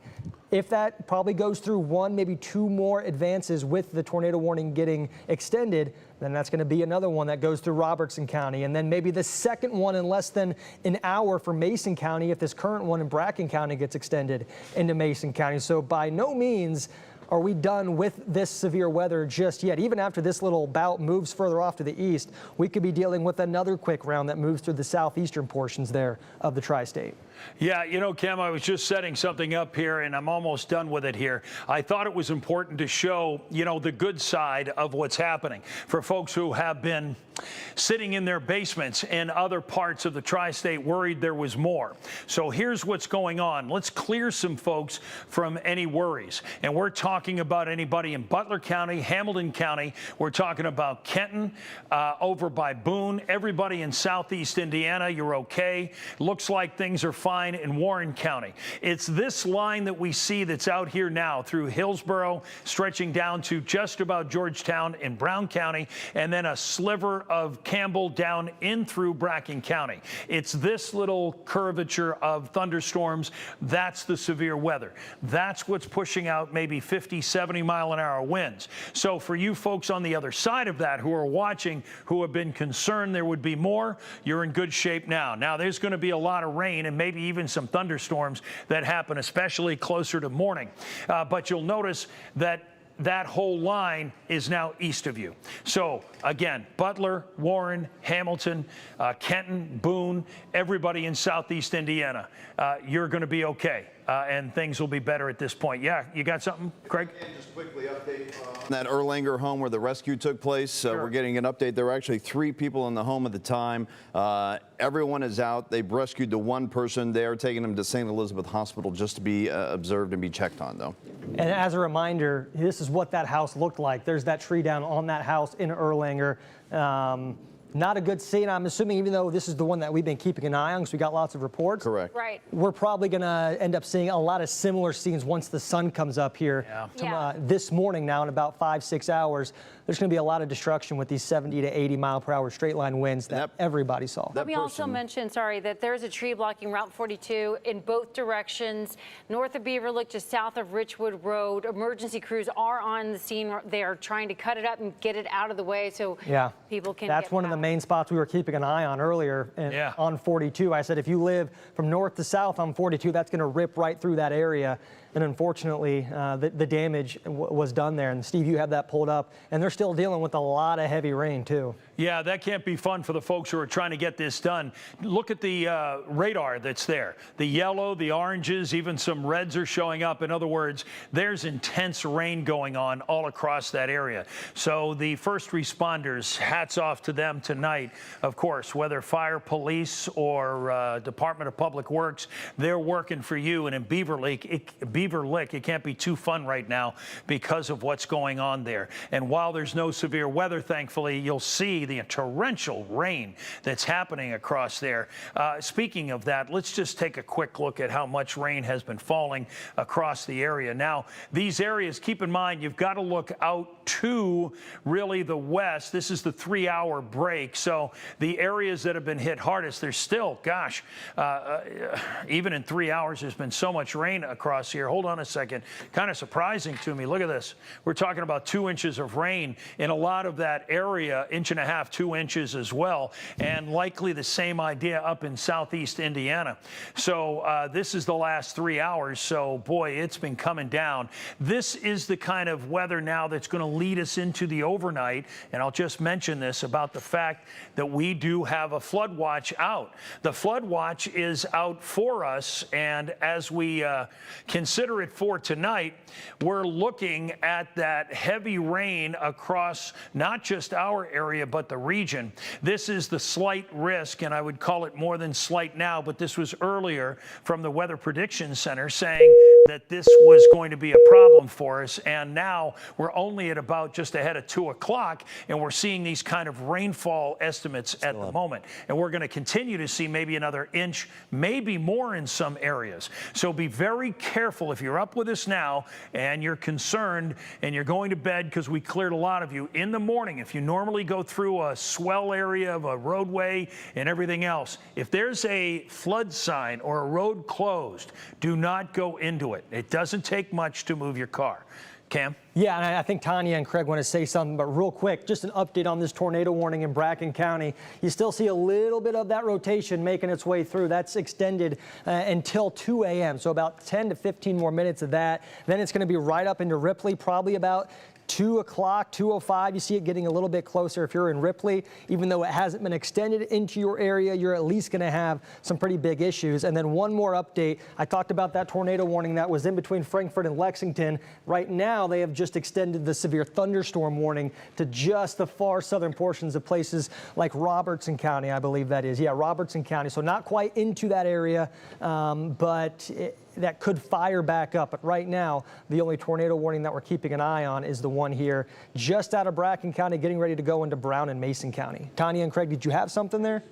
If that probably goes through one, maybe two more advances with the tornado warning getting extended, then that's going to be another one that goes through Robertson County. And then maybe the second one in less than an hour for Mason County if this current one in Bracken County gets extended into Mason County. So by no means are we done with this severe weather just yet. Even after this little bout moves further off to the east, we could be dealing with another quick round that moves through the southeastern portions there of the tri-state. Yeah, you know, Cam, I was just setting something up here, and I'm almost done with it here. I thought it was important to show, you know, the good side of what's happening for folks who have been sitting in their basements in other parts of the tri-state worried there was more. So here's what's going on. Let's clear some folks from any worries. And we're talking about anybody in Butler County, Hamilton County. We're talking about Kenton, over by Boone. Everybody in southeast Indiana, you're okay. Looks like things are fine in Warren County. It's this line that we see that's out here now through Hillsborough, stretching down to just about Georgetown in Brown County, and then a sliver of Campbell down in through Bracken County. It's this little curvature of thunderstorms. That's the severe weather. That's what's pushing out maybe 50, 70 mile an hour winds. So for you folks on the other side of that who are watching, who have been concerned there would be more, you're in good shape now. Now there's going to be a lot of rain and maybe even some thunderstorms that happen, especially closer to morning. But you'll notice that that whole line is now east of you. So again, Butler, Warren, Hamilton, Kenton, Boone, everybody in southeast Indiana, you're going to be okay. And things will be better at this point. Yeah, you got something, Craig? And just quickly update on that Erlanger home where the rescue took place. Sure. We're getting an update. There were actually 3 people in the home at the time. Everyone is out. They've rescued the one person. They are taking him to St. Elizabeth Hospital just to be observed and be checked on, though. And as a reminder, this is what that house looked like. There's that tree down on that house in Erlanger. Not a good scene. I'm assuming, even though this is the one that we've been keeping an eye on because we got lots of reports. Correct. Right. We're probably going to end up seeing a lot of similar scenes once the sun comes up here this morning now in about 5-6 hours. There's going to be a lot of destruction with these 70 to 80 mile per hour straight line winds that everybody saw. Let me also mention, that there's a tree blocking Route 42 in both directions, north of Beaverlick, just south of Richwood Road. Emergency crews are on the scene. They are trying to cut it up and get it out of the way so people can That's one of the main spots we were keeping an eye on earlier on 42. I said if you live from north to south on 42, that's going to rip right through that area. And unfortunately, the damage was done there. And Steve, you have that pulled up, and they're still dealing with a lot of heavy rain too. Yeah, that can't be fun for the folks who are trying to get this done. Look at the radar that's there. The yellow, the oranges, even some reds are showing up. In other words, there's intense rain going on all across that area. So the first responders, hats off to them tonight. Of course, whether fire, police, or Department of Public Works, they're working for you. And in Beaver Lick, it can't be too fun right now because of what's going on there. And while there's no severe weather, thankfully, you'll see the torrential rain that's happening across there. Speaking of that, let's just take a quick look at how much rain has been falling across the area. Now, these areas, keep in mind, you've got to look out to really the west. This is the 3-hour break. So the areas that have been hit hardest, there's still, gosh, even in 3 hours, there's been so much rain across here. Hold on a second. Kind of surprising to me. Look at this. We're talking about 2 inches of rain in a lot of that area, 1.5 inches, 2 inches as well, and likely the same idea up in southeast Indiana. So this is the last 3 hours. So boy, it's been coming down. This is the kind of weather now that's going to lead us into the overnight. And I'll just mention this about the fact that we do have a flood watch out. The flood watch is out for us. And as we consider it for tonight, we're looking at that heavy rain across not just our area, but the region. This is the slight risk, and I would call it more than slight now, but this was earlier from the Weather Prediction Center saying that this was going to be a problem for us. And now we're only at about just ahead of 2 o'clock, and we're seeing these kind of rainfall estimates at the moment. And we're going to continue to see maybe another inch, maybe more in some areas. So be very careful if you're up with us now and you're concerned and you're going to bed, because we cleared a lot of you in the morning. If you normally go through a swell area of a roadway and everything else, if there's a flood sign or a road closed, do not go into it. It doesn't take much to move your car. Cam? Yeah, and I think Tanya and Craig want to say something, but real quick, just an update on this tornado warning in Bracken County. You still see a little bit of that rotation making its way through. That's extended until 2 a.m., so about 10 to 15 more minutes of that. Then it's going to be right up into Ripley, probably about 2 o'clock, 2:05. You see it getting a little bit closer if you're in Ripley. Even though it hasn't been extended into your area, you're at least going to have some pretty big issues. And then one more update. I talked about that tornado warning that was in between Frankfort and Lexington. Right now, they have just extended the severe thunderstorm warning to just the far southern portions of places like Robertson County, I believe that is. Yeah, Robertson County. So not quite into that area, but that could fire back up. But right now, the only tornado warning that we're keeping an eye on is the one here just out of Bracken County, getting ready to go into Brown and Mason County. Tanya and Craig, did you have something there?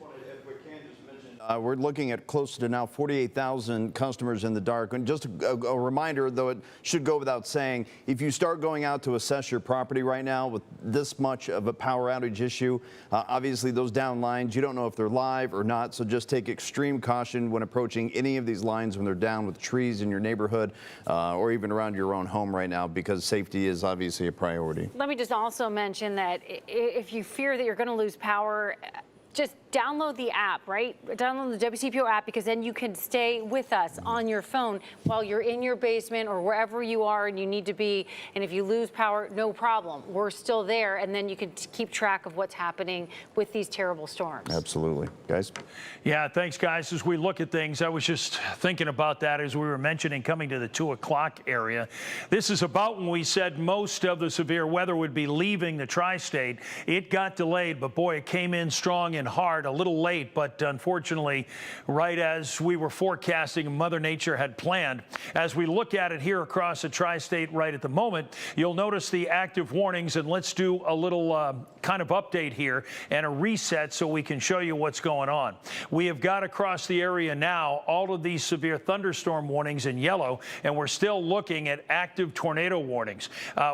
We're looking at close to now 48,000 customers in the dark. And just a reminder, though it should go without saying, if you start going out to assess your property right now with this much of a power outage issue, obviously those down lines, you don't know if they're live or not. So just take extreme caution when approaching any of these lines when they're down with trees in your neighborhood or even around your own home right now, because safety is obviously a priority. Let me just also mention that if you fear that you're going to lose power, just download the app, right? Download the WCPO app, because then you can stay with us on your phone while you're in your basement or wherever you are and you need to be. And if you lose power, no problem. We're still there. And then you can keep track of what's happening with these terrible storms. Absolutely. Guys? Yeah, thanks, guys. As we look at things, I was just thinking about that as we were mentioning coming to the 2 o'clock area. This is about when we said most of the severe weather would be leaving the tri-state. It got delayed, but boy, it came in strong and hard start a little late, but unfortunately, right as we were forecasting, Mother Nature had planned. As we look at it here across the tri-state right at the moment, you'll notice the active warnings, and let's do a little kind of update here and a reset so we can show you what's going on. We have got across the area now all of these severe thunderstorm warnings in yellow, and we're still looking at active tornado warnings.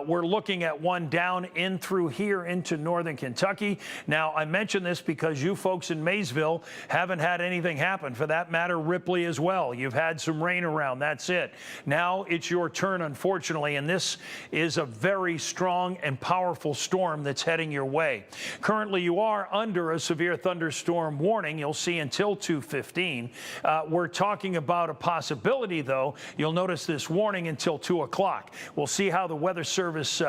We're looking at one down in through here into northern Kentucky. Now, I mention this because you folks in Maysville haven't had anything happen. For that matter, Ripley as well. You've had some rain around. That's it. Now it's your turn, unfortunately, and this is a very strong and powerful storm that's heading your way. Currently, you are under a severe thunderstorm warning. You'll see until 2:15. We're talking about a possibility, though. You'll notice this warning until 2 o'clock. We'll see how the Weather Service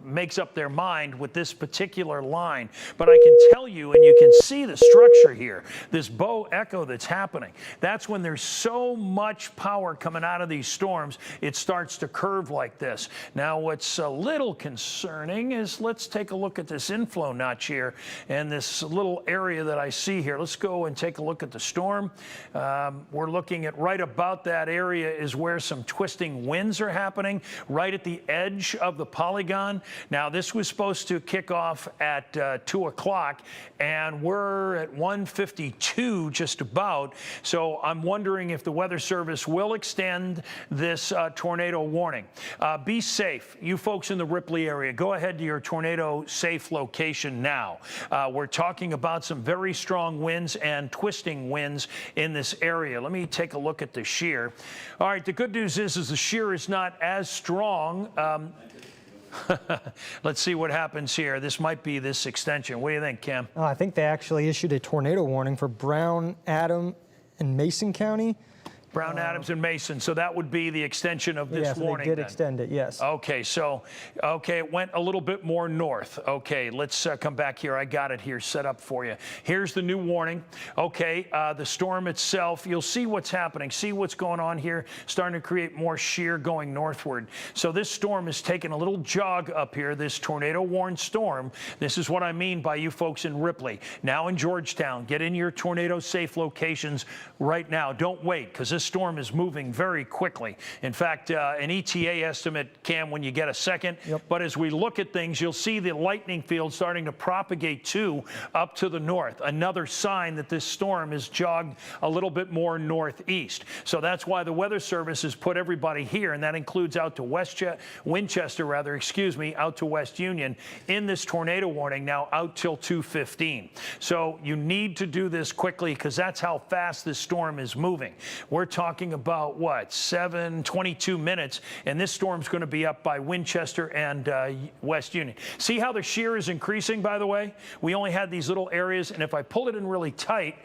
makes up their mind with this particular line. But I can tell you, and you can see the structure here, this bow echo that's happening. That's when there's so much power coming out of these storms, it starts to curve like this. Now, what's a little concerning is, let's take a look at this inflow notch here and this little area that I see here. Let's go and take a look at the storm. We're looking at right about that area is where some twisting winds are happening, right at the edge of the polygon. Now, this was supposed to kick off at 2 o'clock, and we're at 1:52 just about. So I'm wondering if the Weather Service will extend this tornado warning. Be safe. You folks in the Ripley area, go ahead to your tornado safe location now. We're talking about some very strong winds and twisting winds in this area. Let me take a look at the shear. All right, the good news is the shear is not as strong. Let's see what happens here. This might be this extension. What do you think, Cam? I think they actually issued a tornado warning for Brown, Adams, and Mason County. Brown, Adams, and Mason. So that would be the extension of this warning. They did then. extend it, yes. Okay, so, it went a little bit more north. Okay, let's come back here. I got it here set up for you. Here's the new warning. Okay, the storm itself, you'll see what's happening. See what's going on here, starting to create more shear going northward. So this storm is taking a little jog up here, this tornado-warned storm. This is what I mean by you folks in Ripley. Now in Georgetown, get in your tornado-safe locations right now. Don't wait, because this storm is moving very quickly. In fact, an ETA estimate, Cam, when you get a second. Yep. But as we look at things, you'll see the lightning field starting to propagate up to the north. Another sign that this storm is jogged a little bit more northeast. So that's why the Weather Service has put everybody here, and that includes out to Winchester, out to West Union, in this tornado warning now out till 2:15. So you need to do this quickly because that's how fast this storm is moving. We're talking about, what, 22 minutes, and this storm's going to be up by Winchester and West Union. See how the shear is increasing, by the way? We only had these little areas, and if I pull it in really tight,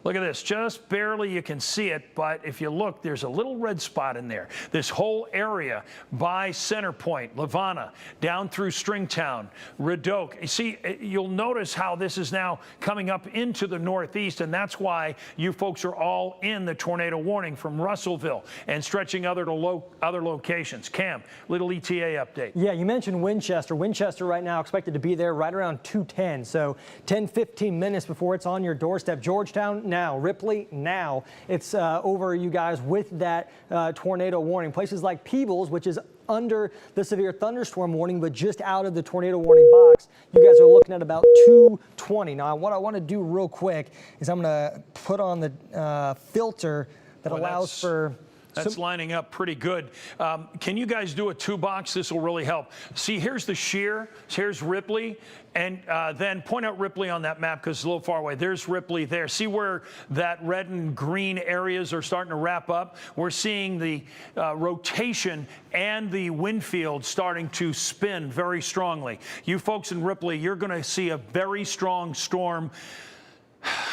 look at this, just barely you can see it, but if you look, there's a little red spot in there. This whole area by Center Point, Lavana, down through Stringtown, Redoke. You see, you'll notice how this is now coming up into the northeast, and that's why you folks are all in the tornado warning from Russellville and stretching other locations. Cam, little ETA update. Yeah, you mentioned Winchester. Winchester right now expected to be there right around 2:10, so 10-15 minutes before it's on your doorstep. Georgetown now, Ripley now. It's over you guys with that tornado warning. Places like Peebles, which is under the severe thunderstorm warning, but just out of the tornado warning box, you guys are looking at about 2:20. Now, what I want to do real quick is I'm going to put on the filter that allows for... That's lining up pretty good. Can you guys do a 2-box? This will really help. See, here's the shear. Here's Ripley. And then point out Ripley on that map because it's a little far away. There's Ripley there. See where that red and green areas are starting to wrap up? We're seeing the rotation and the wind field starting to spin very strongly. You folks in Ripley, you're going to see a very strong storm.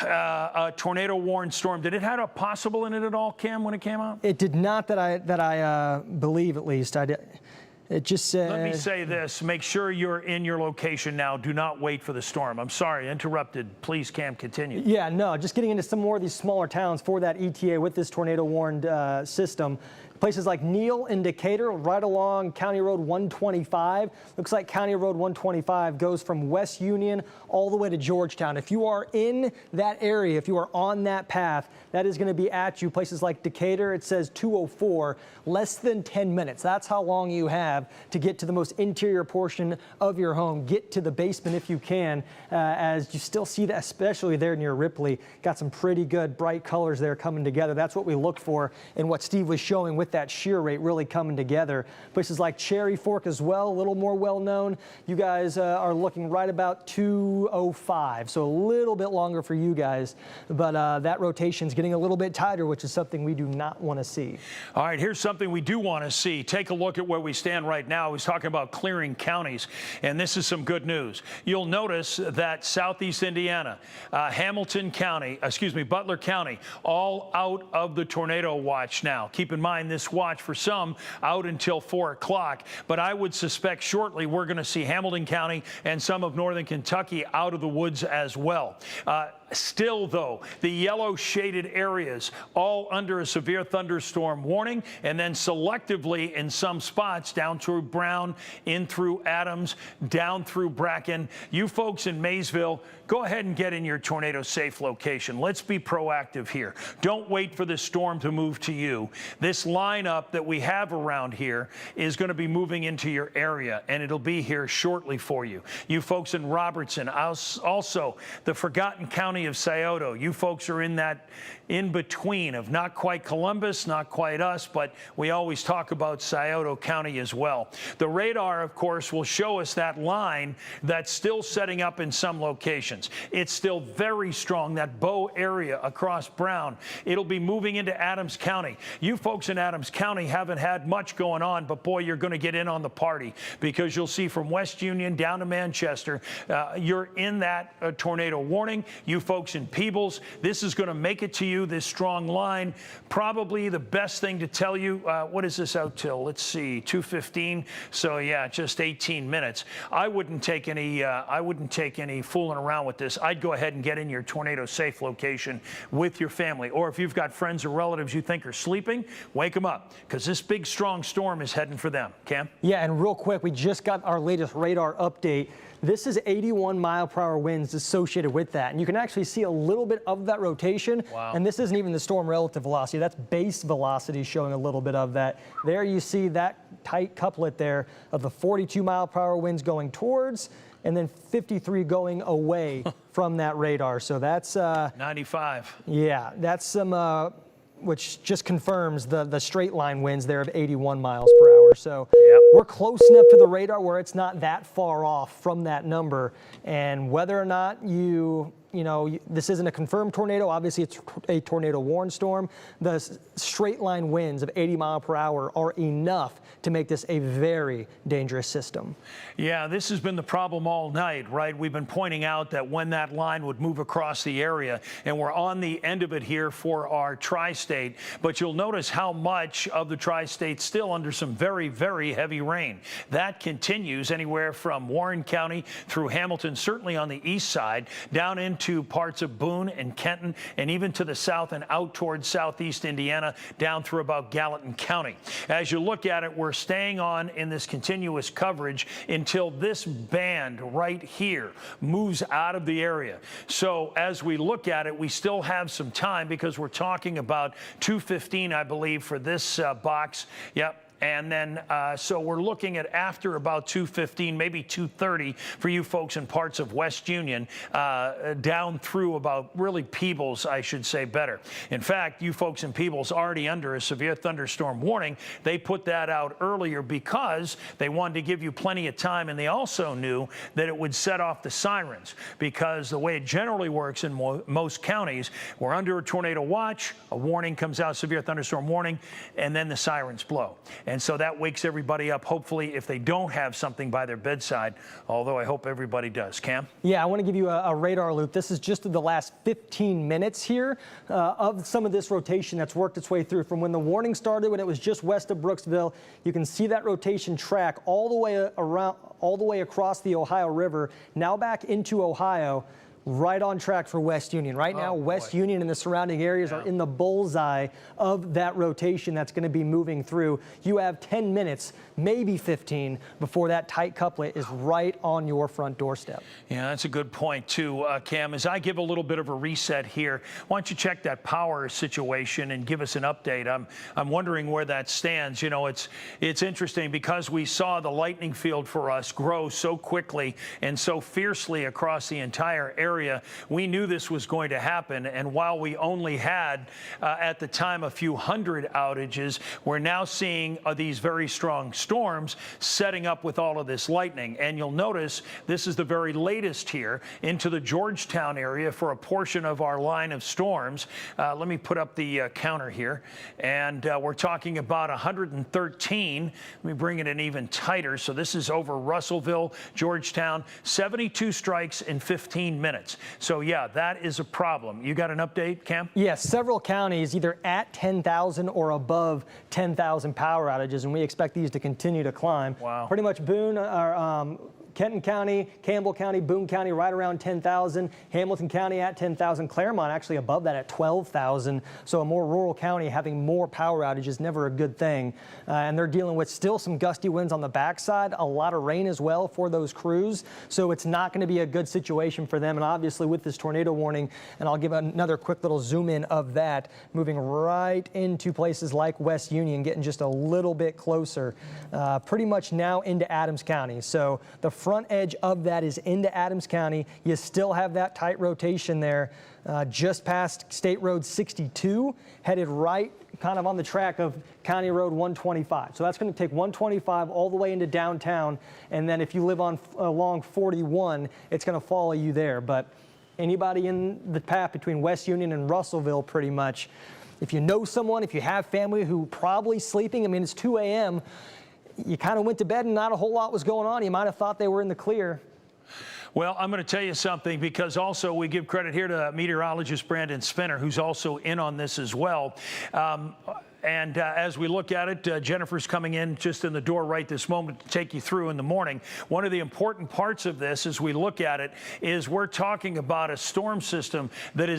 A tornado-warned storm. Did it have a possible in it at all, Cam, when it came out? It did not, that I believe, at least. It just said... Let me say this. Make sure you're in your location now. Do not wait for the storm. I'm sorry, interrupted. Please, Cam, continue. Yeah, no, just getting into some more of these smaller towns for that ETA with this tornado-warned system. Places like Neal and Decatur, right along County Road 125. Looks like County Road 125 goes from West Union all the way to Georgetown. If you are in that area, if you are on that path, that is going to be at you. Places like Decatur, it says 204, less than 10 minutes. That's how long you have to get to the most interior portion of your home. Get to the basement if you can, as you still see that, especially there near Ripley. Got some pretty good bright colors there coming together. That's what we look for and what Steve was showing with that shear rate really coming together. Places like Cherry Fork as well, a little more well known. You guys are looking right about 205, so a little bit longer for you guys, but that rotation's getting a little bit tighter, which is something we do not want to see. All right, here's something we do want to see. Take a look at where we stand right now. He's talking about clearing counties, and this is some good news. You'll notice that Southeast Indiana, Hamilton County, Butler County, all out of the tornado watch now. Keep in mind this watch for some out until 4 o'clock, but I would suspect shortly we're going to see Hamilton County and some of northern Kentucky out of the woods as well. Still, though, the yellow shaded areas all under a severe thunderstorm warning, and then selectively in some spots down through Brown, in through Adams, down through Bracken. You folks in Maysville, go ahead and get in your tornado safe location. Let's be proactive here. Don't wait for the storm to move to you. This lineup that we have around here is going to be moving into your area, and it'll be here shortly for you. You folks in Robertson, also the forgotten county of Scioto. You folks are in that in between of not quite Columbus, not quite us, but we always talk about Scioto County as well. The radar, of course, will show us that line that's still setting up in some locations. It's still very strong, that Bow area across Brown. It'll be moving into Adams County. You folks in Adams County haven't had much going on, but boy, you're going to get in on the party, because you'll see from West Union down to Manchester, you're in that tornado warning. You folks in Peebles, this is going to make it to you, this strong line. Probably the best thing to tell you, what is this out till? Let's see, 2:15. So yeah, just 18 minutes. I wouldn't take any fooling around with this. I'd go ahead and get in your tornado safe location with your family, or if you've got friends or relatives you think are sleeping, wake them up, because this big strong storm is heading for them. Cam? Yeah, and real quick, we just got our latest radar update. This is 81 mile-per-hour winds associated with that. And you can actually see a little bit of that rotation. Wow. And this isn't even the storm relative velocity. That's base velocity showing a little bit of that. There you see that tight couplet there of the 42 mile-per-hour winds going towards, and then 53 going away from that radar. So that's 95. Yeah, that's some which just confirms the straight line winds there of 81 miles per hour. So we're close enough to the radar where it's not that far off from that number. And whether or not this isn't a confirmed tornado, obviously it's a tornado warned storm, the straight line winds of 80 mile per hour are enough to make this a very dangerous system. Yeah, this has been the problem all night, right? We've been pointing out that when that line would move across the area, and we're on the end of it here for our tri-state, but you'll notice how much of the tri-state still under some very, very heavy rain. That continues anywhere from Warren County through Hamilton, certainly on the east side, down into parts of Boone and Kenton, and even to the south and out towards southeast Indiana, down through about Gallatin County. As you look at it, we're staying on in this continuous coverage until this band right here moves out of the area. So as we look at it, we still have some time, because we're talking about 2:15, I believe, for this box. Yep. And then, so we're looking at after about 2:15, maybe 2:30 for you folks in parts of West Union, down through about really Peebles, I should say better. In fact, you folks in Peebles already under a severe thunderstorm warning. They put that out earlier because they wanted to give you plenty of time, and they also knew that it would set off the sirens, because the way it generally works in most counties, we're under a tornado watch, a warning comes out, severe thunderstorm warning, and then the sirens blow. And so that wakes everybody up, hopefully, if they don't have something by their bedside, although I hope everybody does. Cam? Yeah, I want to give you a radar loop. This is just the last 15 minutes here of some of this rotation that's worked its way through. From when the warning started, when it was just west of Brooksville, you can see that rotation track all the way around, all the way across the Ohio River, now back into Ohio. right on track for West Union. Right now, West Union and the surrounding areas are in the bullseye of that rotation that's going to be moving through. You have 10 minutes, maybe 15, before that tight couplet is right on your front doorstep. Yeah, that's a good point, too, Cam. As I give a little bit of a reset here, why don't you check that power situation and give us an update? I'm wondering where that stands. You know, it's interesting because we saw the lightning field for us grow so quickly and so fiercely across the entire area. We knew this was going to happen, and while we only had at the time a few hundred outages, we're now seeing these very strong storms setting up with all of this lightning. And you'll notice this is the very latest here into the Georgetown area for a portion of our line of storms. Let me put up the counter here, and we're talking about 113. Let me bring it in even tighter. So this is over Russellville, Georgetown, 72 strikes in 15 minutes. So, yeah, that is a problem. You got an update, Cam? Yes, several counties either at 10,000 or above 10,000 power outages, and we expect these to continue to climb. Wow. Pretty much Boone, Kenton County, Campbell County, Boone County right around 10,000, Hamilton County at 10,000, Claremont actually above that at 12,000. So a more rural county having more power outages, never a good thing. And they're dealing with still some gusty winds on the backside, a lot of rain as well for those crews. So it's not going to be a good situation for them. And obviously with this tornado warning, and I'll give another quick little zoom in of that, moving right into places like West Union, getting just a little bit closer, pretty much now into Adams County. So the front edge of that is into Adams County. You still have that tight rotation there just past State Road 62, headed right kind of on the track of County Road 125. So that's going to take 125 all the way into downtown. And then if you live on along 41, it's going to follow you there. But anybody in the path between West Union and Russellville, pretty much, if you know someone, if you have family who probably sleeping, I mean, it's 2 a.m., you kind of went to bed and not a whole lot was going on. You might have thought they were in the clear. Well, I'm going to tell you something, because also we give credit here to meteorologist Brandon Spinner, who's also in on this as well. And as we look at it, Jennifer's coming in just in the door right this moment to take you through in the morning. One of the important parts of this as we look at it is we're talking about a storm system that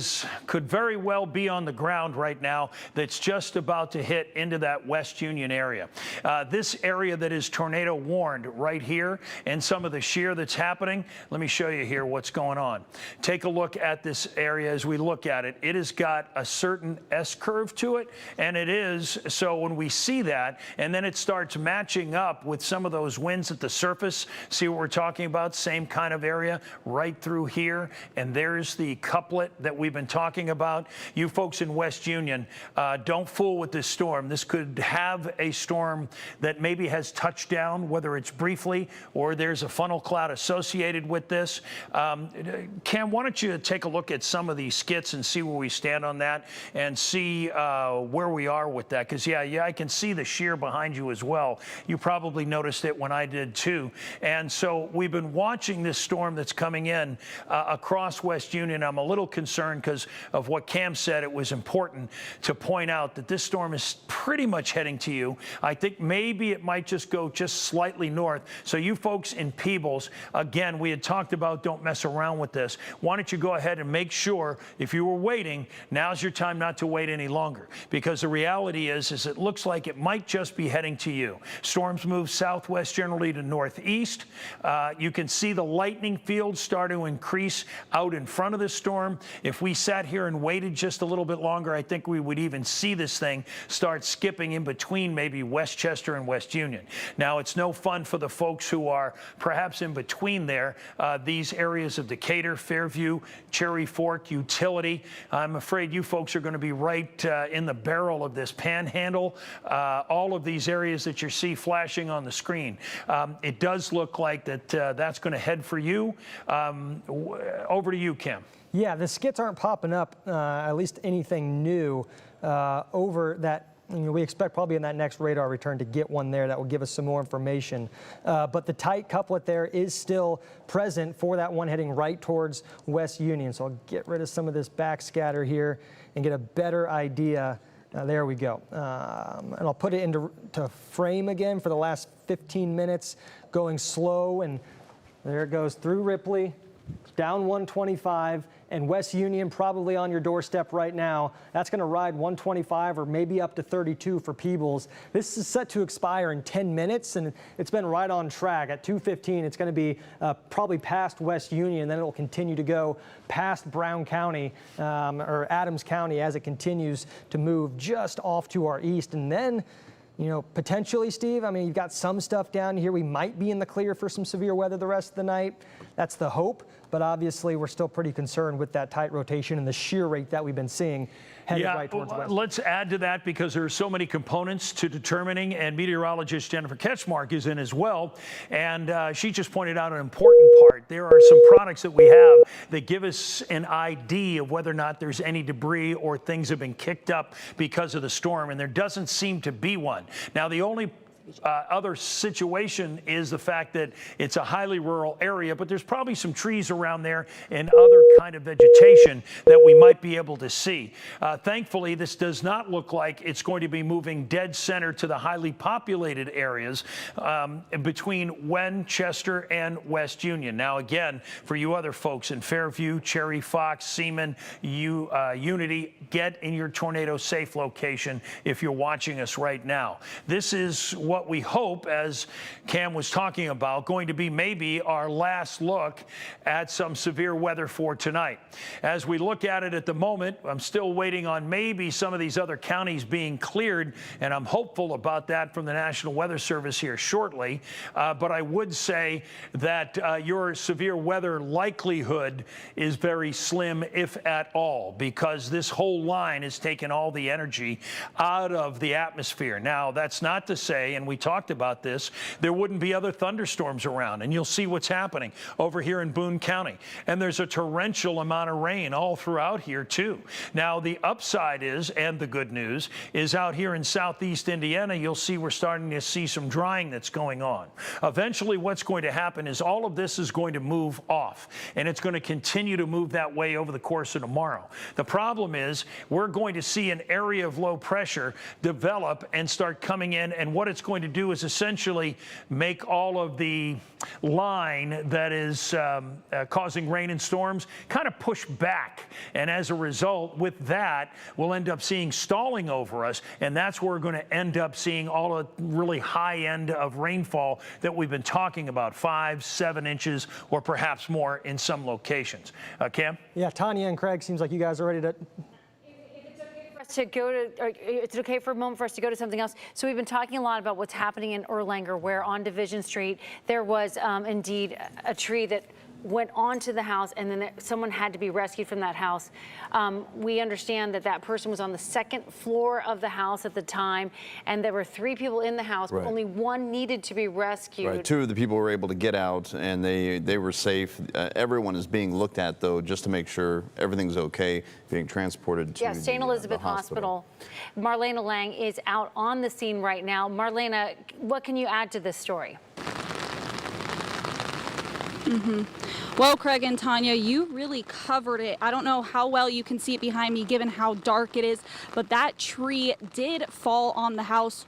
could very well be on the ground right now that's just about to hit into that West Union area. This area that is tornado warned right here, and some of the shear that's happening, let me show you here what's going on. Take a look at this area as we look at it. It has got a certain S-curve to it, and it is. So when we see that, and then it starts matching up with some of those winds at the surface, see what we're talking about? Same kind of area right through here. And there's the couplet that we've been talking about. You folks in West Union, don't fool with this storm. This could have a storm that maybe has touched down, whether it's briefly or there's a funnel cloud associated with this. Cam, why don't you take a look at some of these skits and see where we stand on that and see where we are with that, because I can see the shear behind you as well. You probably noticed it when I did too. And so we've been watching this storm that's coming in across West Union. I'm a little concerned because of what Cam said. It was important to point out that this storm is pretty much heading to you. I think maybe it might just go just slightly north. So you folks in Peebles, again, we had talked about don't mess around with this. Why don't you go ahead and make sure, if you were waiting, now's your time not to wait any longer, because the reality is it looks like it might just be heading to you. Storms move southwest generally to northeast. You can see the lightning field start to increase out in front of the storm. If we sat here and waited just a little bit longer, I think we would even see this thing start skipping in between maybe Westchester and West Union. Now, it's no fun for the folks who are perhaps in between there. These areas of Decatur, Fairview, Cherry Fork, Utility. I'm afraid you folks are going to be right in the barrel of this panhandle, all of these areas that you see flashing on the screen. It does look like that's going to head for you. Over to you, Kim. Yeah, the skits aren't popping up, at least anything new over that. We expect probably in that next radar return to get one there that will give us some more information. But the tight couplet there is still present for that one heading right towards West Union. So I'll get rid of some of this backscatter here and get a better idea. There we go. And I'll put it into frame again for the last 15 minutes, going slow. And there it goes through Ripley, down 125, and West Union probably on your doorstep right now. That's going to ride 125 or maybe up to 32 for Peebles. This is set to expire in 10 minutes, and it's been right on track. At 2:15, it's going to be probably past West Union, then it will continue to go past Brown County or Adams County as it continues to move just off to our east. And then, you know, potentially, Steve, I mean, you've got some stuff down here. We might be in the clear for some severe weather the rest of the night. That's the hope. But obviously, we're still pretty concerned with that tight rotation and the shear rate that we've been seeing headed right towards west. Let's add to that because there are so many components to determining, and meteorologist Jennifer Ketchmark is in as well. And she just pointed out an important part. There are some products that we have that give us an idea of whether or not there's any debris or things have been kicked up because of the storm, and there doesn't seem to be one. Now, the only other situation is the fact that it's a highly rural area, but there's probably some trees around there and other kind of vegetation that we might be able to see. Thankfully, this does not look like it's going to be moving dead center to the highly populated areas between Winchester and West Union. Now, again, for you other folks in Fairview, Cherry Fox, Seaman, Unity, get in your tornado safe location if you're watching us right now. This is what we hope, as Cam was talking about, going to be maybe our last look at some severe weather for tonight. As we look at it at the moment, I'm still waiting on maybe some of these other counties being cleared, and I'm hopeful about that from the National Weather Service here shortly. But I would say that your severe weather likelihood is very slim, if at all, because this whole line has taken all the energy out of the atmosphere. Now, that's not to say, and we talked about this, there wouldn't be other thunderstorms around, and you'll see what's happening over here in Boone County. And there's a torrential amount of rain all throughout here too. Now, the upside is, and the good news, is out here in southeast Indiana, you'll see we're starting to see some drying that's going on. Eventually, what's going to happen is all of this is going to move off, and it's going to continue to move that way over the course of tomorrow. The problem is we're going to see an area of low pressure develop and start coming in, and what it's going to do is essentially make all of the line that is causing rain and storms kind of push back. And as a result, with that, we'll end up seeing stalling over us, and that's where we're going to end up seeing all of really high end of rainfall that we've been talking about, 5-7 inches or perhaps more in some locations. Cam? Yeah, Tanya and Craig, seems like you guys are ready to... to go to, or it's okay for a moment for us to go to something else. So we've been talking a lot about what's happening in Erlanger, where on Division Street there was indeed a tree that went onto the house, and then someone had to be rescued from that house. We understand that that person was on the second floor of the house at the time, and there were 3 people in the house, but only one needed to be rescued. Right. 2 of the people were able to get out, and they were safe. Everyone is being looked at, though, just to make sure everything's okay, being transported to St. Elizabeth Hospital. Marlena Lang is out on the scene right now. Marlena, what can you add to this story? Well, Craig and Tanya, you really covered it. I don't know how well you can see it behind me given how dark it is, but that tree did fall on the house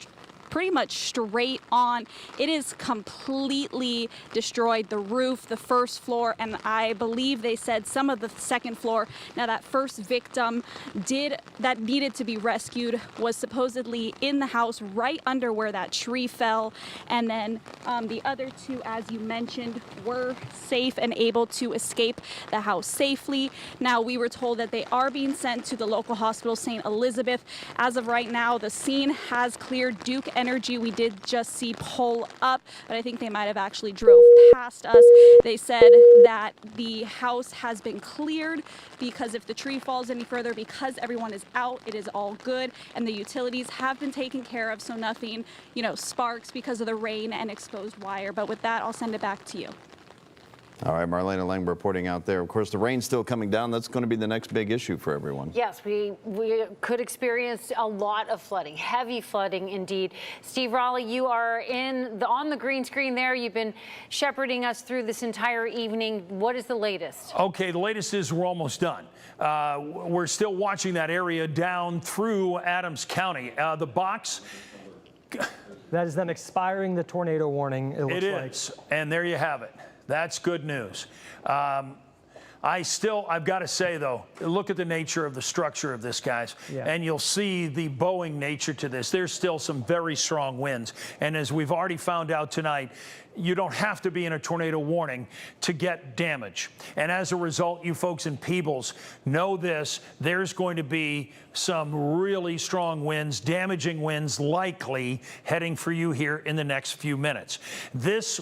pretty much straight on. It is completely destroyed the roof, the first floor, and I believe they said some of the second floor. Now, that first victim that needed to be rescued was supposedly in the house right under where that tree fell. And then the other 2, as you mentioned, were safe and able to escape the house safely. Now, we were told that they are being sent to the local hospital, St. Elizabeth. As of right now, the scene has cleared. Duke Energy, we did just see pull up, but I think they might have actually drove past us. They said that the house has been cleared because if the tree falls any further, because everyone is out, it is all good, and the utilities have been taken care of, so nothing, sparks because of the rain and exposed wire. But with that, I'll send it back to you. All right, Marlena Lang reporting out there. Of course, the rain's still coming down. That's going to be the next big issue for everyone. Yes, we could experience a lot of flooding, heavy flooding indeed. Steve Raleigh, you are on the green screen there. You've been shepherding us through this entire evening. What is the latest? Okay, the latest is we're almost done. We're still watching that area down through Adams County. The box... That is them expiring the tornado warning, it looks like. It is, and there you have it. That's good news. I've got to say, though, look at the nature of the structure of this, guys, and you'll see the bowing nature to this. There's still some very strong winds. And as we've already found out tonight, you don't have to be in a tornado warning to get damage. And as a result, you folks in Peebles know this. There's going to be some really strong winds, damaging winds likely heading for you here in the next few minutes.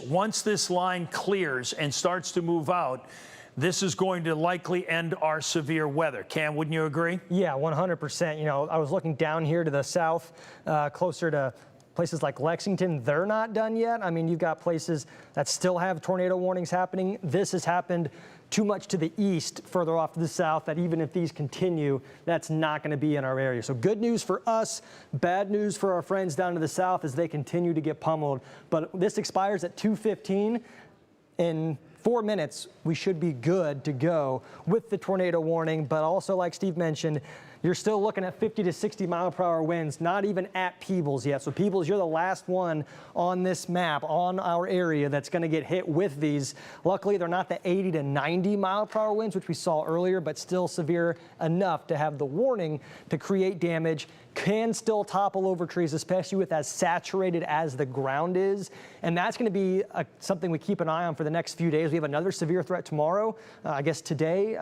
Once this line clears and starts to move out, this is going to likely end our severe weather. Cam, wouldn't you agree? Yeah, 100%. You know, I was looking down here to the south, closer to places like Lexington. They're not done yet. I mean, you've got places that still have tornado warnings happening. This has happened too much to the east, further off to the south, that even if these continue, that's not going to be in our area. So good news for us, bad news for our friends down to the south as they continue to get pummeled. But this expires at 2:15. In 4 minutes, we should be good to go with the tornado warning. But also, like Steve mentioned, you're still looking at 50 to 60 mile per hour winds, not even at Peebles yet. So Peebles, you're the last one on this map, on our area, that's going to get hit with these. Luckily, they're not the 80 to 90 mile per hour winds, which we saw earlier, but still severe enough to have the warning to create damage. Can still topple over trees, especially with as saturated as the ground is. And that's going to be something we keep an eye on for the next few days. We have another severe threat tomorrow, I guess today.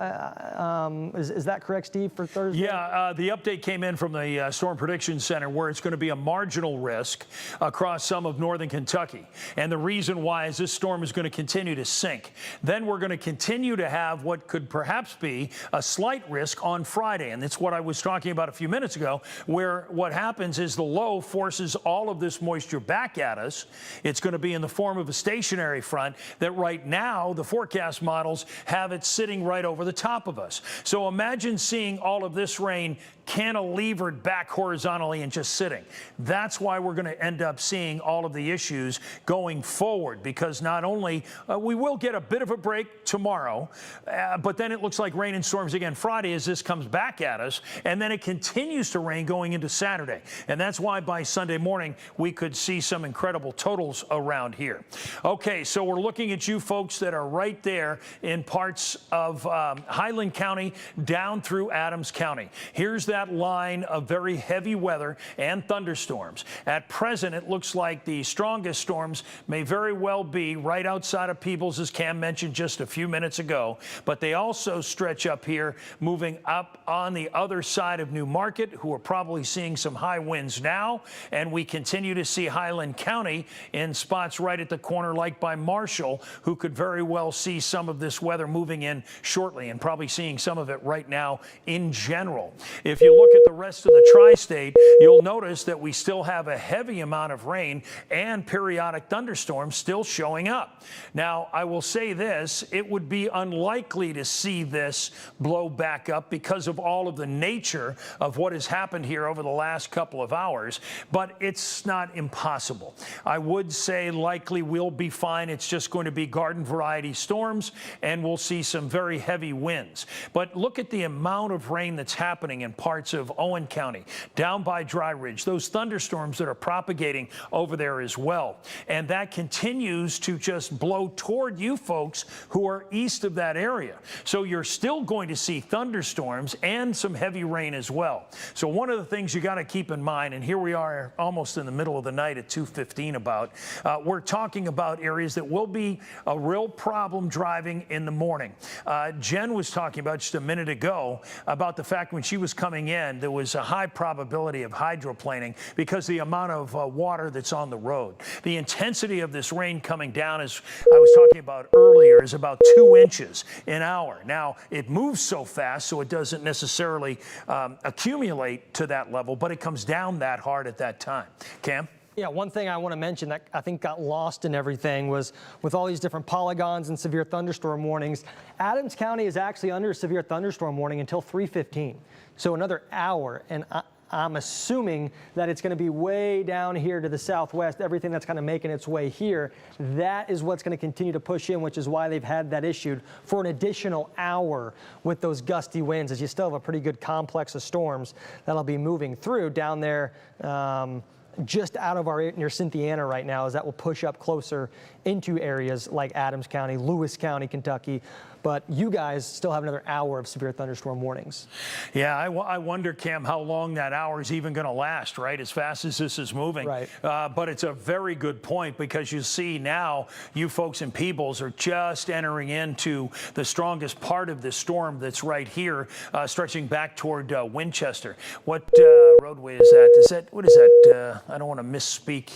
Is that correct, Steve, for Thursday? Yeah, the update came in from the Storm Prediction Center where it's going to be a marginal risk across some of northern Kentucky. And the reason why is this storm is going to continue to sink. Then we're going to continue to have what could perhaps be a slight risk on Friday. And that's what I was talking about a few minutes ago, where what happens is the low forces all of this moisture back at us. It's going to be in the form of a stationary front that right now the forecast models have it sitting right over the top of us. So imagine seeing all of this rain cantilevered back horizontally and just sitting. That's why we're going to end up seeing all of the issues going forward, because not only we will get a bit of a break tomorrow, but then it looks like rain and storms again Friday as this comes back at us, and then it continues to rain going into Saturday. And that's why by Sunday morning we could see some incredible totals around here. Okay, so we're looking at you folks that are right there in parts of Highland County down through Adams County. Here's that line of very heavy weather and thunderstorms. At present, it looks like the strongest storms may very well be right outside of Peebles, as Cam mentioned just a few minutes ago, but they also stretch up here, moving up on the other side of New Market, who are probably seeing some high winds now, and we continue to see Highland County in spots right at the corner, like by Marshall, who could very well see some of this weather moving in shortly, and probably seeing some of it right now in general. If you look at the rest of the tri-state, you'll notice that we still have a heavy amount of rain and periodic thunderstorms still showing up. Now, I will say this, it would be unlikely to see this blow back up because of all of the nature of what has happened here over the last couple of hours, but it's not impossible. I would say likely we'll be fine. It's just going to be garden variety storms, and we'll see some very heavy winds. But look at the amount of rain that's happening in parts of Owen County, down by Dry Ridge, those thunderstorms that are propagating over there as well. And that continues to just blow toward you folks who are east of that area. So you're still going to see thunderstorms and some heavy rain as well. So one of the things you got to keep in mind, and here we are almost in the middle of the night at 2:15 about, we're talking about areas that will be a real problem driving in the morning. Jen was talking about just a minute ago about the fact when she was coming in, there was a high probability of hydroplaning because the amount of water that's on the road. The intensity of this rain coming down, as I was talking about earlier, is about 2 inches an hour. Now, it moves so fast, so it doesn't necessarily accumulate to that level, but it comes down that hard at that time. Cam? Yeah, one thing I want to mention that I think got lost in everything was with all these different polygons and severe thunderstorm warnings, Adams County is actually under a severe thunderstorm warning until 3:15. So another hour. And I'm assuming that it's going to be way down here to the southwest, everything that's kind of making its way here. That is what's going to continue to push in, which is why they've had that issued for an additional hour with those gusty winds, as you still have a pretty good complex of storms that'll be moving through down there. Just out of near Cynthiana right now, as that will push up closer into areas like Adams County, Lewis County, Kentucky. but you guys still have another hour of severe thunderstorm warnings. Yeah, I wonder, Cam, how long that hour is even going to last, right? As fast as this is moving. Right. But it's a very good point, because you see now you folks in Peebles are just entering into the strongest part of this storm that's right here, stretching back toward Winchester. What roadway is that? What is that? I don't want to misspeak.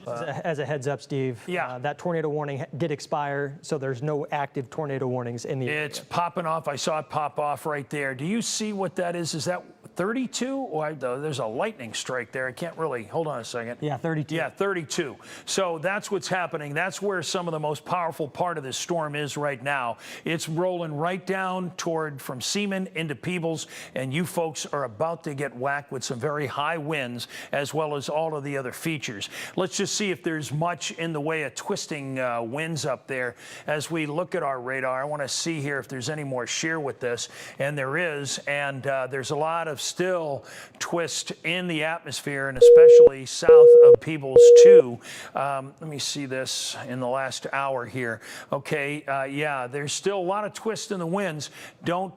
As a heads up, Steve, Yeah. that tornado warning did expire, so there's no active tornado warnings in the area. It's popping off. I saw it pop off right there. Do you see what that is? Is that 32? Or there's a lightning strike there. I can't really. Hold on a second. Yeah, 32. Yeah, 32. So that's what's happening. That's where some of the most powerful part of this storm is right now. It's rolling right down toward from Seaman into Peebles, and you folks are about to get whacked with some very high winds, as well as all of the other features. Let's just see if there's much in the way of twisting winds up there. As we look at our radar, I want to see here if there's any more shear with this, and there is, and there's a lot of still twist in the atmosphere, and especially south of Peebles too. Let me see this in the last hour here. Okay, yeah, there's still a lot of twist in the winds. Don't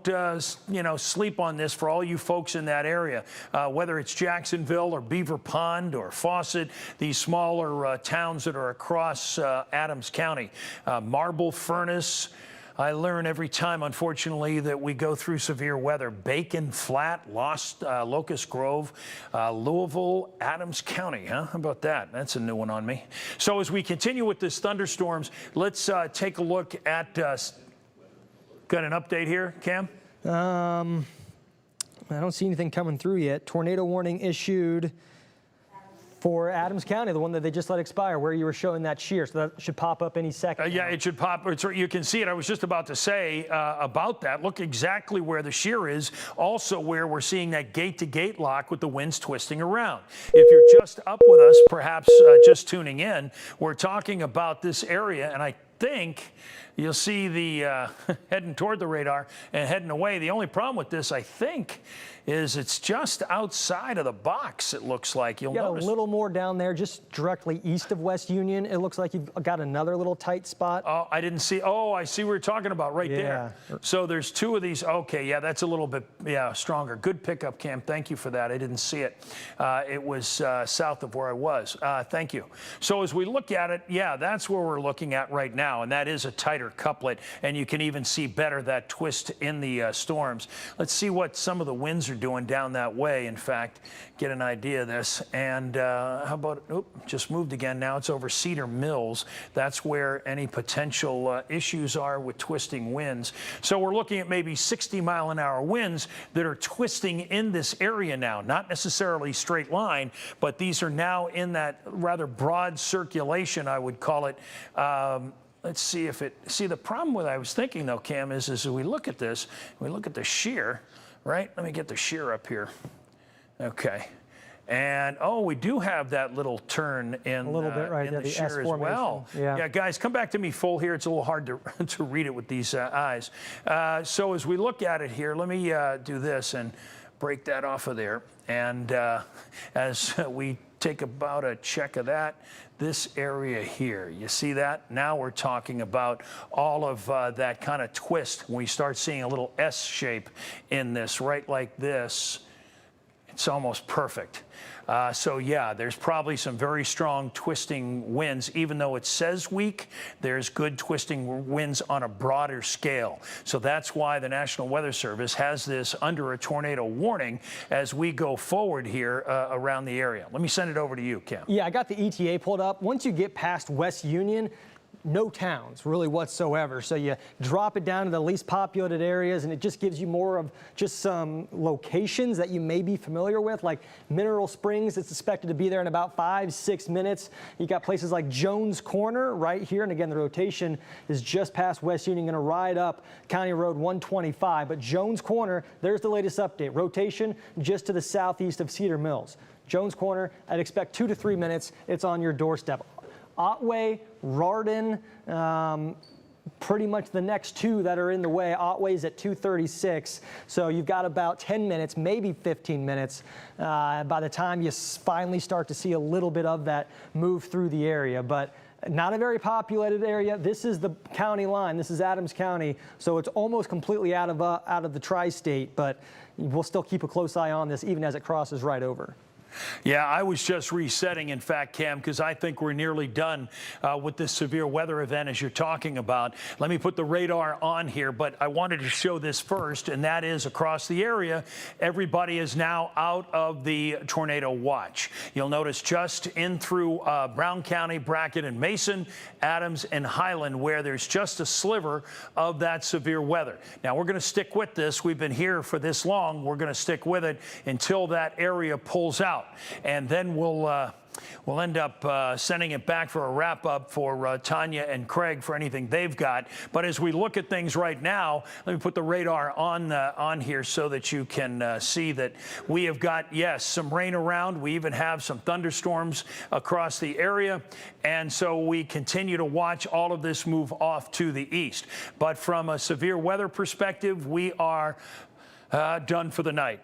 sleep on this for all you folks in that area, whether it's Jacksonville or Beaver Pond or Fawcett, these smaller towns that are across Adams County. Marble Furnace. I learn every time, unfortunately, that we go through severe weather. Bacon Flat, Locust Grove, Louisville, Adams County. Huh? How about that? That's a new one on me. So as we continue with this thunderstorms, let's take a look at. Got an update here, Cam? I don't see anything coming through yet. Tornado warning issued for Adams County, the one that they just let expire, where you were showing that shear. So that should pop up any second. Yeah, it should pop. You can see it. I was just about to say about that. Look exactly where the shear is. Also where we're seeing that gate-to-gate lock with the winds twisting around. If you're just up with us, perhaps just tuning in, we're talking about this area, and I think you'll see the heading toward the radar and heading away. The only problem with this, I think, is it's just outside of the box, it looks like. You'll notice a little more down there, just directly east of West Union. It looks like you've got another little tight spot. Oh, I didn't see. Oh, I see what you're talking about right there. So there's two of these. Okay, yeah, that's a little bit, stronger. Good pickup, Cam. Thank you for that. I didn't see it. It was south of where I was. Thank you. So as we look at it, yeah, that's where we're looking at right now, and that is a tighter couplet, and you can even see better that twist in the storms. Let's see what some of the winds are doing down that way. In fact, get an idea of this. And how about, just moved again. Now it's over Cedar Mills. That's where any potential issues are with twisting winds. So we're looking at maybe 60-mile-an-hour winds that are twisting in this area now. Not necessarily straight line, but these are now in that rather broad circulation, I would call it. Let's see if it, the problem with I was thinking though, Cam, is as we look at this, we look at the shear, right? Let me get the shear up here. Okay. And, we do have that little turn in, a little bit right in there, the shear S as formation. well. Yeah, guys, come back to me full here. It's a little hard to read it with these eyes. So as we look at it here, let me do this and break that off of there. And as we take about a check of that, this area here, you see that? Now we're talking about all of that kind of twist. When we start seeing a little S shape in this, right like this, it's almost perfect. So yeah, there's probably some very strong twisting winds. Even though it says weak, there's good twisting winds on a broader scale. So that's why the National Weather Service has this under a tornado warning as we go forward here around the area. Let me send it over to you, Cam. Yeah, I got the ETA pulled up. Once you get past West Union, no towns really whatsoever. So you drop it down to the least populated areas, and it just gives you more of just some locations that you may be familiar with, like Mineral Springs. It's expected to be there in about 5-6 minutes. You got places like Jones Corner right here. And again, the rotation is just past West Union, going to ride up County Road 125. But Jones Corner, there's the latest update. Rotation just to the southeast of Cedar Mills. Jones Corner, I'd expect 2 to 3 minutes. It's on your doorstep. Otway, Rardon, pretty much the next two that are in the way. Otway's at 2:36, so you've got about 10 minutes, maybe 15 minutes by the time you finally start to see a little bit of that move through the area. But Not a very populated area. This is the county line. This is Adams County, so it's almost completely out of the tri-state, but we'll still keep a close eye on this even as it crosses right over. Yeah, I was just resetting, in fact, Cam, because I think we're nearly done with this severe weather event as you're talking about. Let me put the radar on here, but I wanted to show this first, and that is across the area, everybody is now out of the tornado watch. You'll notice just in through Brown County, Brackett and Mason, Adams and Highland, where there's just a sliver of that severe weather. Now, we're going to stick with this. We've been here for this long. We're going to stick with it until that area pulls out. And then we'll end up sending it back for a wrap-up for Tanya and Craig for anything they've got. But as we look at things right now, let me put the radar on here so that you can see that we have got, yes, some rain around. We even have some thunderstorms across the area. And so we continue to watch all of this move off to the east. But from a severe weather perspective, we are done for the night.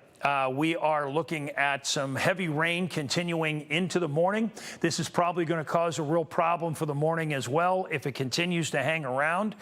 We are looking at some heavy rain continuing into the morning. This is probably going to cause a real problem for the morning as well if it continues to hang around.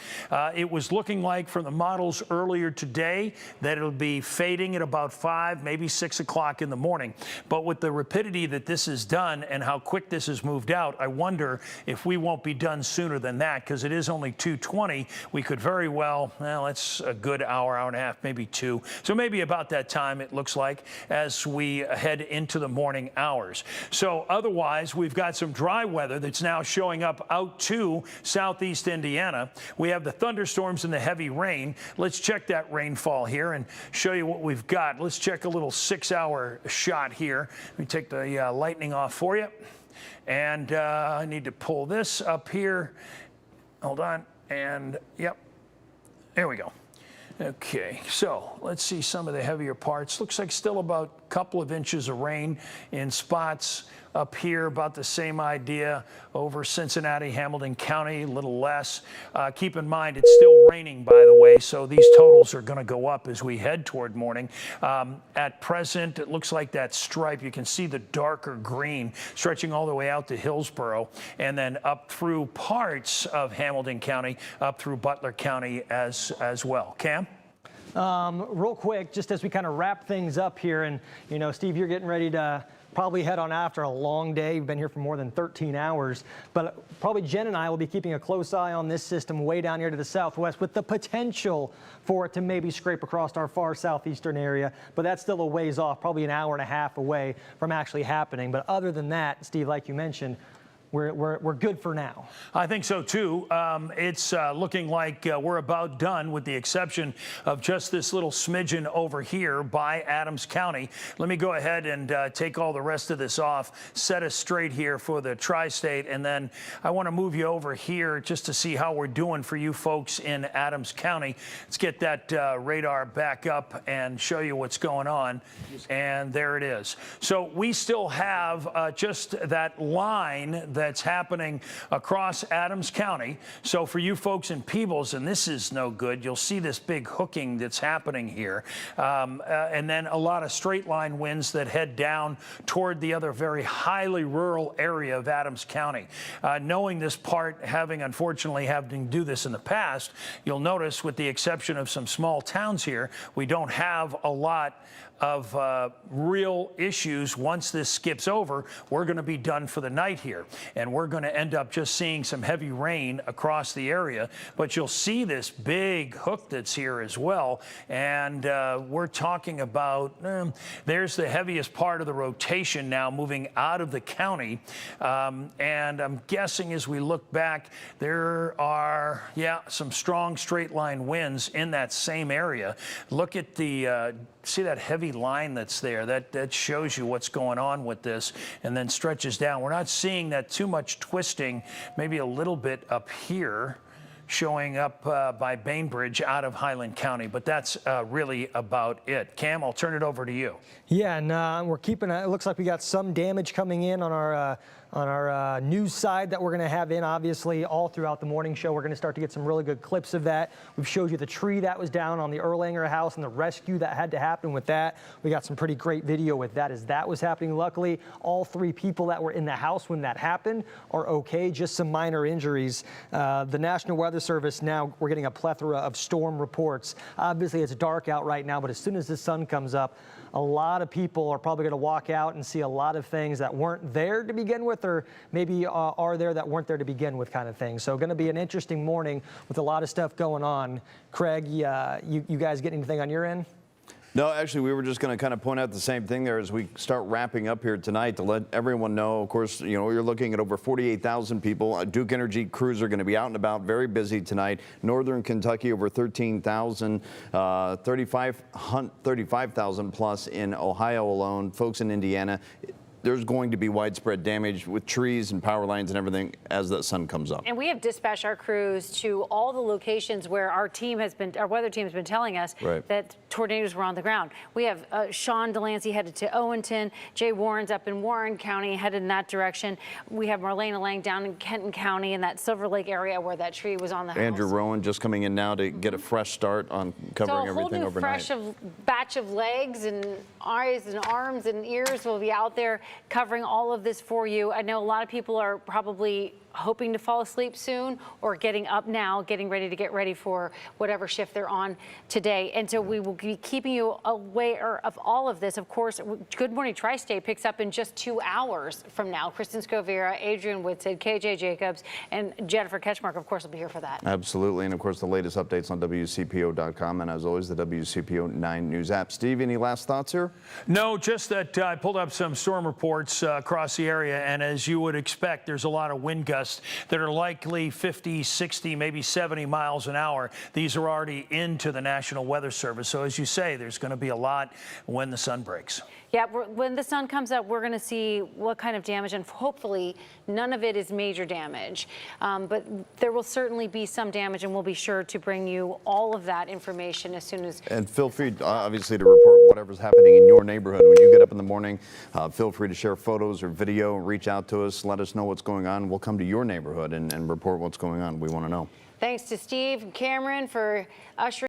It was looking like from the models earlier today that it'll be fading at about 5, maybe 6 o'clock in the morning. But with the rapidity that this is done and how quick this has moved out, I wonder if we won't be done sooner than that, because it is only 2:20. We could very well, it's a good hour, hour and a half, maybe 2. So maybe about that time it looks like as we head into the morning hours. So otherwise, we've got some dry weather that's now showing up out to southeast Indiana. We have the thunderstorms and the heavy rain. Let's check that rainfall here and show you what we've got. Let's check a little 6-hour shot here. Let me take the lightning off for you. And I need to pull this up here. Hold on. And yep, there we go. Okay, so let's see some of the heavier parts. Looks like still about a couple of inches of rain in spots up here, about the same idea over Cincinnati, Hamilton County, a little less. Keep in mind, it's still raining, by the way, so these totals are going to go up as we head toward morning. At present, it looks like that stripe, you can see the darker green stretching all the way out to Hillsborough and then up through parts of Hamilton County, up through Butler County as well. Cam? Real quick, just as we kind of wrap things up here, and Steve, you're getting ready to probably head on after a long day. You've been here for more than 13 hours, but probably Jen and I will be keeping a close eye on this system way down here to the southwest with the potential for it to maybe scrape across our far southeastern area, but that's still a ways off, probably an hour and a half away from actually happening. But other than that, Steve, like you mentioned, we're good for now. I think so too. It's looking like we're about done, with the exception of just this little smidgen over here by Adams County. Let me go ahead and take all the rest of this off, set us straight here for the tri-state, and then I want to move you over here just to see how we're doing for you folks in Adams County. Let's get that radar back up and show you what's going on. And there it is. So we still have just that line that's happening across Adams County. So for you folks in Peebles, and this is no good, you'll see this big hooking that's happening here. And then a lot of straight line winds that head down toward the other very highly rural area of Adams County. Knowing this part, unfortunately having to do this in the past, you'll notice, with the exception of some small towns here, we don't have a lot of real issues. Once this skips over, we're going to be done for the night here, and we're going to end up just seeing some heavy rain across the area. But you'll see this big hook that's here as well, and we're talking about there's the heaviest part of the rotation now moving out of the county, and I'm guessing as we look back, there are some strong straight line winds in that same area. Look at the see that heavy line that's there? That shows you what's going on with this, and then stretches down. We're not seeing that too much twisting, maybe a little bit up here. showing up by Bainbridge out of Highland County, but that's really about it. Cam, I'll turn it over to you. Yeah, and we're keeping. It looks like we got some damage coming in on our news side that we're going to have in, obviously, all throughout the morning show. We're going to start to get some really good clips of that. We've showed you the tree that was down on the Erlanger house and the rescue that had to happen with that. We got some pretty great video with that as that was happening. Luckily, all 3 people that were in the house when that happened are okay, just some minor injuries. The National Weather Service, now we're getting a plethora of storm reports. Obviously, it's dark out right now, but as soon as the sun comes up, a lot of people are probably going to walk out and see a lot of things that weren't there to begin with, or maybe are there that weren't there to begin with, kind of thing. So going to be an interesting morning with a lot of stuff going on. Craig, you guys get anything on your end? No, actually, we were just going to kind of point out the same thing there as we start wrapping up here tonight to let everyone know. Of course, you know, you're looking at over 48,000 people. Duke Energy crews are going to be out and about, very busy tonight. Northern Kentucky, over 13,000, 35,000 plus in Ohio alone. Folks in Indiana, there's going to be widespread damage with trees and power lines and everything as that sun comes up. And we have dispatched our crews to all the locations where our weather team has been telling us that tornadoes were on the ground. We have Sean Delancey headed to Owenton. Jay Warren's up in Warren County, headed in that direction. We have Marlena Lang down in Kenton County in that Silver Lake area where that tree was on the house. Andrew Rowan just coming in now to get a fresh start on covering everything overnight. So a whole new fresh batch of legs and eyes and arms and ears will be out there covering all of this for you. I know a lot of people are probably hoping to fall asleep soon or getting up now, getting ready to get ready for whatever shift they're on today. And so we will be keeping you aware of all of this. Of course, Good Morning Tri-State picks up in just 2 hours from now. Kristen Scovera, Adrian Whitsted, KJ Jacobs, and Jennifer Ketchmark, of course, will be here for that. Absolutely. And of course, the latest updates on WCPO.com. And as always, the WCPO 9 News app. Steve, any last thoughts here? No, just that I pulled up some storm reports across the area. And as you would expect, there's a lot of wind gusts that are likely 50, 60, maybe 70 miles an hour. These are already into the National Weather Service. So as you say, there's going to be a lot when the sun breaks. Yeah, when the sun comes up, we're going to see what kind of damage, and hopefully none of it is major damage. But there will certainly be some damage, and we'll be sure to bring you all of that information as soon as. And feel free, obviously, to report whatever's happening in your neighborhood. When you get up in the morning, feel free to share photos or video, reach out to us, let us know what's going on. We'll come to your neighborhood and report what's going on. We want to know. Thanks to Steve and Cameron for ushering